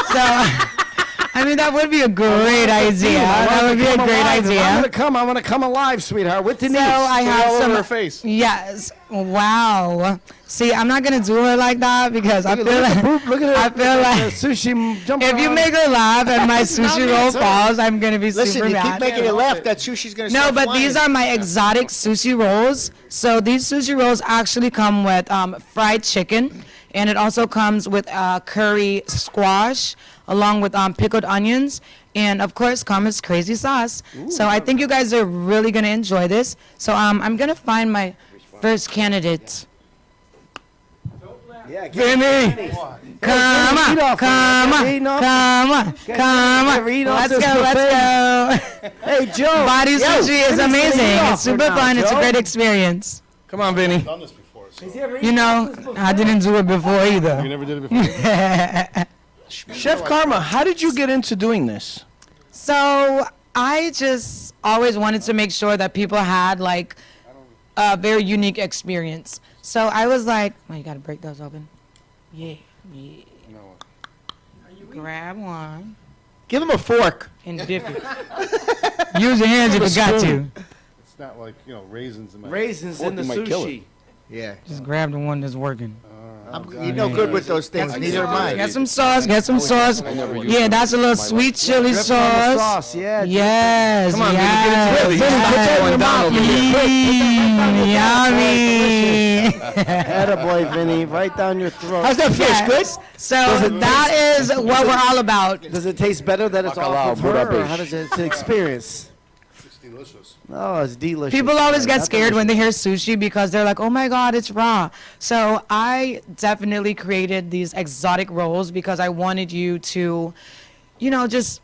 So, I mean, that would be a great idea. That would be a great idea. I want to come alive, sweetheart, with Denise. So I have all over some. her face. Yes. Wow. See, I'm not gonna do her like that because I feel like Look at her. I feel like the sushi jumping if you around. make her laugh and my sushi roll sorry. falls, I'm gonna be Listen, super you mad. keep making it laugh. That sushi's gonna No, start but flying. these are my exotic sushi rolls. So these sushi rolls actually come with fried chicken. And it also comes with curry squash, along with pickled onions, and of course, Karma's crazy sauce. So I think you guys are really gonna enjoy this. So I'm gonna find my first candidate. Yeah, Vinny! Come on, let's go. Hey, Joe. Body sushi is amazing. It's super fun. It's a Joe. great experience. Come on, Vinny. You know, I didn't do it before either. You never did it before? Chef Karma, how did you get into doing this? So I just always wanted to make sure that people had like a very unique experience. So I was like, well, you gotta break those open. Yeah. Grab one. Give him a fork. And dip it. Use your hands if you got to. It's not like, raisins in my... Raisins in the sushi. Yeah. Just grab the one that's working. You're no good with those things. Neither am I. Get some sauce. Get some sauce. Yeah, that's a little sweet chili Drip on the sauce. sauce, yeah. Yes. Come on, yes. Vinny, get it Yummy. Attaboy, Vinny, right down your throat. How's that fish? Good? So that is what we're all about. Does it taste better that it's off of Bacalao, her, or how does it it's an experience? It's delicious. Oh, it's delicious. People always get That's scared when delicious. they hear sushi because they're like, oh my God, it's raw. So I definitely created these exotic rolls because I wanted you to, just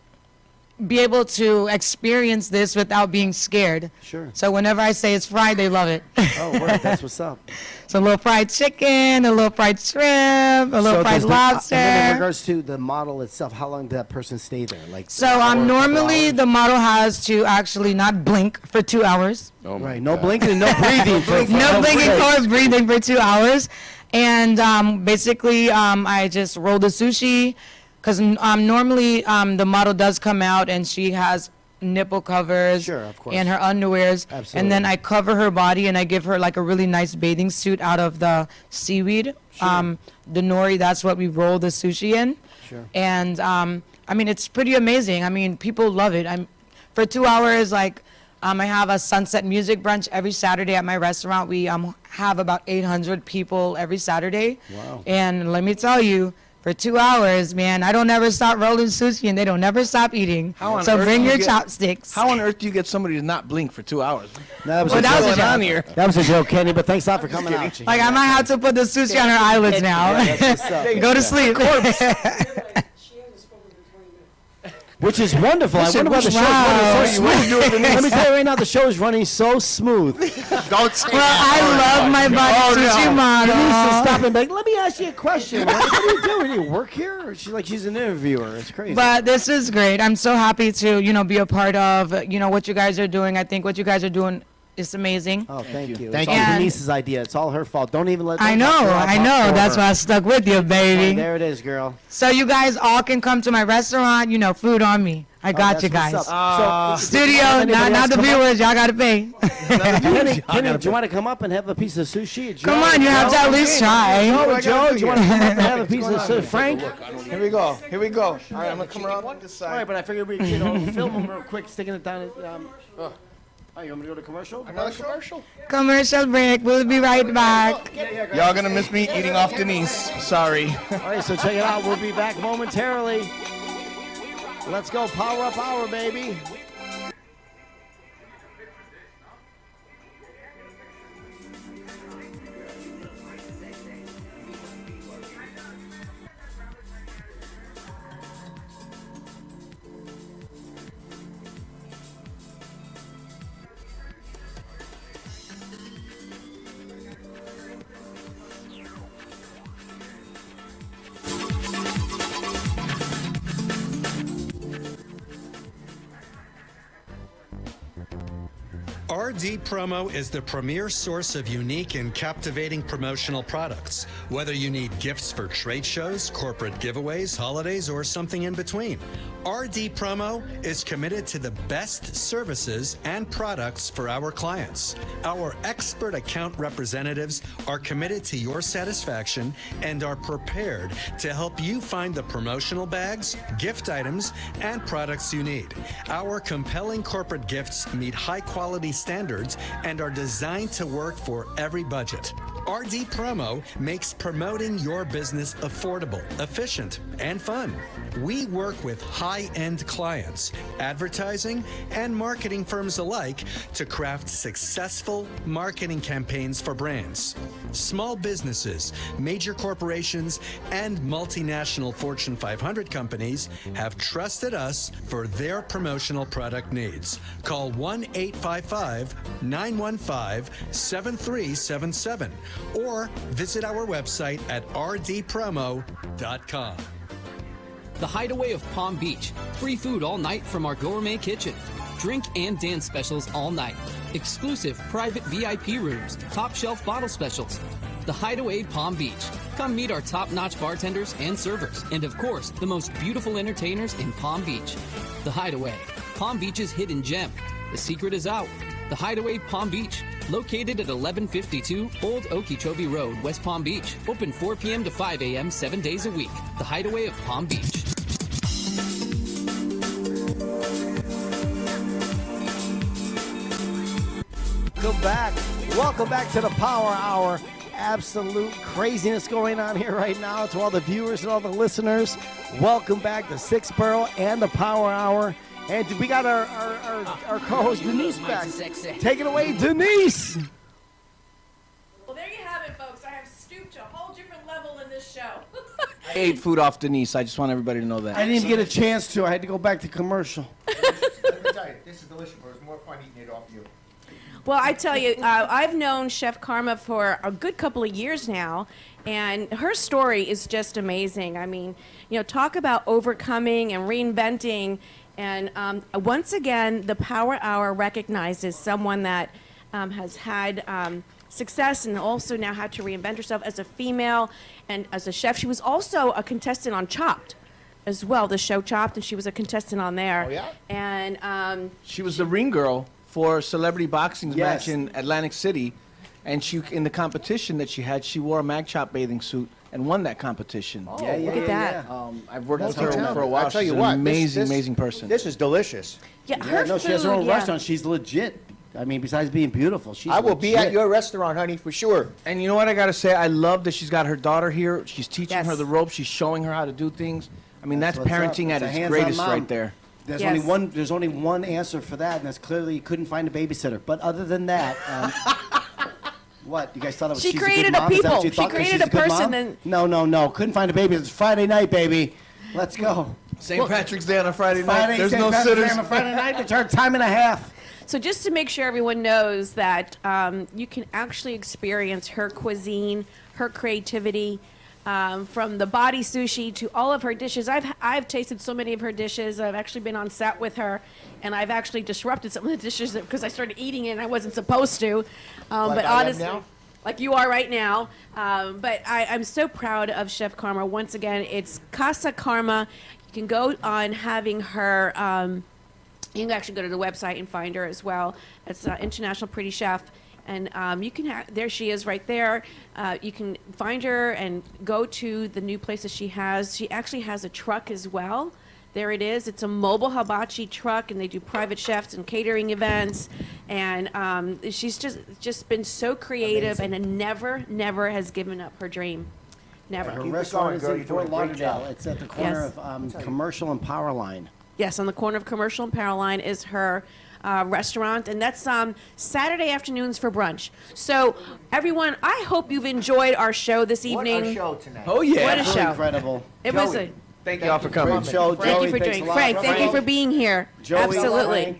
be able to experience this without being scared. Sure. So whenever I say it's fried, they love it. Oh, word, that's what's up. So a little fried chicken, a little fried shrimp, a little fried does lobster. and then in regards to the model itself, how long did that person stay there? Like So an hour, normally couple the model has to actually not blink for 2 hours. Oh my Right, no God. blinking and no breathing. No blinking or breathing for 2 hours. And basically, I just roll the sushi because normally the model does come out and she has nipple covers Sure, of course. and her underwears. Absolutely. And then I cover her body and I give her like a really nice bathing suit out of the seaweed. The nori, that's what we roll the sushi in. Sure. And I mean, it's pretty amazing. I mean, people love it. For 2 hours, I have a sunset music brunch every Saturday at my restaurant. We have about 800 people every Saturday. Wow. And let me tell you, for 2 hours, man, I don't ever stop rolling sushi and they don't never stop eating. How on So earth bring do you your get- chopsticks. How on earth do you get somebody to not blink for 2 hours? That was, Well, a that was a joke. joke. on here? That was a joke, Kenny, but thanks a lot for coming out. Like, I might have to put the sushi on her eyelids now. Yeah, that's what's up. Go to sleep. Which is wonderful. I Listen, wonder why the which show's wow. running so What are you doing, smooth. Denise? Let me tell you right now, the show is running so smooth. Don't say Well, I love my body sushi model. Denise is stopping and be like, let me ask you a question. What do you do? Do you work here? Or she's like, she's an interviewer. It's crazy. But this is great. I'm so happy to, be a part of, what you guys are doing. I think what you guys are doing is amazing. Oh, thank you. Thank It's you. all Denise's idea. It's all her fault. Don't even let. I don't know, talk to her. I'll I talk know. for That's her. why I stuck with you, Oh, baby. there it is, girl. So you guys all can come to my restaurant. Food on me. I got that's you what's guys. up. Studio, Anybody not else the come up? viewers. Y'all got to pay. Kenny, do you want to come up and have a piece of sushi? Joe, Come on, you have to at least try. Joe, do you want to come up and have a piece of sushi? Frank? Here we go. Here we go. All right, I'm gonna come around this All right, side. but I figured we, film them real quick, sticking it down. Oh, you want me to go to commercial? Another commercial? Commercial break. We'll be right back. Y'all gonna miss me eating off Denise. Sorry. All right, so check it out. We'll be back momentarily. Let's go. Power up hour, baby. RD Promo is the premier source of unique and captivating promotional products. Whether you need gifts for trade shows, corporate giveaways, holidays, or something in between, RD Promo is committed to the best services and products for our clients. Our expert account representatives are committed to your satisfaction and are prepared to help you find the promotional bags, gift items, and products you need. Our compelling corporate gifts meet high quality standards and are designed to work for every budget. RD Promo makes promoting your business affordable, efficient, and fun. We work with high-end clients, advertising, and marketing firms alike to craft successful marketing campaigns for brands. Small businesses, major corporations, and multinational Fortune 500 companies have trusted us for their promotional product needs. Call 1-855-915-7377 or visit our website at rdpromo.com. The Hideaway of Palm Beach. Free food all night from our gourmet kitchen. Drink and dance specials all night. Exclusive private VIP rooms. Top shelf bottle specials. The Hideaway Palm Beach. Come meet our top-notch bartenders and servers. And of course, the most beautiful entertainers in Palm Beach. The Hideaway. Palm Beach's hidden gem. The secret is out. The Hideaway Palm Beach. Located at 1152 Old Okeechobee Road, West Palm Beach. Open 4 p.m. to 5 a.m. 7 days a week. The Hideaway of Palm Beach. Welcome back to the Power Hour. Absolute craziness going on here right now. To all the viewers and all the listeners, welcome back to 6th Borough and the Power Hour. And we got our co-host Denise back. Take it away, Denise. Well, there you have it, folks. I have stooped to a whole different level in this show. I ate food off Denise. I just want everybody to know that. I didn't even get a chance to. I had to go back to commercial. Let me tell you, this is delicious, but it's more fun eating it off you. Well, I tell you, I've known Chef Karma for a good couple of years now, and her story is just amazing. I mean, you know, talk about overcoming and reinventing. And once again, the Power Hour recognizes someone that has had success and also now had to reinvent herself as a female and as a chef. She was also a contestant on Chopped as well, the show Chopped, and she was a contestant on there. Oh, yeah? And She was the ring girl for Celebrity Boxing's Yes. match in Atlantic City, and she in the competition that she had, she wore a Mag Chop bathing suit and won that competition. Oh, look at that. I've worked with Multi-talented. her for a while. I tell She's you an what, amazing, amazing person. This is delicious. Yeah, her no, she has her food, own yeah. restaurant. She's legit. I mean, besides being beautiful, she's I will be legit. at your restaurant, honey, for sure. And you know what I gotta say? I love that she's got her daughter here. She's teaching Yes. her the ropes. She's showing her how to do things. I mean, that's what's up. parenting at It's a its hands-on greatest mom. right there. There's Yes. only one answer for that, and that's clearly you couldn't find a babysitter. But other than that, what you guys thought it was? She she's created good a mom? Is that what people. you She thought, 'cause created she's a good person mom? and- No, couldn't find a baby. It's Friday night, baby. Let's go. St. Patrick's Day on a Friday night. Friday, There's St. no Patrick's Day sitters. on a Friday night. It's our time and a half. So just to make sure everyone knows that you can actually experience her cuisine, her creativity, from the body sushi to all of her dishes. I've tasted so many of her dishes. I've actually been on set with her, and I've actually disrupted some of the dishes because I started eating it and I wasn't supposed to. But I am honestly, now? like you are right now. But I'm so proud of Chef Karma. Once again, it's Casa Karma. You can go on having her. You can actually go to the website and find her as well. It's International Pretty Chef. And you can there she is right there. You can find her and go to the new places she has. She actually has a truck as well. There it is. It's a mobile hibachi truck, and they do private chefs and catering events. And she's just been so creative and never has given up her dream. Never. Her Keep it restaurant going, is girl. in You're doing Fort a great Lauderdale. job. It's at the corner Yes. of Commercial and Powerline. Yes, on the corner of Commercial and Powerline is her restaurant, and that's Saturday afternoons for brunch. So, everyone, I hope you've enjoyed our show this evening. What a show tonight. Oh, yeah. What a Really show. incredible. It was a Thank you all for coming. Great show. thank you Joey, for thanks doing a lot. Frank, thank you for being here. Joey, Absolutely. Frank.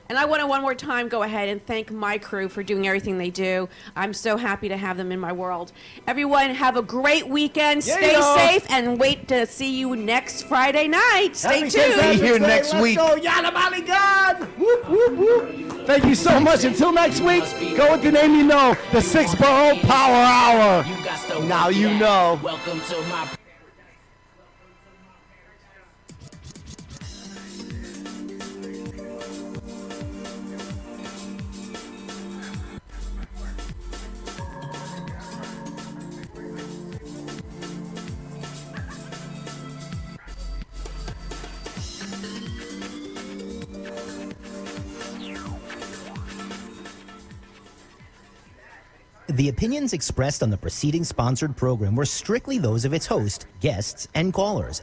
And I want to one more time go ahead and thank my crew for doing everything they do. I'm so happy to have them in my world. Everyone, have a great weekend. Stay Yeah. safe and wait to see you next Friday night. Stay Happy St. tuned. Patrick's Be here Day. next Let's week. go. Yada Bali God. Whoop, whoop, whoop. Thank you so much. Until next week, go with the name you know, the 6th Borough Power Hour. Now you know. Welcome to my The opinions expressed on the preceding sponsored program were strictly those of its host, guests, and callers,